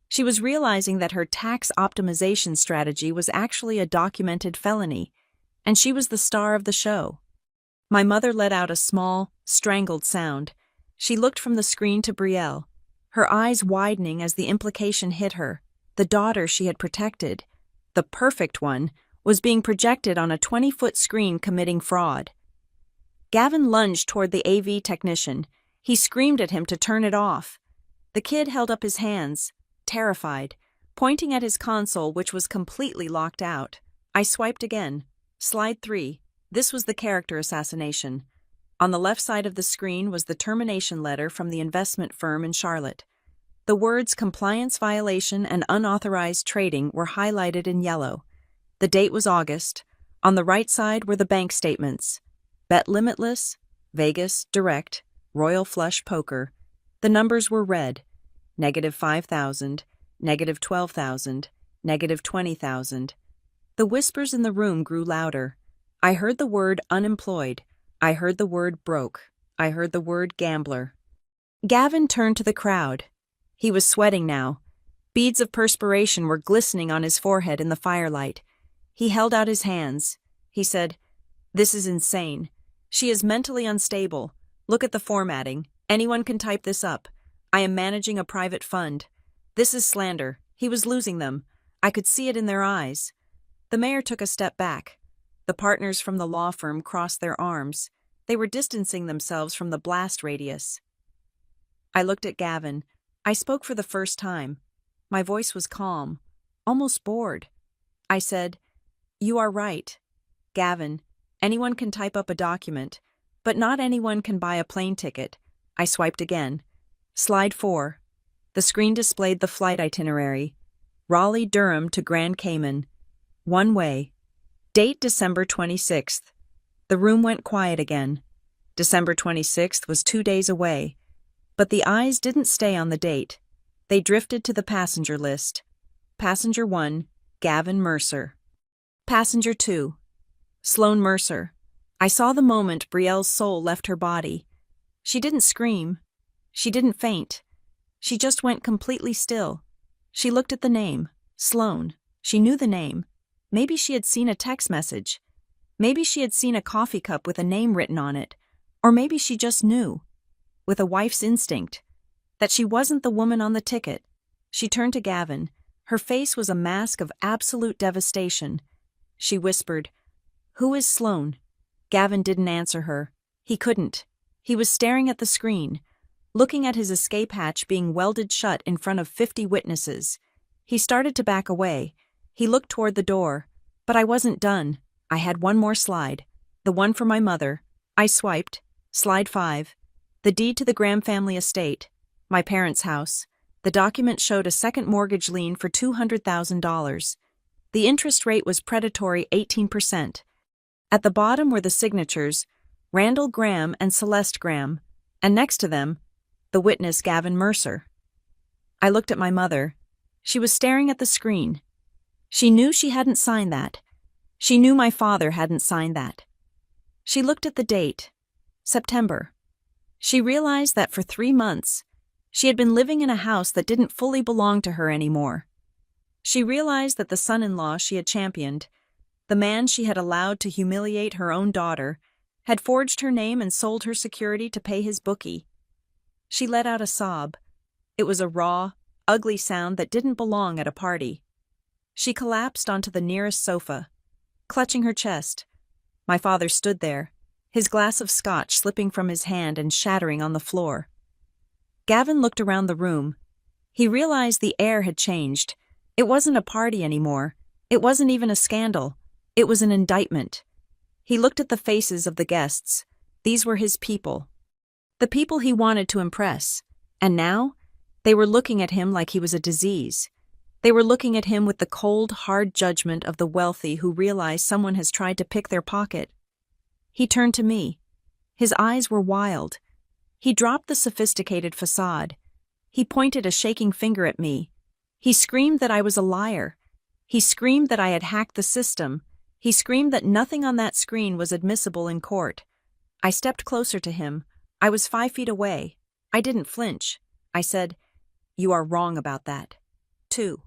She was realizing that her tax optimization strategy was actually a documented felony, and she was the star of the show. My mother let out a small, strangled sound. She looked from the screen to Brielle, her eyes widening as the implication hit her. The daughter she had protected, the perfect one, was being projected on a 20-foot screen committing fraud. Gavin lunged toward the AV technician. He screamed at him to turn it off. The kid held up his hands, terrified, pointing at his console, which was completely locked out. I swiped again. Slide 3. This was the character assassination. On the left side of the screen was the termination letter from the investment firm in Charlotte. The words compliance violation and unauthorized trading were highlighted in yellow. The date was August. On the right side were the bank statements. Bet Limitless, Vegas, Direct, Royal Flush Poker. The numbers were red. -5,000, -12,000, -20,000. The whispers in the room grew louder. I heard the word unemployed. I heard the word broke. I heard the word gambler. Gavin turned to the crowd. He was sweating now. Beads of perspiration were glistening on his forehead in the firelight. He held out his hands. He said, "This is insane. She is mentally unstable. Look at the formatting. Anyone can type this up. I am managing a private fund. This is slander." He was losing them. I could see it in their eyes. The mayor took a step back. The partners from the law firm crossed their arms. They were distancing themselves from the blast radius. I looked at Gavin. I spoke for the first time. My voice was calm, almost bored. I said, "You are right. Gavin, anyone can type up a document, but not anyone can buy a plane ticket." I swiped again. Slide 4. The screen displayed the flight itinerary. Raleigh-Durham to Grand Cayman. One way. Date December 26th. The room went quiet again. December 26th was 2 days away. But the eyes didn't stay on the date. They drifted to the passenger list. Passenger 1, Gavin Mercer. Passenger 2, Sloan Mercer. I saw the moment Brielle's soul left her body. She didn't scream. She didn't faint. She just went completely still. She looked at the name, Sloan. She knew the name. Maybe she had seen a text message. Maybe she had seen a coffee cup with a name written on it. Or maybe she just knew. with a wife's instinct, that she wasn't the woman on the ticket. She turned to Gavin. Her face was a mask of absolute devastation. She whispered, "Who is Sloane?" Gavin didn't answer her. He couldn't. He was staring at the screen, looking at his escape hatch being welded shut in front of 50 witnesses. He started to back away. He looked toward the door. But I wasn't done. I had one more slide. The one for my mother. I swiped. Slide 5. The deed to the Graham family estate. My parents' house. The document showed a second mortgage lien for $200,000. The interest rate was predatory 18%. At the bottom were the signatures, Randall Graham and Celeste Graham, and next to them, the witness Gavin Mercer. I looked at my mother. She was staring at the screen. She knew she hadn't signed that. She knew my father hadn't signed that. She looked at the date, September. She realized that for 3 months, she had been living in a house that didn't fully belong to her anymore. She realized that the son-in-law she had championed, the man she had allowed to humiliate her own daughter, had forged her name and sold her security to pay his bookie. She let out a sob. It was a raw, ugly sound that didn't belong at a party. She collapsed onto the nearest sofa, clutching her chest. My father stood there, his glass of scotch slipping from his hand and shattering on the floor. Gavin looked around the room. He realized the air had changed. It wasn't a party anymore. It wasn't even a scandal. It was an indictment. He looked at the faces of the guests. These were his people. The people he wanted to impress. And now, they were looking at him like he was a disease. They were looking at him with the cold, hard judgment of the wealthy who realize someone has tried to pick their pocket. He turned to me. His eyes were wild. He dropped the sophisticated facade. He pointed a shaking finger at me. He screamed that I was a liar. He screamed that I had hacked the system. He screamed that nothing on that screen was admissible in court. I stepped closer to him. I was 5 feet away. I didn't flinch. I said, "You are wrong about that." 2.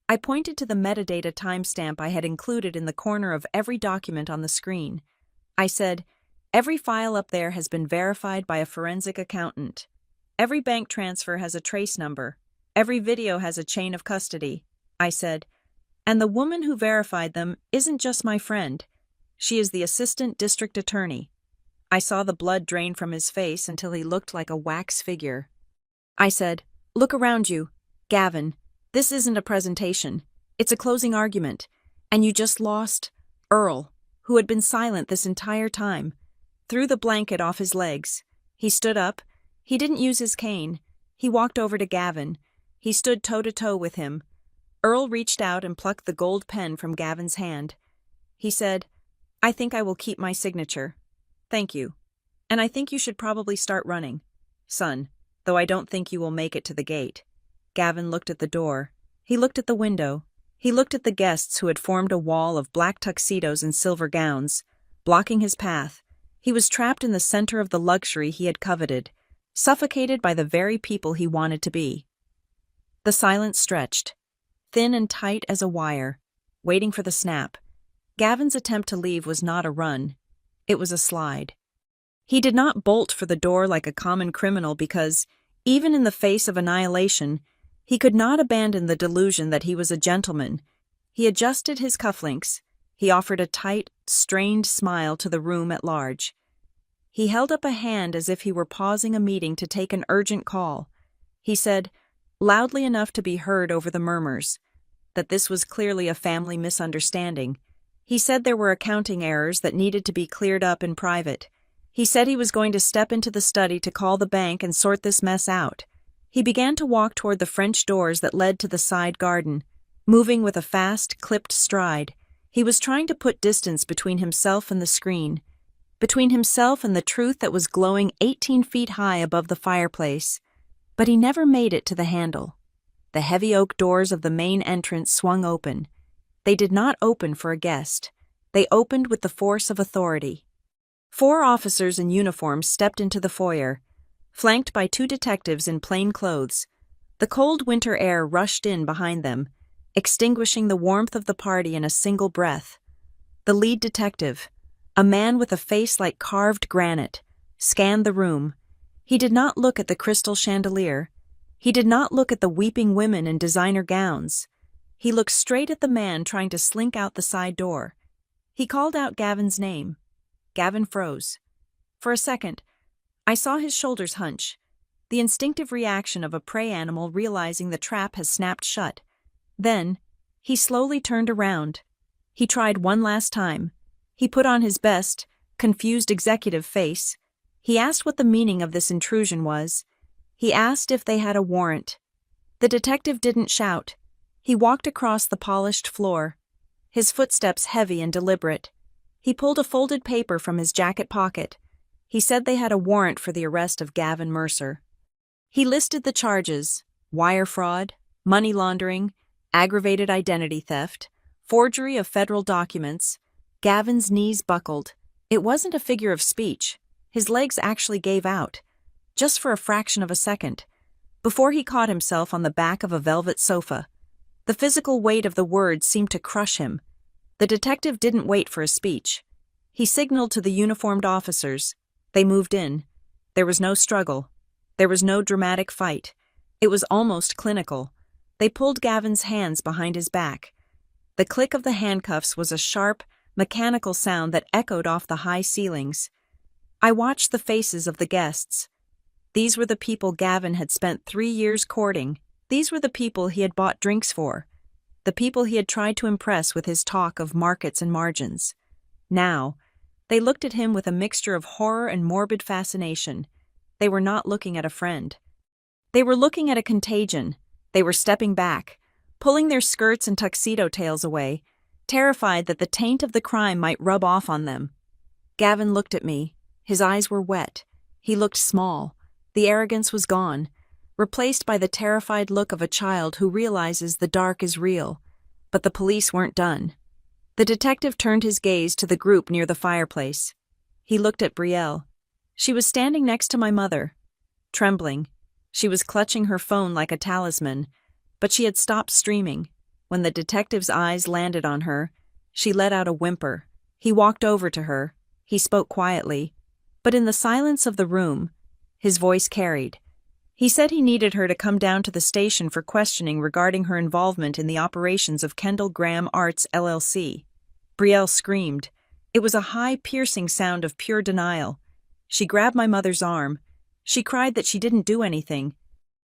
I pointed to the metadata timestamp I had included in the corner of every document on the screen. I said, "Every file up there has been verified by a forensic accountant. Every bank transfer has a trace number. Every video has a chain of custody." I said, "And the woman who verified them isn't just my friend. She is the assistant district attorney." I saw the blood drain from his face until he looked like a wax figure. I said, "Look around you. Gavin, this isn't a presentation. It's a closing argument. And you just lost Earl, who had been silent this entire time, threw the blanket off his legs. He stood up. He didn't use his cane. He walked over to Gavin. He stood toe-to-toe with him. Earl reached out and plucked the gold pen from Gavin's hand. He said, "I think I will keep my signature. Thank you. And I think you should probably start running, son, though I don't think you will make it to the gate." Gavin looked at the door. He looked at the window. He looked at the guests who had formed a wall of black tuxedos and silver gowns, blocking his path. He was trapped in the center of the luxury he had coveted, suffocated by the very people he wanted to be. The silence stretched, thin and tight as a wire, waiting for the snap. Gavin's attempt to leave was not a run. It was a slide. He did not bolt for the door like a common criminal because, even in the face of annihilation, he could not abandon the delusion that he was a gentleman. He adjusted his cufflinks. He offered a tight, strained smile to the room at large. He held up a hand as if he were pausing a meeting to take an urgent call. He said, loudly enough to be heard over the murmurs, that this was clearly a family misunderstanding. He said there were accounting errors that needed to be cleared up in private. He said he was going to step into the study to call the bank and sort this mess out. He began to walk toward the French doors that led to the side garden, moving with a fast, clipped stride. He was trying to put distance between himself and the screen, between himself and the truth that was glowing 18 feet high above the fireplace. But he never made it to the handle. The heavy oak doors of the main entrance swung open. They did not open for a guest. They opened with the force of authority. 4 officers in uniform stepped into the foyer, flanked by 2 detectives in plain clothes. The cold winter air rushed in behind them, extinguishing the warmth of the party in a single breath. The lead detective, a man with a face like carved granite, scanned the room. He did not look at the crystal chandelier. He did not look at the weeping women in designer gowns. He looked straight at the man trying to slink out the side door. He called out Gavin's name. Gavin froze. For a second, I saw his shoulders hunch, the instinctive reaction of a prey animal realizing the trap has snapped shut. Then, he slowly turned around. He tried one last time. He put on his best, confused executive face. He asked what the meaning of this intrusion was. He asked if they had a warrant. The detective didn't shout. He walked across the polished floor, his footsteps heavy and deliberate. He pulled a folded paper from his jacket pocket. He said they had a warrant for the arrest of Gavin Mercer. He listed the charges: wire fraud, money laundering, aggravated identity theft, forgery of federal documents. Gavin's knees buckled. It wasn't a figure of speech. His legs actually gave out, just for a fraction of a second, before he caught himself on the back of a velvet sofa. The physical weight of the words seemed to crush him. The detective didn't wait for a speech. He signaled to the uniformed officers. They moved in. There was no struggle. There was no dramatic fight. It was almost clinical. They pulled Gavin's hands behind his back. The click of the handcuffs was a sharp, mechanical sound that echoed off the high ceilings. I watched the faces of the guests. These were the people Gavin had spent 3 years courting. These were the people he had bought drinks for. The people he had tried to impress with his talk of markets and margins. Now, they looked at him with a mixture of horror and morbid fascination. They were not looking at a friend. They were looking at a contagion. They were stepping back, pulling their skirts and tuxedo tails away, terrified that the taint of the crime might rub off on them. Gavin looked at me. His eyes were wet. He looked small. The arrogance was gone, replaced by the terrified look of a child who realizes the dark is real. But the police weren't done. The detective turned his gaze to the group near the fireplace. He looked at Brielle. She was standing next to my mother, trembling. She was clutching her phone like a talisman, but she had stopped streaming. When the detective's eyes landed on her, she let out a whimper. He walked over to her. He spoke quietly, but in the silence of the room, his voice carried. He said he needed her to come down to the station for questioning regarding her involvement in the operations of Kendall Graham Arts LLC. Brielle screamed. It was a high, piercing sound of pure denial. She grabbed my mother's arm. She cried that she didn't do anything.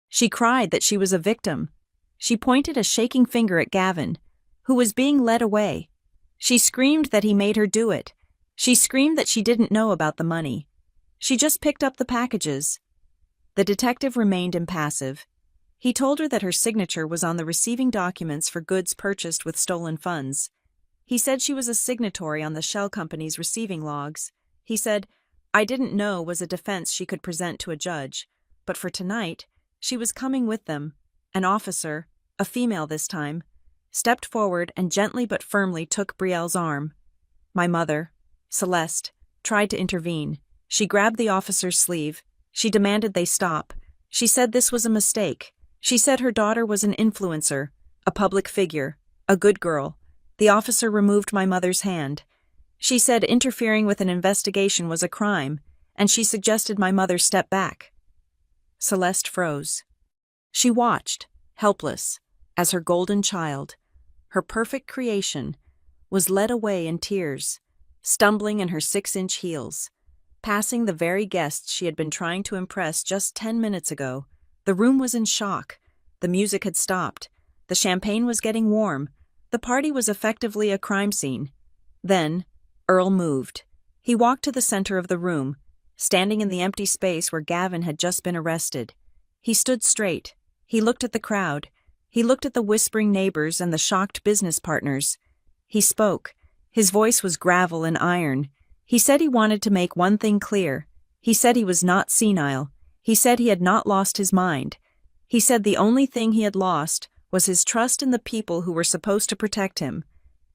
She cried that she was a victim. She pointed a shaking finger at Gavin, who was being led away. She screamed that he made her do it. She screamed that she didn't know about the money. She just picked up the packages. The detective remained impassive. He told her that her signature was on the receiving documents for goods purchased with stolen funds. He said she was a signatory on the shell company's receiving logs. He said, "I didn't know" was a defense she could present to a judge, but for tonight, she was coming with them. An officer, a female this time, stepped forward and gently but firmly took Brielle's arm. My mother, Celeste, tried to intervene. She grabbed the officer's sleeve. She demanded they stop. She said this was a mistake. She said her daughter was an influencer, a public figure, a good girl. The officer removed my mother's hand. She said interfering with an investigation was a crime, and she suggested my mother step back. Celeste froze. She watched, helpless, as her golden child, her perfect creation, was led away in tears, stumbling in her 6-inch heels, passing the very guests she had been trying to impress just 10 minutes ago. The room was in shock. The music had stopped. The champagne was getting warm. The party was effectively a crime scene. Then, Earl moved. He walked to the center of the room, standing in the empty space where Gavin had just been arrested. He stood straight. He looked at the crowd. He looked at the whispering neighbors and the shocked business partners. He spoke. His voice was gravel and iron. He said he wanted to make one thing clear. He said he was not senile. He said he had not lost his mind. He said the only thing he had lost was his trust in the people who were supposed to protect him.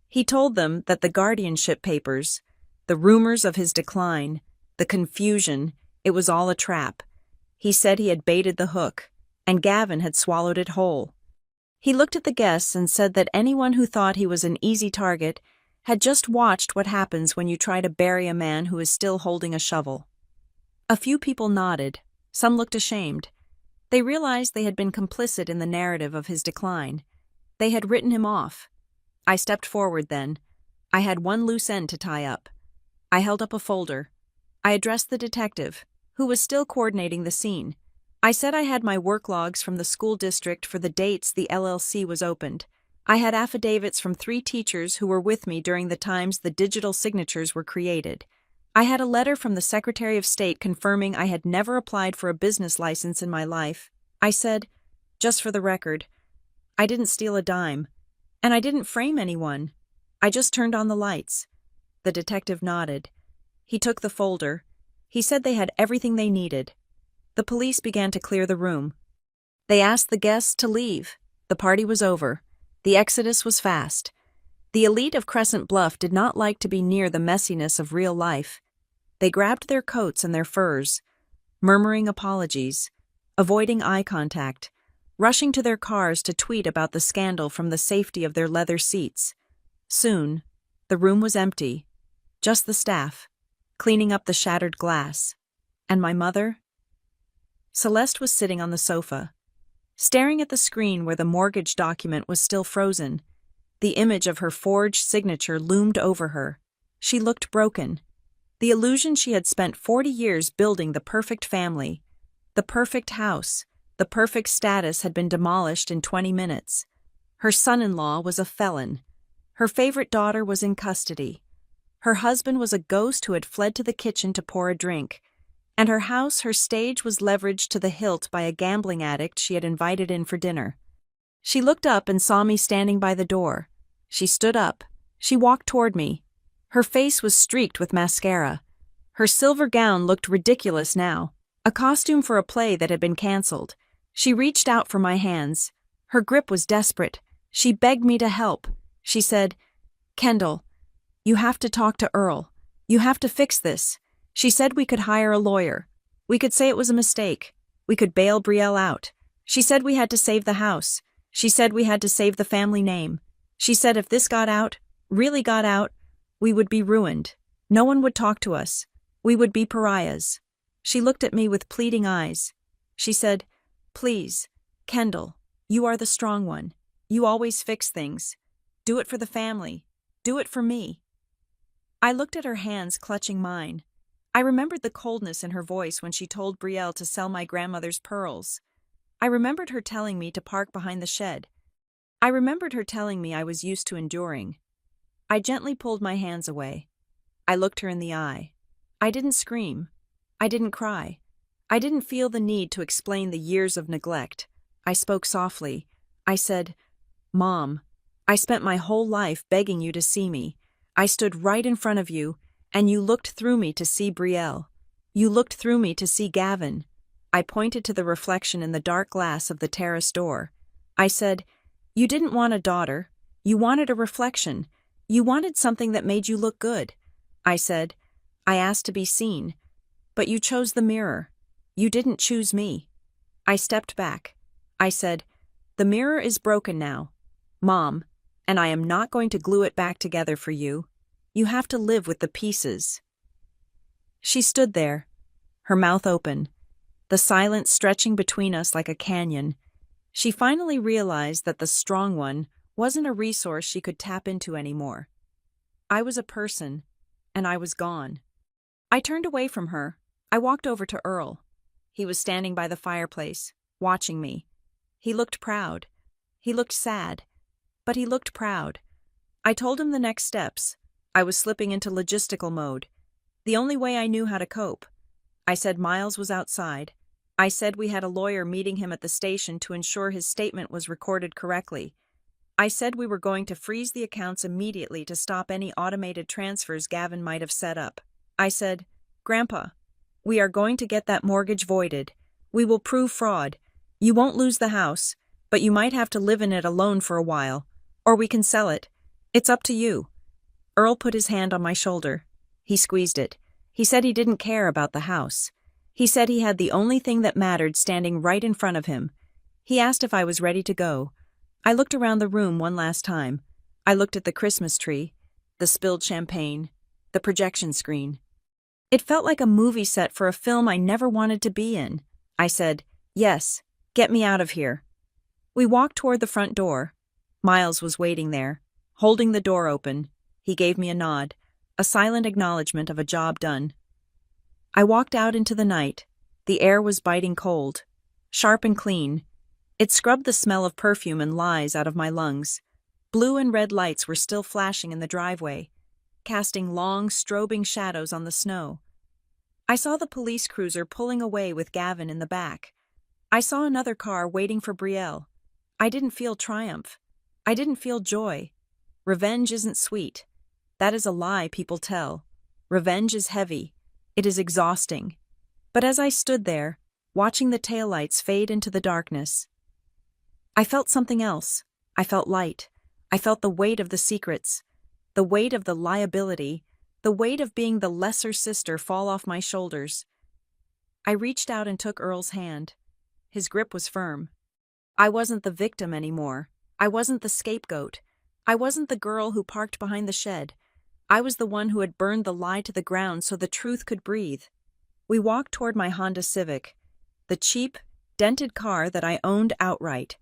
He told them that the guardianship papers, the rumors of his decline, the confusion, it was all a trap. He said he had baited the hook, and Gavin had swallowed it whole. He looked at the guests and said that anyone who thought he was an easy target had just watched what happens when you try to bury a man who is still holding a shovel. A few people nodded. Some looked ashamed. They realized they had been complicit in the narrative of his decline. They had written him off. I stepped forward then. I had one loose end to tie up. I held up a folder. I addressed the detective, who was still coordinating the scene. I said I had my work logs from the school district for the dates the LLC was opened. I had affidavits from 3 teachers who were with me during the times the digital signatures were created. I had a letter from the Secretary of State confirming I had never applied for a business license in my life. I said, just for the record, I didn't steal a dime, and I didn't frame anyone. I just turned on the lights. The detective nodded. He took the folder. He said they had everything they needed. The police began to clear the room. They asked the guests to leave. The party was over. The exodus was fast. The elite of Crescent Bluff did not like to be near the messiness of real life. They grabbed their coats and their furs, murmuring apologies, avoiding eye contact, rushing to their cars to tweet about the scandal from the safety of their leather seats. Soon, the room was empty, just the staff, cleaning up the shattered glass. And my mother? Celeste was sitting on the sofa, staring at the screen where the mortgage document was still frozen. The image of her forged signature loomed over her. She looked broken. The illusion she had spent 40 years building the perfect family, the perfect house, the perfect status had been demolished in 20 minutes. Her son-in-law was a felon. Her favorite daughter was in custody. Her husband was a ghost who had fled to the kitchen to pour a drink. And her house, her stage, was leveraged to the hilt by a gambling addict she had invited in for dinner. She looked up and saw me standing by the door. She stood up. She walked toward me. Her face was streaked with mascara. Her silver gown looked ridiculous now, a costume for a play that had been canceled. She reached out for my hands. Her grip was desperate. She begged me to help. She said, "Kendall, you have to talk to Earl. You have to fix this." She said we could hire a lawyer. We could say it was a mistake. We could bail Brielle out. She said we had to save the house. She said we had to save the family name. She said if this got out, really got out, we would be ruined. No one would talk to us. We would be pariahs. She looked at me with pleading eyes. She said, "Please, Kendall, you are the strong one. You always fix things. Do it for the family. Do it for me." I looked at her hands clutching mine. I remembered the coldness in her voice when she told Brielle to sell my grandmother's pearls. I remembered her telling me to park behind the shed. I remembered her telling me I was used to enduring. I gently pulled my hands away. I looked her in the eye. I didn't scream. I didn't cry. I didn't feel the need to explain the years of neglect. I spoke softly. I said, "Mom, I spent my whole life begging you to see me. I stood right in front of you, and you looked through me to see Brielle. You looked through me to see Gavin." I pointed to the reflection in the dark glass of the terrace door. I said, "You didn't want a daughter. You wanted a reflection. You wanted something that made you look good." I said, "I asked to be seen. But you chose the mirror. You didn't choose me." I stepped back. I said, "The mirror is broken now, Mom, and I am not going to glue it back together for you. You have to live with the pieces." She stood there, her mouth open, the silence stretching between us like a canyon. She finally realized that the strong one wasn't a resource she could tap into anymore. I was a person, and I was gone. I turned away from her. I walked over to Earl. He was standing by the fireplace, watching me. He looked proud. He looked sad, but he looked proud. I told him the next steps. I was slipping into logistical mode, the only way I knew how to cope. I said Miles was outside. I said we had a lawyer meeting him at the station to ensure his statement was recorded correctly. I said we were going to freeze the accounts immediately to stop any automated transfers Gavin might have set up. I said, "Grandpa, we are going to get that mortgage voided. We will prove fraud. You won't lose the house, but you might have to live in it alone for a while, or we can sell it. It's up to you." Earl put his hand on my shoulder. He squeezed it. He said he didn't care about the house. He said he had the only thing that mattered standing right in front of him. He asked if I was ready to go. I looked around the room one last time. I looked at the Christmas tree, the spilled champagne, the projection screen. It felt like a movie set for a film I never wanted to be in. I said, "Yes, get me out of here." We walked toward the front door. Miles was waiting there, holding the door open. He gave me a nod, a silent acknowledgement of a job done. I walked out into the night. The air was biting cold, sharp and clean. It scrubbed the smell of perfume and lies out of my lungs. Blue and red lights were still flashing in the driveway, casting long, strobing shadows on the snow. I saw the police cruiser pulling away with Gavin in the back. I saw another car waiting for Brielle. I didn't feel triumph. I didn't feel joy. Revenge isn't sweet. That is a lie people tell. Revenge is heavy. It is exhausting. But as I stood there, watching the taillights fade into the darkness, I felt something else. I felt light. I felt the weight of the secrets, the weight of the liability, the weight of being the lesser sister fall off my shoulders. I reached out and took Earl's hand. His grip was firm. I wasn't the victim anymore. I wasn't the scapegoat. I wasn't the girl who parked behind the shed. I was the one who had burned the lie to the ground so the truth could breathe. We walked toward my Honda Civic, the cheap, dented car that I owned outright.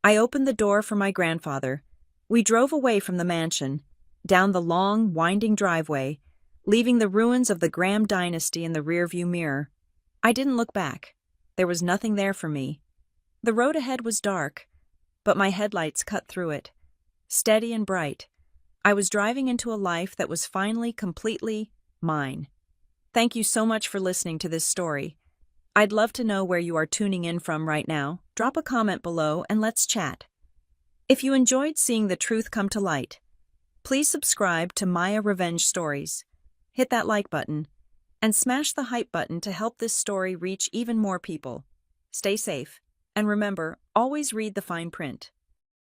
I opened the door for my grandfather. We drove away from the mansion, down the long, winding driveway, leaving the ruins of the Graham dynasty in the rearview mirror. I didn't look back. There was nothing there for me. The road ahead was dark, but my headlights cut through it, steady and bright. I was driving into a life that was finally completely mine. Thank you so much for listening to this story. I'd love to know where you are tuning in from right now. Drop a comment below and let's chat. If you enjoyed seeing the truth come to light, please subscribe to Maya Revenge Stories. Hit that like button and smash the hype button to help this story reach even more people. Stay safe, and remember, always read the fine print.